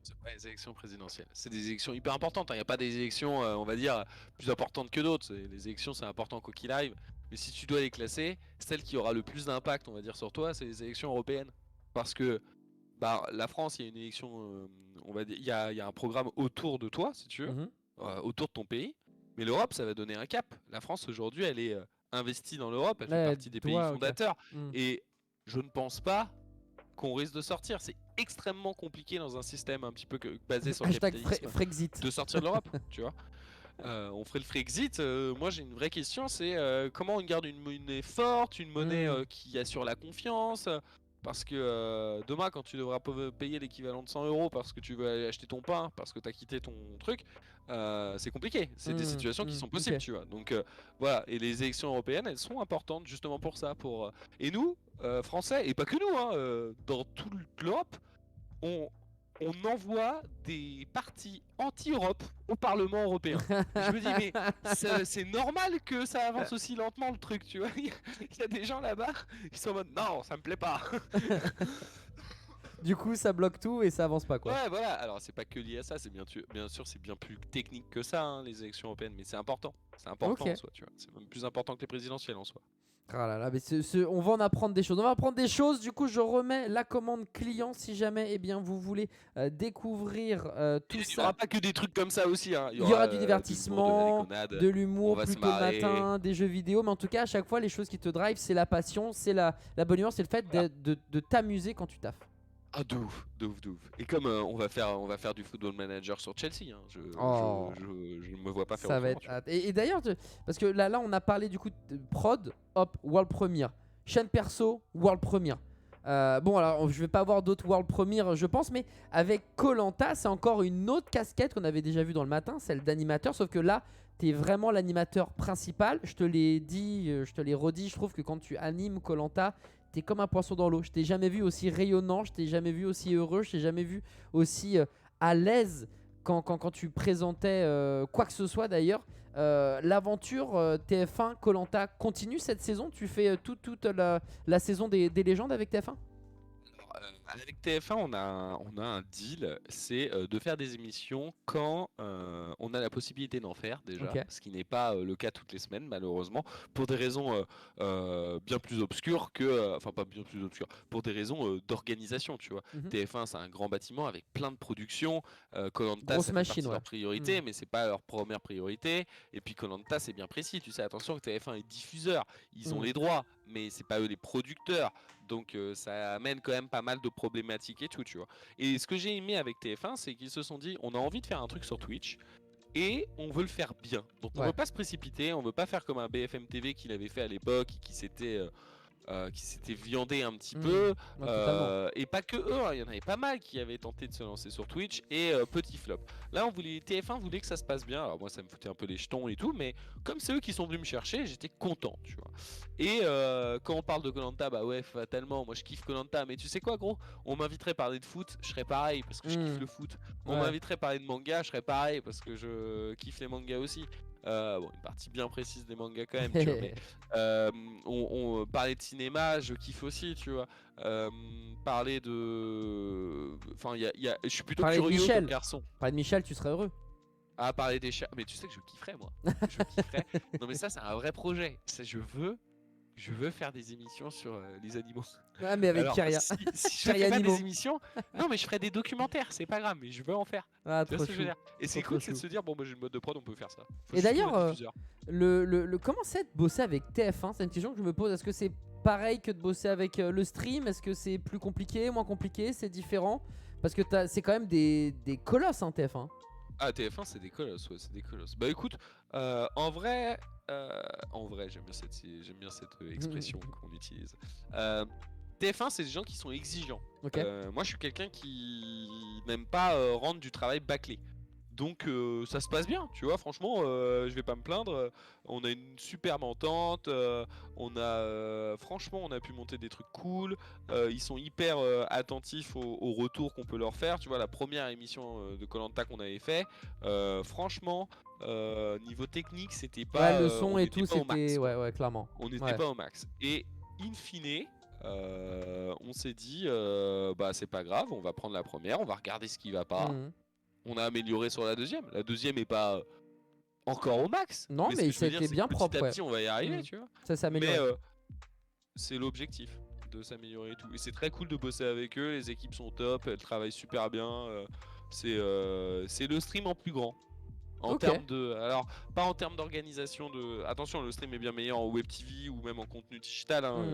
C'est pas les élections présidentielles. C'est des élections hyper importantes, hein. Il n'y a pas des élections, on va dire, plus importantes que d'autres. Les élections, c'est important quoi qu'il arrive. Mais si tu dois les classer, celle qui aura le plus d'impact, on va dire, sur toi, c'est les élections européennes. Parce que bah, la France, il y a une élection, on va dire, il y a un programme autour de toi, si tu veux, Mhm. autour de ton pays. Mais l'Europe, ça va donner un cap. La France, aujourd'hui, elle est investie dans l'Europe, elle fait Ouais, partie des pays toi, ok. fondateurs. Hmm. Et je ne pense pas qu'on risque de sortir. C'est extrêmement compliqué dans un système un petit peu basé sur le Hashtag capitalisme Frexit. de sortir de l'Europe, tu vois. On ferait le Frexit. Moi, j'ai une vraie question, c'est comment on garde une monnaie forte, une monnaie Hmm. qui assure la confiance. Parce que demain, quand tu devras payer l'équivalent de 100 euros parce que tu veux aller acheter ton pain, parce que tu as quitté ton truc, c'est compliqué. C'est des Hmm. situations qui Hmm. sont Ok. possibles, tu vois. Donc voilà, et les élections européennes, elles sont importantes justement pour ça. Et nous, Français, et pas que nous, hein, dans toute l'Europe, on, on envoie des partis anti-Europe au Parlement européen. Et je me dis, mais c'est normal que ça avance aussi lentement le truc, tu vois. Il y a des gens là-bas, ils sont en mode, non, ça me plaît pas. Du coup, ça bloque tout et ça avance pas quoi. Ouais, voilà. Alors, c'est pas que lié à ça, bien sûr, c'est bien plus technique que ça, hein, les élections européennes, mais c'est important. C'est important en Ok. soi, tu vois. C'est même plus important que les présidentielles en soi. Ah là là, mais on va en apprendre des choses. On va apprendre des choses. Du coup, je remets la commande client si jamais eh bien, vous voulez découvrir Il tout y aura ça. pas que des trucs comme ça aussi, hein. Il y Il y aura aura du de l'humour, de la divertissement, déconnade. de On l'humour va se plutôt le marrer. matin, des jeux vidéo. Mais en tout cas, à chaque fois, les choses qui te drive, c'est la passion, c'est la bonne humeur, c'est le fait Voilà. de t'amuser quand tu taffes. Ah, de ouf, de ouf, de ouf. Et comme on va faire du football manager sur Chelsea, hein, Oh, je me vois pas faire ça va autrement, être tu vois. hâte. Et d'ailleurs, parce que là, on a parlé du coup de prod, hop, World Premiere. Chaîne perso, World Premiere. Bon, alors je vais pas avoir d'autres World Premiere, je pense, mais avec koh c'est encore une autre casquette qu'on avait déjà vue dans le matin, celle d'animateur, sauf que là, t'es vraiment l'animateur principal. Je te l'ai dit, je te l'ai redit, je trouve que quand tu animes koh t'es comme un poisson dans l'eau. Je t'ai jamais vu aussi rayonnant, je t'ai jamais vu aussi heureux, je t'ai jamais vu aussi à l'aise quand tu présentais quoi que ce soit d'ailleurs. L'aventure TF1 koh continue cette saison. Tu fais toute la saison des légendes avec TF1. Avec TF1, on a un deal, c'est de faire des émissions quand on a la possibilité d'en faire déjà, Ok. ce qui n'est pas le cas toutes les semaines malheureusement, pour des raisons bien plus obscures que, enfin pas bien plus obscures, pour des raisons d'organisation, tu vois. Mhm. TF1, c'est un grand bâtiment avec plein de productions. koh Grosse ça fait machine, partie de ouais. leurs priorités, mais c'est pas leur première priorité. Et puis koh c'est bien précis, tu sais, attention que TF1 est diffuseur, ils ont Mhm. les droits, mais c'est pas eux les producteurs. Donc ça amène quand même pas mal de problématiques et tout, tu vois. Et ce que j'ai aimé avec TF1, c'est qu'ils se sont dit, on a envie de faire un truc sur Twitch et on veut le faire bien. Donc on Ouais. veut pas se précipiter, on veut pas faire comme un BFM TV qu'il avait fait à l'époque et qui s'était viandé un petit Mhm. peu, Ouais, totalement. et pas que eux, hein, il y en avait pas mal qui avaient tenté de se lancer sur Twitch, et petit flop. Là, TF1 voulait que ça se passe bien, alors moi ça me foutait un peu les jetons et tout, mais comme c'est eux qui sont venus me chercher, j'étais content, tu vois. Et quand on parle de koh, bah ouais, fatalement, moi je kiffe koh, mais tu sais quoi gros, on m'inviterait parler de foot, je serais pareil, parce que je kiffe Mhm. le foot. On Ouais. m'inviterait parler de manga, je serais pareil, parce que je kiffe les mangas aussi. Bon, une partie bien précise des mangas quand même, tu vois, mais euh, parler de cinéma, je kiffe aussi, tu vois. Euh, Parler de. Enfin, je suis plutôt Parler de curieux comme Michel. garçon. Parler de Michel, tu serais heureux. À parler des chats. Mais tu sais que je kifferais, moi. Je kifferais. Non, mais ça, c'est un vrai projet. Ça, je veux faire des émissions sur les animaux. Ouais, mais avec Alors, Kyria. si je Kyria fais pas Animaux. des émissions, non, mais je ferai des documentaires, c'est pas grave, mais je veux en faire. Ah, Tu vois trop ce que je veux chou. dire? Et c'est Trop cool, c'est de chou. se dire, bon, bah, j'ai une mode de prod, on peut faire ça. Faut Et juste trouver d'ailleurs, un diffuseur. comment c'est de bosser avec TF1? C'est une question que je me pose. Est-ce que c'est pareil que de bosser avec le stream? Est-ce que c'est plus compliqué, moins compliqué? C'est différent? Parce que c'est quand même des colosses, hein, TF1. Ah, TF1, c'est des colosses, ouais, c'est des colosses. Bah écoute, en vrai, j'aime bien cette expression qu'on utilise. TF1, c'est des gens qui sont exigeants. Ok. Moi, je suis quelqu'un qui n'aime pas rendre du travail bâclé. Donc ça se passe bien, tu vois, franchement, je vais pas me plaindre. On a une superbe entente, franchement, on a pu monter des trucs cool. Ils sont hyper attentifs au retour qu'on peut leur faire. Tu vois, la première émission de koh qu'on avait fait, franchement, niveau technique, c'était pas. Ouais, le son on et n'était tout, pas au max, c'était. quoi. Ouais, clairement. On n'était Ouais. pas au max. Et in fine, on s'est dit, bah c'est pas grave, on va prendre la première, on va regarder ce qui va pas. Mhm. On a amélioré sur la deuxième. La deuxième est pas encore au max. Non, Mais ce mais que je veux dire, c'était c'est bien que petit propre, à ouais. petit, on va y arriver, Mhm. tu vois. Ça s'est Mais amélioré. c'est l'objectif de s'améliorer et tout. Et c'est très cool de bosser avec eux. Les équipes sont top, elles travaillent super bien. C'est le stream en plus grand. En Ok. termes de. Alors, pas en termes d'organisation de. Attention, le stream est bien meilleur en web TV ou même en contenu digital hein,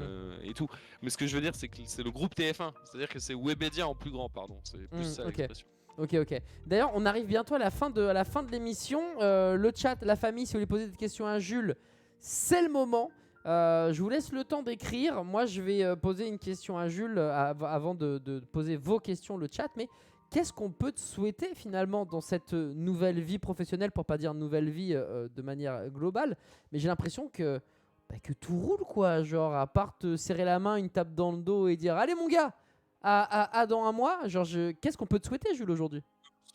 et tout. Mais ce que je veux dire, c'est que c'est le groupe TF1. C'est-à-dire que c'est Webedia en plus grand, pardon. C'est plus ça Ok. l'expression. Ok. D'ailleurs, on arrive bientôt à la fin de l'émission. Le chat, la famille, si vous voulez poser des questions à Jules, c'est le moment. Je vous laisse le temps d'écrire. Moi, je vais poser une question à Jules avant de poser vos questions, le chat. Mais qu'est-ce qu'on peut te souhaiter finalement dans cette nouvelle vie professionnelle, pour pas dire nouvelle vie de manière globale? Mais j'ai l'impression que tout roule, quoi. Genre, à part te serrer la main, une tape dans le dos et dire allez, mon gars, dans un mois. Genre, qu'est-ce qu'on peut te souhaiter, Jules, aujourd'hui?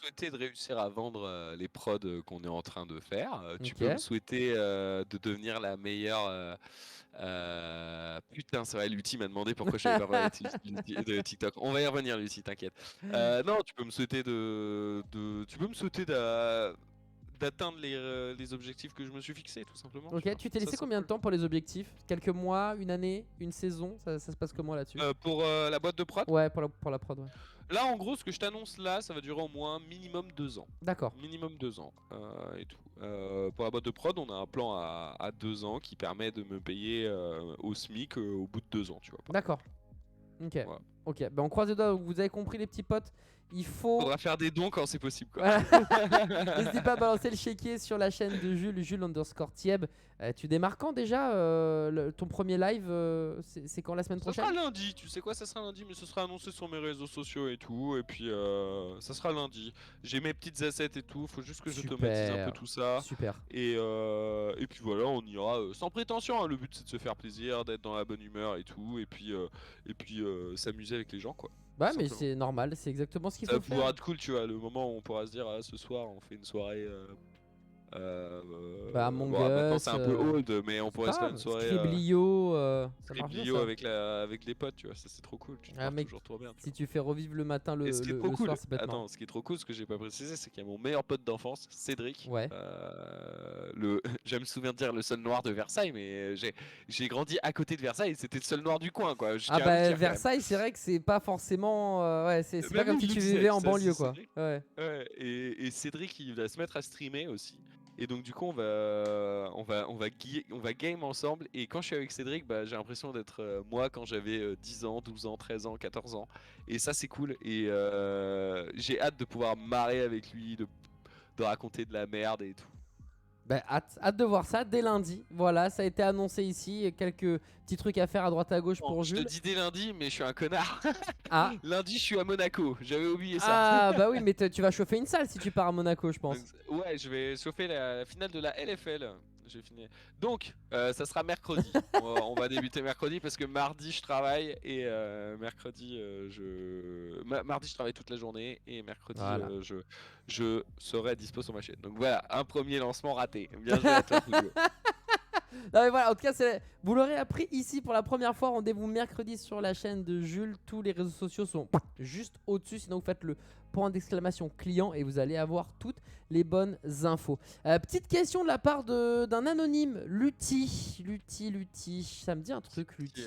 Souhaiter de réussir à vendre les prods qu'on est en train de faire. Tu Ok. peux me souhaiter de devenir la meilleure. Putain, c'est vrai, Lutti m'a demandé pourquoi je savais pas parler de TikTok. On va y revenir, Lutti, t'inquiète. Non, tu peux me souhaiter d'atteindre les objectifs que je me suis fixés, tout simplement. Ok, vois. tu t'es Ça, laissé c'est combien de cool. temps pour les objectifs? Quelques mois, une année, une saison? Ça se passe comment là-dessus? Pour la boîte de prod, Ouais, pour la prod, ouais. là, en gros, ce que je t'annonce là, ça va durer au moins minimum 2 ans. D'accord. Minimum 2 ans et tout. Pour la boîte de prod, on a un plan à 2 ans qui permet de me payer au SMIC au bout de 2 ans, tu vois. D'accord. Ok. Voilà. Ok, ben on croise les doigts, vous avez compris les petits potes. Il faut. Faudra faire des dons quand c'est possible, quoi. Voilà. N'hésitez pas à balancer le chéquier sur la chaîne de Jules, Jules_Thieb. Tu démarres quand déjà ton premier live c'est quand, la semaine Ça prochaine? sera lundi, tu sais quoi, ça sera lundi, mais ce sera annoncé sur mes réseaux sociaux et tout. Et puis ça sera lundi. J'ai mes petites assets et tout, faut juste que j'automatise un peu tout ça. Super. Et puis voilà, on ira sans prétention. Hein. Le but c'est de se faire plaisir, d'être dans la bonne humeur et tout. Et puis s'amuser avec les gens, quoi. Bah, Tout mais simplement. c'est normal, c'est exactement ce qu'il Ça va faut faire. pouvoir être cool, tu vois, le moment où on pourra se dire, ah, ce soir on fait une soirée. Bah, Among Bon, maintenant Us, c'est un peu old, mais on pourrait se faire une soirée. Scriblio, ça marche bien Scriblio ça. avec les potes, tu vois, ça c'est trop cool. Tu te Ah, marres mec, toujours trop bien. Tu si tu fais revivre le matin, vois. Et ce qui est trop le cool, soir, c'est bêtement. attends, ce qui est trop cool, ce que j'ai pas précisé, c'est qu'il y a mon meilleur pote d'enfance, Cédric. Ouais. Je me souviens de dire le seul noir de Versailles, mais j'ai grandi à côté de Versailles, c'était le seul noir du coin, quoi. Je Ah tiens à le bah dire, quand même. Versailles, c'est vrai que c'est pas forcément ouais, c'est pas Même comme lui, si il tu le disait, vivais en ça, banlieue, c'est quoi. Cédric. Ouais. Ouais, et Cédric il va se mettre à streamer aussi. Et donc du coup on va game ensemble. Et quand je suis avec Cédric, bah, j'ai l'impression d'être moi quand j'avais 10 ans, 12 ans, 13 ans, 14 ans. Et ça c'est cool. Et j'ai hâte de pouvoir marrer avec lui, de raconter de la merde et tout. Bah, hâte de voir ça dès lundi. Voilà, ça a été annoncé ici. Quelques petits trucs à faire à droite à gauche Bon, pour je te Jules. dis dès lundi, mais je suis un connard. Ah. Lundi je suis à Monaco, j'avais oublié ça. Ah bah oui, mais tu vas chauffer une salle si tu pars à Monaco, je pense. Ouais, je vais chauffer la finale de la LFL. J'ai fini. Donc, ça sera mercredi. On va débuter mercredi parce que mardi je travaille et mercredi mardi je travaille toute la journée et mercredi Voilà. je serai dispo sur ma chaîne. Donc voilà, un premier lancement raté. Bien joué à toi, Pouillot. Non mais voilà, en tout cas, vous l'aurez appris ici pour la première fois. Rendez-vous mercredi sur la chaîne de Jules. Tous les réseaux sociaux sont juste au-dessus. Sinon, vous faites le point d'exclamation client et vous allez avoir toutes les bonnes infos. Petite question de la part d'un anonyme, Lutti. Ça me dit un truc, Lutti.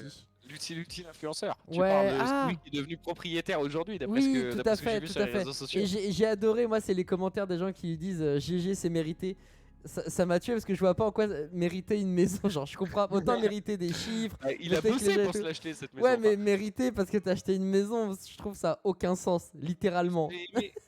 Lutti l'influenceur. Tu Ouais, parles de celui qui est devenu propriétaire aujourd'hui, d'après oui, ce tout que à j'ai fait, vu tout sur à les fait. réseaux sociaux. Et j'ai adoré, moi, c'est les commentaires des gens qui disent GG, c'est mérité. Ça m'a tué parce que je vois pas en quoi mériter une maison. Genre, je comprends autant mériter des chiffres. Il a peut-être que bossé les gens pour et se tout. l'acheter cette maison. Ouais, mais mériter parce que t'as acheté une maison, je trouve ça a aucun sens, littéralement.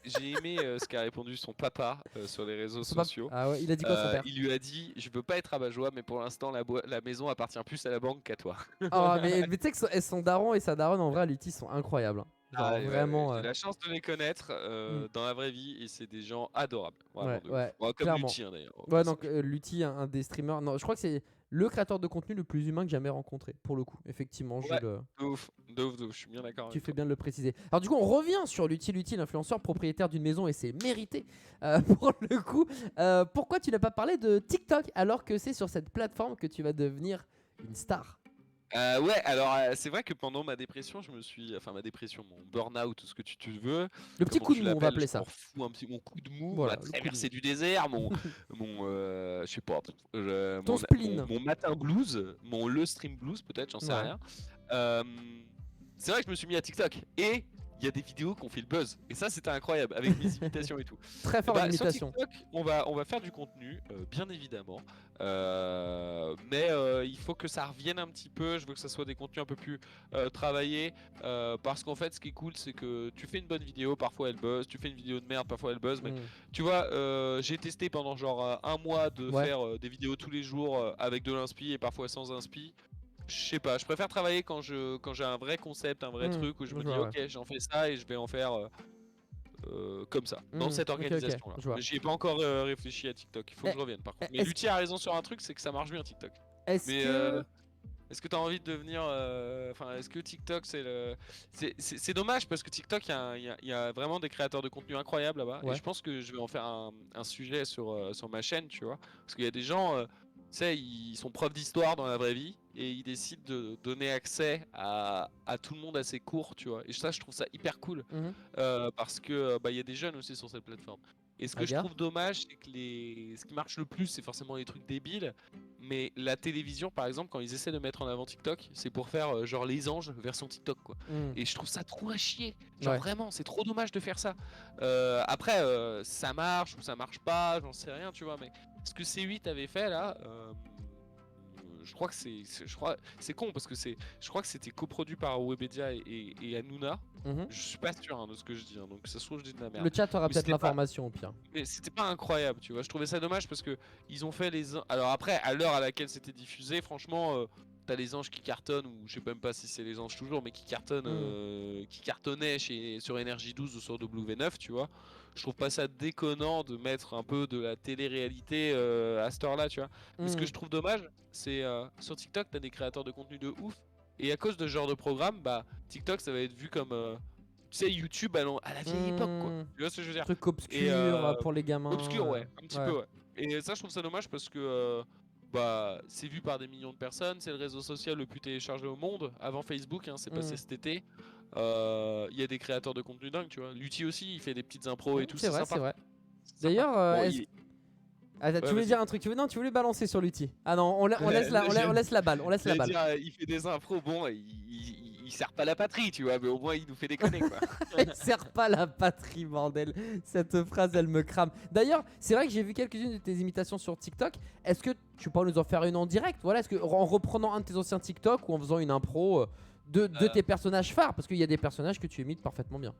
J'ai aimé ce qu'a répondu son papa sur les réseaux Son papa- sociaux. Ah ouais, il a dit quoi son père? Il lui a dit: Je veux pas être rabat-joie, mais pour l'instant, la maison appartient plus à la banque qu'à toi. Oh, mais tu sais que son daron et sa daronne, en vrai, Lutti, sont incroyables. Hein. Genre, Ah, ouais, vraiment. j'ai la chance de les connaître dans la vraie vie et c'est des gens adorables. Vraiment Ouais, de ouf. ouais, Bon, comme clairement. Lutti, hein, d'ailleurs. Ouais, donc Lutti, un des streamers. Non, je crois que c'est le créateur de contenu le plus humain que j'ai jamais rencontré, pour le coup. Effectivement, Ouais, de ouf, je suis bien d'accord. tu avec fais toi. bien de le préciser. Alors, du coup, on revient sur Lutti, l'influenceur propriétaire d'une maison et c'est mérité pour le coup. Pourquoi tu n'as pas parlé de TikTok alors que c'est sur cette plateforme que tu vas devenir une star? Ouais, alors c'est vrai que pendant ma dépression, ma dépression, mon burn-out, tout ce que tu veux. Le petit Comment coup de tu mou, on va l'appelles, appeler je m'en ça. fous un petit, mon coup de mou, Voilà, ma le coup de traversée mou. du désert, je sais pas, Ton spleen. mon matin blues, le stream blues peut-être, j'en sais Ouais. rien. Euh, c'est vrai que je me suis mis à TikTok et il y a des vidéos qui ont fait le buzz et ça c'était incroyable avec mes imitations et tout. Très fort en Sur imitation. TikTok, on va faire du contenu, bien évidemment, mais il faut que ça revienne un petit peu. Je veux que ça soit des contenus un peu plus travaillés, parce qu'en fait, ce qui est cool, c'est que tu fais une bonne vidéo, parfois elle buzz, tu fais une vidéo de merde, parfois elle buzz, mais tu vois, j'ai testé pendant genre un mois de faire des vidéos tous les jours avec de l'inspi et parfois sans inspi. Je sais pas, je préfère travailler quand j'ai un vrai concept, un vrai truc où je me dis ok, j'en fais ça et je vais en faire comme ça, dans cette organisation là. je vois. J'y ai pas encore réfléchi à TikTok, il faut que je revienne par contre. Mais Lutti a raison sur un truc, c'est que ça marche bien TikTok. Est-ce que t'as envie de devenir est-ce que TikTok c'est dommage parce que TikTok il y a vraiment des créateurs de contenu incroyables là-bas et je pense que je vais en faire un sujet sur ma chaîne, tu vois, parce qu'il y a des gens tu sais, ils sont profs d'histoire dans la vraie vie et ils décident de donner accès à tout le monde à ses cours, tu vois. Et ça, je trouve ça hyper cool parce que il y a des jeunes aussi sur cette plateforme. Et ce que je trouve dommage, c'est que ce qui marche le plus, c'est forcément les trucs débiles. Mais la télévision, par exemple, quand ils essaient de mettre en avant TikTok, c'est pour faire genre Les Anges version TikTok, quoi. Et je trouve ça trop à chier. Genre vraiment, c'est trop dommage de faire ça. Après, ça marche ou ça marche pas, j'en sais rien, tu vois. Mais ce que C8 avait fait là, je crois que c'est con parce que je crois que c'était coproduit par Webedia et Hanouna. Je suis pas sûr de ce que je dis, donc ça se trouve je dis de la merde. Le chat aura peut-être l'information au pire. Mais c'était pas incroyable, tu vois. Je trouvais ça dommage parce que ils ont fait alors après, à l'heure à laquelle c'était diffusé, franchement, t'as les anges qui cartonnent, ou je sais même pas si c'est les anges toujours, mais qui cartonnent, qui cartonnaient sur Énergie 12 ou sur W9, tu vois. Je trouve pas ça déconnant de mettre un peu de la télé-réalité à cette heure-là, tu vois. Mais ce que je trouve dommage, c'est sur TikTok, t'as des créateurs de contenu de ouf. Et à cause de ce genre de programme, TikTok ça va être vu comme tu sais, YouTube à la vieille époque, quoi. Tu vois ce que je veux dire? Truc obscur pour les gamins. Obscur, ouais, un petit peu, ouais. Et ça, je trouve ça dommage parce que c'est vu par des millions de personnes, c'est le réseau social le plus téléchargé au monde. Avant Facebook, c'est passé cet été. Il y a des créateurs de contenu dingue, tu vois. Lutti aussi, il fait des petites impros et tout. C'est vrai, sympa. c'est vrai. D'ailleurs, tu voulais dire un truc, tu voulais balancer sur Lutti. Ah non, on laisse la balle, il fait des impros, bon, il sert pas la patrie, tu vois, mais au moins il nous fait déconner, quoi. Il sert pas la patrie, bordel. Cette phrase, elle me crame. D'ailleurs, c'est vrai que j'ai vu quelques-unes de tes imitations sur TikTok. Est-ce que tu peux nous en faire une en direct? Voilà, est-ce que en reprenant un de tes anciens TikTok ou en faisant une impro de tes personnages phares? Parce qu'il y a des personnages que tu imites parfaitement bien.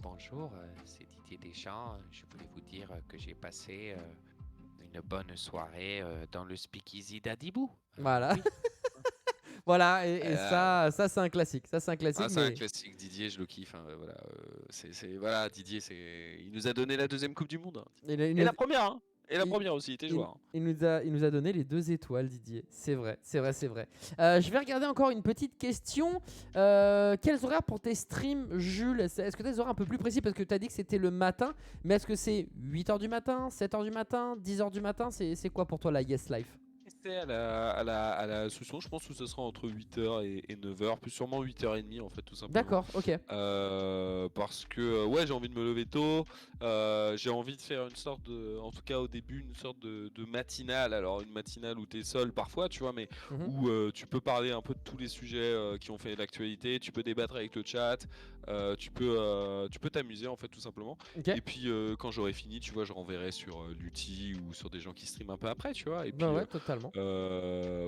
Bonjour, c'est Didier Deschamps. Je voulais vous dire que j'ai passé une bonne soirée dans le speakeasy d'Adibou. Voilà. Oui. Voilà, et ça c'est un classique. Ça, c'est un classique. C'est un classique, Didier, je le kiffe. Voilà, voilà, Didier, il nous a donné la deuxième Coupe du Monde. Et la première, hein. Et la première aussi, il était joueur. Il nous a donné les 2 étoiles, Didier. C'est vrai. Je vais regarder encore une petite question. Quels horaires pour tes streams, Jules? Est-ce que tu as des horaires un peu plus précis? Parce que tu as dit que c'était le matin. Mais est-ce que c'est 8h du matin, 7h du matin, 10h du matin? C'est quoi pour toi la Yes Life? accès à la solution, je pense que ce sera entre 8h et 9h, plus sûrement 8h30 en fait, tout simplement. D'accord, ok. Parce que ouais, j'ai envie de me lever tôt, j'ai envie de faire une sorte de, en tout cas au début, une sorte de matinale. Alors une matinale où t'es seul parfois, tu vois, mais Mhm. où tu peux parler un peu de tous les sujets qui ont fait l'actualité, tu peux débattre avec le chat, tu peux t'amuser en fait tout simplement. Ok. Et puis quand j'aurai fini, tu vois, je renverrai sur l'outil ou sur des gens qui streament un peu après, tu vois. Et puis Bah ouais, totalement.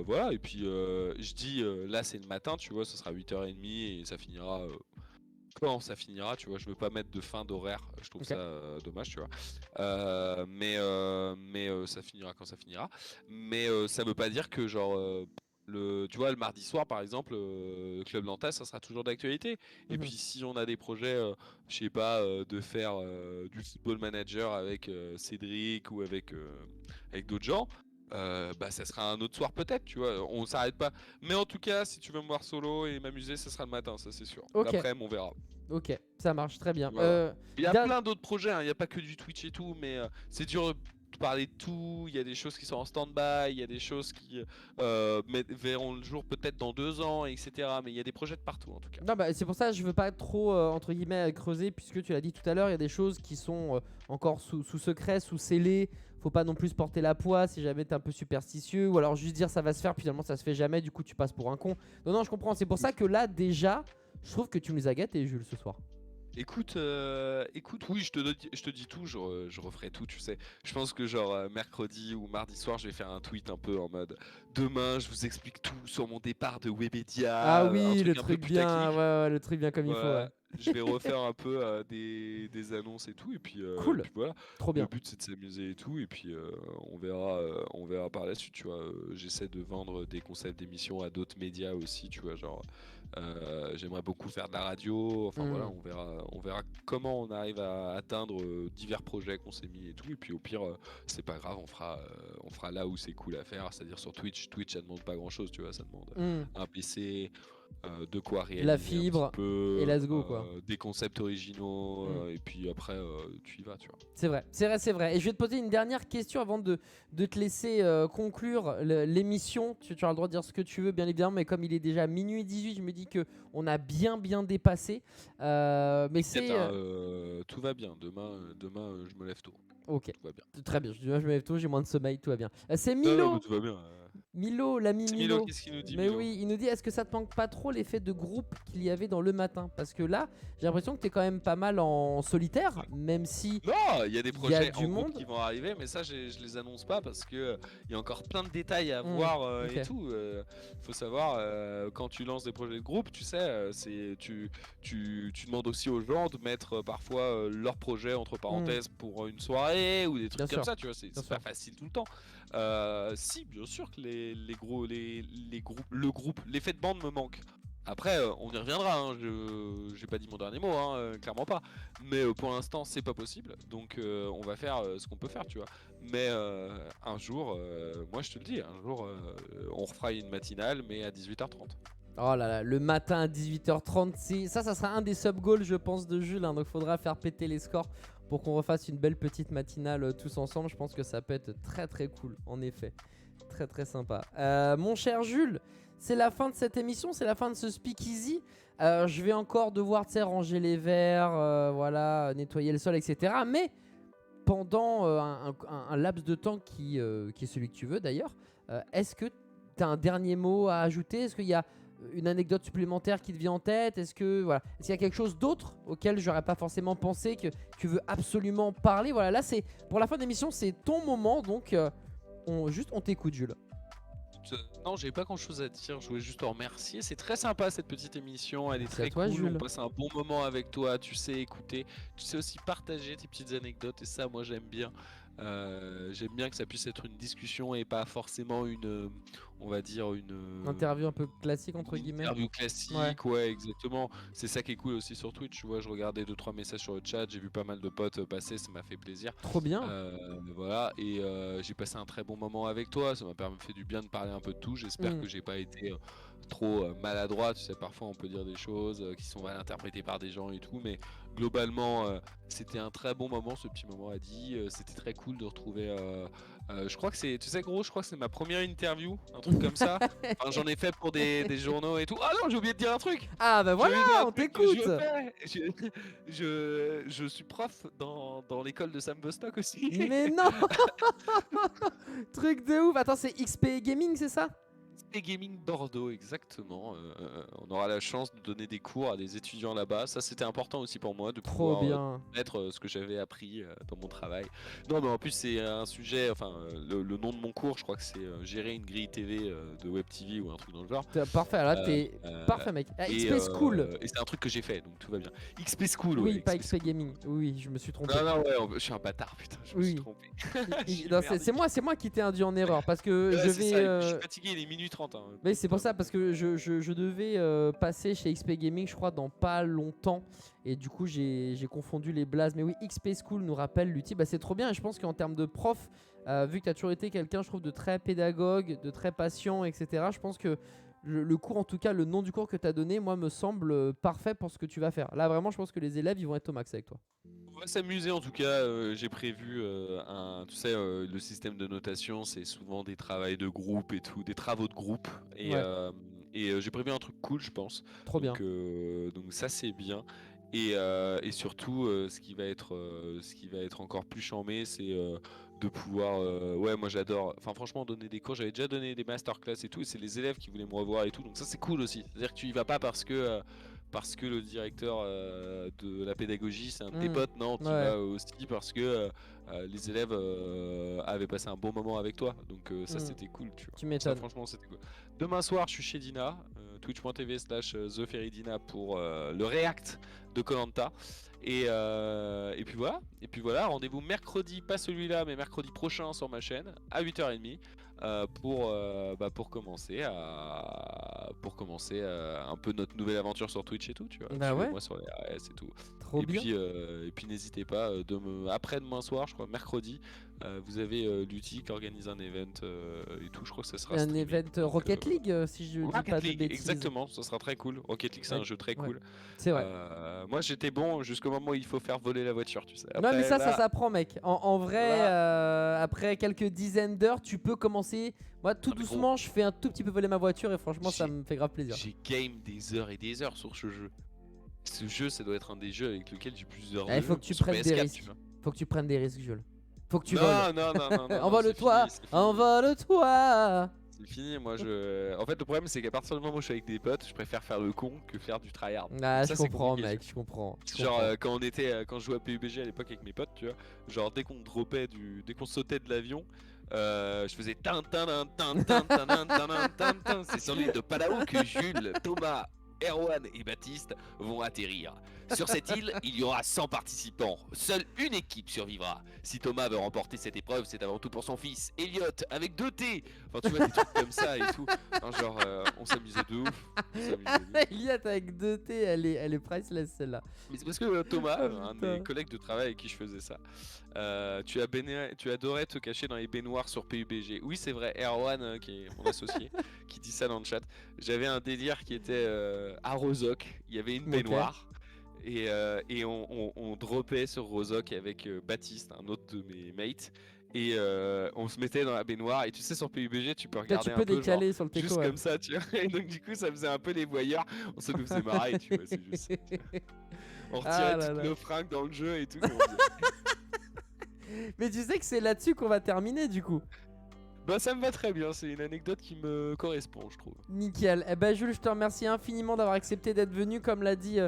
voilà, et puis je dis là c'est le matin, tu vois, ce sera 8h30 et ça finira quand ça finira, tu vois. Je veux pas mettre de fin d'horaire, je trouve Ok. ça dommage, tu vois. Mais ça finira quand ça finira. Mais ça veut pas dire que genre tu vois, le mardi soir par exemple, Club Lanta ça sera toujours d'actualité. Et Mhm. puis si on a des projets, je sais pas, de faire du football manager avec Cédric ou avec d'autres gens, bah ça sera un autre soir peut-être, tu vois, on s'arrête pas. Mais en tout cas, si tu veux me voir solo et m'amuser, ça sera le matin, ça c'est sûr. Ok. L'après-midi, on verra. Ok, ça marche très bien. Voilà. Il y a Dan- plein d'autres projets, hein, il n'y a pas que du Twitch et tout, mais c'est dur de parler de tout. Il y a des choses qui sont en stand-by, il y a des choses qui verront le jour peut-être dans 2 ans, etc. Mais il y a des projets de partout en tout cas. Non, bah, c'est pour ça que je veux pas trop entre guillemets creuser, puisque tu l'as dit tout à l'heure, il y a des choses qui sont encore sous secret, sous scellé. Faut pas non plus se porter la poisse si jamais t'es un peu superstitieux, ou alors juste dire ça va se faire, puis finalement ça se fait jamais, du coup tu passes pour un con. Non, non, je comprends. C'est pour ça que là déjà, je trouve que tu nous as gâtés, Jules, ce soir. Écoute, oui, je te dis tout, je referai tout, tu sais. Je pense que genre mercredi ou mardi soir, je vais faire un tweet un peu en mode demain, je vous explique tout sur mon départ de Ah Webedia, un oui, le truc un peu truc bien, putaclic. ouais, ouais, le truc bien comme il faut, ouais. Voilà, je vais refaire un peu des annonces et tout, et Cool, puis voilà. trop Le bien. but c'est de s'amuser et tout, et puis on verra par la suite, tu vois. J'essaie de vendre des concepts d'émissions à d'autres médias aussi, tu vois, genre j'aimerais beaucoup faire de la radio. Enfin voilà, Mm. on verra comment on arrive à atteindre divers projets qu'on s'est mis et tout, et puis au pire, c'est pas grave, on fera là où c'est cool à faire, c'est-à-dire sur Twitch. Twitch, ça demande pas grand-chose, tu vois, ça demande Mm. un PC, de quoi De la réanimer un petit fibre, et peu, let's go quoi. des concepts originaux, Mm. et puis après tu y vas, tu vois. C'est vrai, c'est vrai, c'est vrai. Et je vais te poser une dernière question avant de te laisser conclure l'émission. Tu as le droit de dire ce que tu veux, bien évidemment, mais comme il est déjà minuit 18, je me dis que on a bien dépassé. Mais T'inquiète, c'est... hein, tout va bien. Demain, je me lève tôt. Ok, Tout va bien. très bien. Je me lève tôt, j'ai moins de sommeil, tout va bien. C'est Non, non, mais Milo. tout va bien. Milo, l'ami C'est Milo, Milo. qu'est-ce qu'il nous dit, Mais Milo? oui, il nous dit est-ce que ça te manque pas trop l'effet de groupe qu'il y avait dans le matin? Parce que là, j'ai l'impression que t'es quand même pas mal en solitaire, même si Non, il y a des il y a projets du en groupe monde. qui vont arriver, mais ça, je les annonce pas parce que il y a encore plein de détails à Hmm, voir ok. et tout. Faut savoir, quand tu lances des projets de groupe, tu sais, tu demandes aussi aux gens de mettre parfois leur projet entre parenthèses pour une soirée ou des Bien trucs comme sûr, ça, tu vois, bien c'est pas sûr. facile tout le temps. Si, bien sûr que les groupes, le groupe, l'effet de bande me manque. Après, on y reviendra, hein, j'ai pas dit mon dernier mot, hein, clairement pas. Mais pour l'instant, c'est pas possible. Donc, on va faire ce qu'on peut faire, tu vois. Mais un jour, moi je te le dis, un jour, on refera une matinale, mais à 18h30. Oh là là, le matin à 18h30, ça sera un des sub-goals, je pense, de Jules. Hein, donc, faudra faire péter les scores pour qu'on refasse une belle petite matinale tous ensemble. Je pense que ça peut être très très cool, en effet. Très très sympa. Mon cher Jules, c'est la fin de cette émission, c'est la fin de ce speakeasy. Je vais encore devoir ranger les verres, voilà, nettoyer le sol, etc. Mais pendant un laps de temps qui est celui que tu veux d'ailleurs, est-ce que tu as un dernier mot à ajouter? Est-ce qu'il y a une anecdote supplémentaire qui te vient en tête? Est-ce qu'il y a quelque chose d'autre auquel j'aurais pas forcément pensé que tu veux absolument parler? Voilà, là c'est pour la fin de l'émission, c'est ton moment, donc on t'écoute, Jules. Non, j'ai pas grand chose à dire, je voulais juste te remercier. C'est très sympa cette petite émission, elle est Merci à très toi, cool. Jules. On passe un bon moment avec toi, tu sais écouter, tu sais aussi partager tes petites anecdotes, et ça, moi j'aime bien. J'aime bien que ça puisse être une discussion et pas forcément on va dire Interview un peu classique entre une guillemets. interview classique, ouais, exactement. C'est ça qui est cool aussi sur Twitch, tu vois. Je regardais 2-3 messages sur le chat, j'ai vu pas mal de potes passer, ça m'a fait plaisir. Trop bien. Voilà, et j'ai passé un très bon moment avec toi. Ça m'a fait du bien de parler un peu de tout. J'espère que j'ai pas été trop maladroit, tu sais, parfois on peut dire des choses qui sont mal interprétées par des gens et tout, mais globalement c'était un très bon moment, ce petit moment à dit, c'était très cool de retrouver, je crois que c'est, tu sais gros, je crois que c'est ma première interview, un truc comme ça, enfin, j'en ai fait pour des journaux et tout, ah non j'ai oublié de dire un truc. Ah bah J'ai oublié de dire voilà, un on truc que je t'écoute. fais. Je suis prof dans l'école de Sam Bostock aussi. Mais non. Truc de ouf. Attends, c'est XP Gaming, c'est ça? Et Gaming Bordeaux, exactement. On aura la chance de donner des cours à des étudiants là-bas. Ça, c'était important aussi pour moi de Trop pouvoir bien. mettre ce que j'avais appris dans mon travail. Non, mais en plus, c'est un sujet. Enfin, le nom de mon cours, je crois que c'est gérer une grille TV de Web TV ou un truc dans le genre. Parfait, là t'es parfait mec. Ah, XP School. Et c'est un truc que j'ai fait, donc tout va bien. XP School, Oui, ouais. pas XP XP Gaming. Oui, je me suis trompé. Non, non, ouais, je suis un bâtard, putain, je me suis Oui. trompé. Non, c'est moi qui t'ai induit en erreur parce que Ouais, je c'est ça, et puis je vais. suis fatigué, il est minuit 30. Hein, Mais c'est pour ça, parce que je devais passer chez XP Gaming, je crois, dans pas longtemps. Et du coup, j'ai confondu les blazes. Mais oui, XP School nous rappelle l'outil. Bah, c'est trop bien. Et je pense qu'en termes de prof, vu que tu as toujours été quelqu'un, je trouve, de très pédagogue, de très patient, etc., je pense que le cours, en tout cas, le nom du cours que tu as donné, moi, me semble parfait pour ce que tu vas faire. Là, vraiment, je pense que les élèves, ils vont être au max avec toi. On va s'amuser en tout cas. J'ai prévu tu sais, le système de notation, c'est souvent des travaux de groupe et tout, des travaux de groupe. Et, Ouais. j'ai prévu un truc cool, je pense. Trop bien. Donc ça c'est bien. Et surtout, ce qui va être encore plus charmé, c'est de pouvoir. Ouais, moi j'adore. Enfin, franchement, donner des cours. J'avais déjà donné des masterclass et tout. Et c'est les élèves qui voulaient me revoir et tout. Donc ça c'est cool aussi. C'est-à-dire que tu y vas pas parce que le directeur de la pédagogie c'est un de tes potes, non, tu Ouais. vas aussi parce que les élèves avaient passé un bon moment avec toi, donc ça c'était cool, tu vois. Tu Ça m'étonnes. franchement c'était cool. Demain soir je suis chez Dina, twitch.tv/TheFerryDina pour le React de Koh-Lanta. Et puis voilà, rendez-vous mercredi, pas celui-là mais mercredi prochain sur ma chaîne à 8h30 pour commencer un peu notre nouvelle aventure sur Twitch et tout, tu vois. Bah ouais. Suivez-moi sur les RS et tout. Trop bien. Puis n'hésitez pas, après-demain soir, je crois, mercredi, vous avez Lutti qui organise un event et tout, je crois que ça sera Un streamé. event Donc, Rocket League, si je dis pas Rocket de League, bêtises. exactement, ça sera très cool. Rocket League, c'est Ouais. un jeu très Ouais. cool. C'est vrai. Moi j'étais bon jusqu'au moment où il faut faire voler la voiture, tu sais. Non mais Après, ça là, s'apprend mec. En vrai, là- après quelques dizaines d'heures, tu peux commencer. Moi tout Ah, mais doucement, je fais un tout petit peu voler ma voiture et franchement ça J'ai- me fait grave plaisir. J'ai game des heures et des heures sur ce jeu. Ce jeu, ça doit être un des jeux avec lequel j'ai plus d'heures. Il faut que tu prennes des risques. Faut que tu prennes des risques, Jules. Faut que tu voles. Non, non. Envole-toi, envole-toi. C'est fini, moi je. En fait, le problème c'est qu'à partir du moment où je suis avec des potes, je préfère faire le con que faire du tryhard. Ah, Ça, je c'est comprends compliqué, mec, je comprends. Genre quand je jouais à PUBG à l'époque avec mes potes, tu vois, genre dès qu'on sautait de l'avion, je faisais tin tin tin tin tin tin tin tin tin tin. C'est sur l'île de Palau que Jules, Thomas, Erwan et Baptiste vont atterrir. Sur cette île, il y aura 100 participants. Seule une équipe survivra. Si Thomas veut remporter cette épreuve, c'est avant tout pour son fils, Elliot, avec 2 T. Enfin, tu vois, des trucs comme ça et tout. Hein, genre, on s'amusait de ouf. Elliot avec 2 T, elle est priceless celle-là. Mais c'est parce que Thomas, Oh, un de putain. mes collègues de travail avec qui je faisais ça, tu adorais te cacher dans les baignoires sur PUBG. Oui, c'est vrai, Erwan, qui est mon associé, qui dit ça dans le chat. J'avais un délire qui était à Rozok, il y avait une baignoire. Et on dropait sur Rozok avec Baptiste, un autre de mes mates. Et on se mettait dans la baignoire. Et tu sais, sur PUBG, tu peux regarder Tu peux un peu décaler genre, sur le teco. juste Ouais. comme ça, tu vois. Et donc, du coup, ça faisait un peu les voyeurs. Ça nous faisait marrer, tu vois. C'est juste. On retirait toutes nos fringues dans le jeu et tout. Mais tu sais que c'est là-dessus qu'on va terminer du coup. Bah ça me va très bien, c'est une anecdote qui me correspond, je trouve. Nickel. Eh ben Jules, je te remercie infiniment d'avoir accepté d'être venu. Comme l'a dit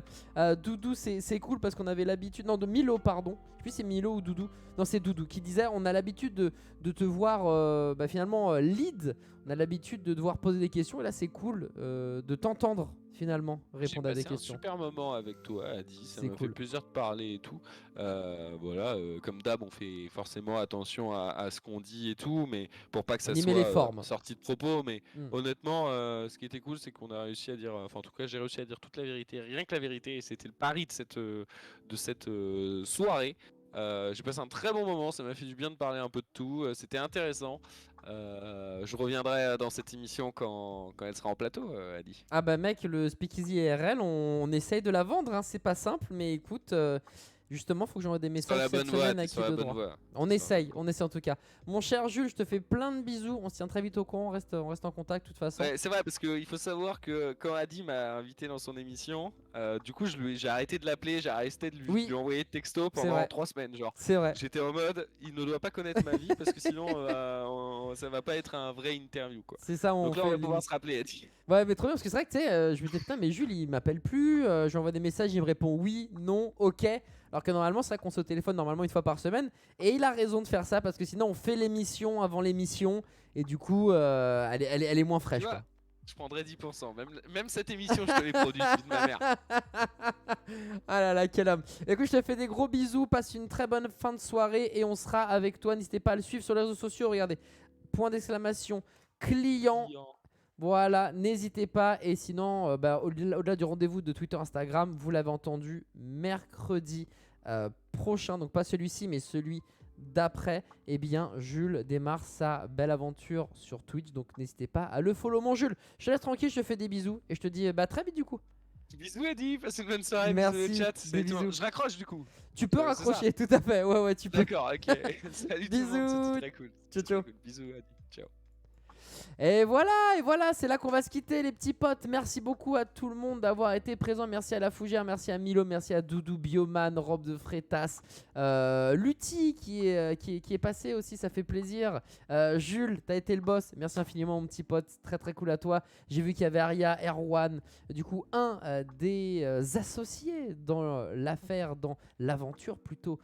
Doudou, c'est cool parce qu'on avait l'habitude. Non, de Milo, pardon. Je sais plus si c'est Milo ou Doudou. Non, c'est Doudou qui disait on a l'habitude de te voir finalement lead. On a l'habitude de devoir poser des questions. Et là, c'est cool de t'entendre finalement répondre à des questions. J'ai passé un super moment avec toi, Adi. Ça C'est m'a fait plaisir de parler et tout. Voilà, comme d'hab, on fait forcément attention à ce qu'on dit et tout, mais pour pas que ça Animer les soit formes. sorti de propos. Mais honnêtement, ce qui était cool, c'est qu'on a réussi à dire, enfin en tout cas, j'ai réussi à dire toute la vérité, rien que la vérité. Et c'était le pari de cette soirée. J'ai passé un très bon moment, ça m'a fait du bien de parler un peu de tout, c'était intéressant. Je reviendrai dans cette émission quand elle sera en plateau, Adi. Ah bah mec, le Speakeasy IRL, on essaye de la vendre, hein. C'est pas simple, mais écoute, justement, faut que j'envoie des T'es sur messages la cette bonne voie, semaine t'es à sur qui la de bonne droit. voie. On T'es sur la bonne essaye en tout cas. Mon cher Jules, je te fais plein de bisous, on se tient très vite au courant, on reste en contact de toute façon. Ouais, c'est vrai parce qu'il faut savoir que quand Adi m'a invité dans son émission, du coup j'ai arrêté de l'appeler, j'ai arrêté de Oui. lui envoyer de texto C'est pendant vrai. 3 semaines genre. C'est vrai. J'étais en mode, il ne doit pas connaître ma vie parce que sinon ça va pas être un vrai interview quoi. C'est ça, on Donc là on fait va pouvoir l'émission. se rappeler Adi. Ouais, mais trop bien parce que c'est vrai que tu sais, je me disais putain, mais Jules il m'appelle plus, je lui envoie des messages, il me répond oui, non, ok. Alors que normalement, c'est vrai qu'on se au téléphone normalement une fois par semaine. Et il a raison de faire ça parce que sinon on fait l'émission avant l'émission et du coup, elle est moins fraîche Tu vois, quoi. je prendrais 10%. Même cette émission, je te l'ai produite, fille de ma mère. Ah là là, quel homme. Écoute, je te fais des gros bisous, passe une très bonne fin de soirée et on sera avec toi. N'hésitez pas à le suivre sur les réseaux sociaux, regardez, point d'exclamation, client. Voilà, n'hésitez pas. Et sinon, au-delà du rendez-vous de Twitter, Instagram, vous l'avez entendu, mercredi prochain, donc pas celui-ci, mais celui d'après, eh bien, Jules démarre sa belle aventure sur Twitch. Donc n'hésitez pas à le follow, mon Jules. Je te laisse tranquille, je te fais des bisous et je te dis très vite du coup. Bisous Adi, passe une bonne soirée, Merci, bisous le chat. des Salut tout le monde. bisous. Je raccroche du coup. Tu peux c'est raccrocher, tout à fait. Ouais, tu peux. D'accord, ok. Salut tout le monde, Bisous. c'était très cool. Ciao, C'était très ciao. cool. Bisous Adi, ciao. Et voilà, c'est là qu'on va se quitter les petits potes. Merci beaucoup à tout le monde d'avoir été présent. Merci à la Fougère, merci à Milo, merci à Doudou, Bioman, Robe de Frétas, Lutti qui est passé aussi, ça fait plaisir. Jules, t'as été le boss, merci infiniment mon petit pote, très très cool à toi. J'ai vu qu'il y avait Aria, Erwan, du coup un des associés dans l'affaire, dans l'aventure plutôt.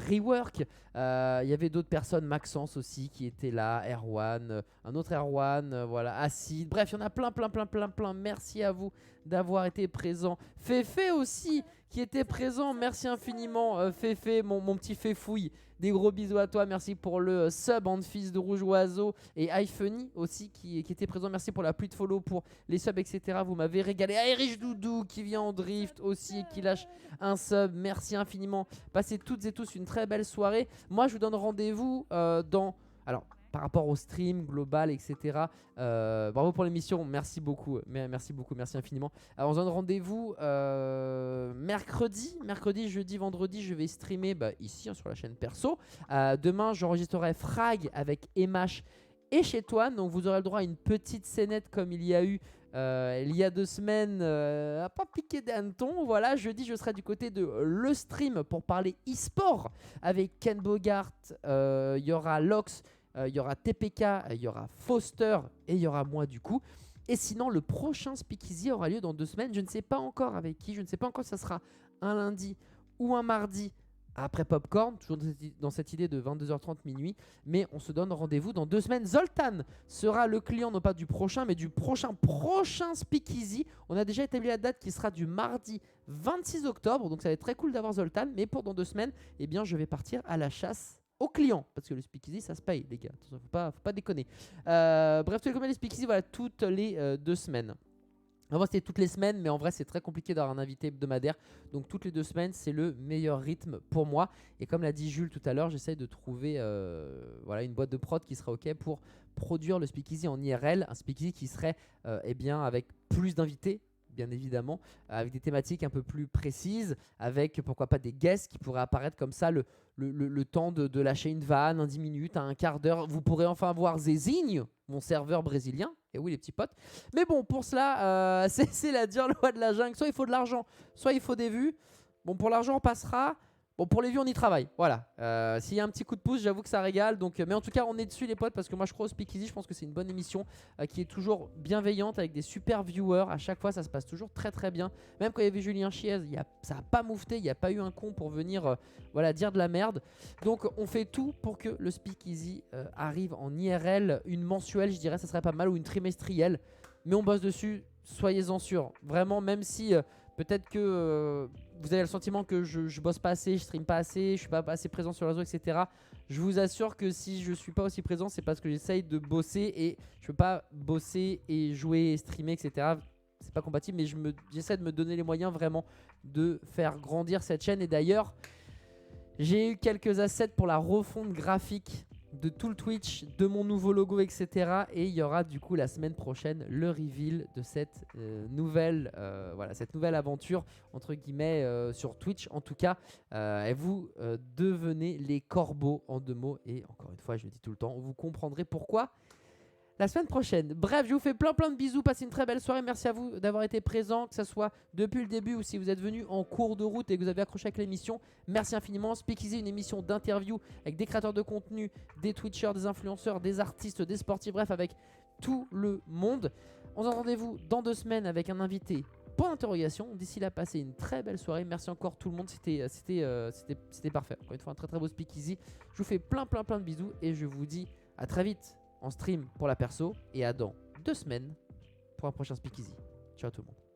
Rework, il y avait d'autres personnes, Maxence aussi qui était là, Erwan, un autre Erwan, voilà, Acide, bref, il y en a plein. Merci à vous d'avoir été présents. Féfé aussi qui était présent, merci infiniment. Féfé, mon petit Féfouille, des gros bisous à toi, merci pour le sub en fils de Rouge Oiseau et iFunny aussi qui était présent, merci pour la pluie de follow, pour les subs, etc. Vous m'avez régalé. Erich Doudou qui vient en drift aussi et qui lâche un sub, merci infiniment. Passez toutes et tous une très belle soirée. Moi je vous donne rendez-vous par rapport au stream global, etc. Bravo pour l'émission, merci beaucoup, merci infiniment. Alors, on se donne rendez-vous mercredi, jeudi, vendredi. Je vais streamer ici sur la chaîne perso. Demain, j'enregistrerai Frag avec Emash et chez toi. Donc, vous aurez le droit à une petite scénette comme il y a eu il y a 2 semaines, à pas piquer des hannetons. Voilà, jeudi, je serai du côté de le stream pour parler e-sport avec Ken Bogart. Il y aura Lox. Il y aura TPK, il y aura Foster et il y aura moi du coup. Et sinon, le prochain Speakeasy aura lieu dans 2 semaines. Je ne sais pas encore avec qui, je ne sais pas encore si ça sera un lundi ou un mardi après Popcorn, toujours dans cette idée de 22h30 minuit. Mais on se donne rendez-vous dans 2 semaines. Zoltan sera le client, non pas du prochain, mais du prochain Speakeasy. On a déjà établi la date qui sera du mardi 26 octobre. Donc ça va être très cool d'avoir Zoltan. Mais pour dans 2 semaines, eh bien, je vais partir à la chasse aux clients, parce que le Speakeasy ça se paye les gars, faut pas déconner. Bref, tous les combien les Speakeasy, voilà, toutes les 2 semaines. Avant c'était toutes les semaines, mais en vrai c'est très compliqué d'avoir un invité hebdomadaire, donc toutes les 2 semaines c'est le meilleur rythme pour moi. Et comme l'a dit Jules tout à l'heure, j'essaye de trouver une boîte de prod qui sera ok pour produire le Speakeasy en IRL, un Speakeasy qui serait avec plus d'invités, bien évidemment, avec des thématiques un peu plus précises, avec pourquoi pas des guests qui pourraient apparaître comme ça le temps de lâcher une vanne, 10 minutes, un quart d'heure. Vous pourrez enfin voir Zezinho, mon serveur brésilien. Et oui, les petits potes. Mais bon, pour cela, c'est la dure loi de la jungle. Soit il faut de l'argent, soit il faut des vues. Bon, pour l'argent, on passera. Bon, pour les vues, on y travaille. Voilà. S'il y a un petit coup de pouce, j'avoue que ça régale. Donc, mais en tout cas, on est dessus, les potes, parce que moi, je crois au Speakeasy. Je pense que c'est une bonne émission qui est toujours bienveillante avec des super viewers. À chaque fois, ça se passe toujours très très bien. Même quand il y avait Julien Chiez, ça n'a pas moufté. Il n'y a pas eu un con pour venir dire de la merde. Donc, on fait tout pour que le Speakeasy arrive en IRL. Une mensuelle, je dirais, ça serait pas mal, ou une trimestrielle. Mais on bosse dessus. Soyez-en sûrs. Vraiment, même si peut-être que vous avez le sentiment que je bosse pas assez, je stream pas assez, je suis pas assez présent sur le réseau, etc. Je vous assure que si je suis pas aussi présent, c'est parce que j'essaye de bosser et je peux pas bosser et jouer et streamer, etc. C'est pas compatible, mais j'essaie de me donner les moyens vraiment de faire grandir cette chaîne. Et d'ailleurs, J'ai eu quelques assets pour la refonte graphique de tout le Twitch, de mon nouveau logo, etc. Et il y aura du coup la semaine prochaine le reveal de cette nouvelle aventure entre guillemets sur Twitch. En tout cas, et vous devenez les corbeaux en 2 mots. Et encore une fois, je le dis tout le temps, vous comprendrez pourquoi la semaine prochaine. Bref, je vous fais plein de bisous. Passez une très belle soirée. Merci à vous d'avoir été présents, que ce soit depuis le début ou si vous êtes venu en cours de route et que vous avez accroché avec l'émission. Merci infiniment. Speakeasy, une émission d'interview avec des créateurs de contenu, des Twitchers, des influenceurs, des artistes, des sportifs, bref, avec tout le monde. On se donne rendez-vous dans 2 semaines avec un invité point d'interrogation. D'ici là, passez une très belle soirée. Merci encore tout le monde. C'était parfait. Encore une fois, un très beau Speakeasy. Je vous fais plein de bisous et je vous dis à très vite en stream pour la perso et à dans 2 semaines pour un prochain Speakeasy. Ciao tout le monde.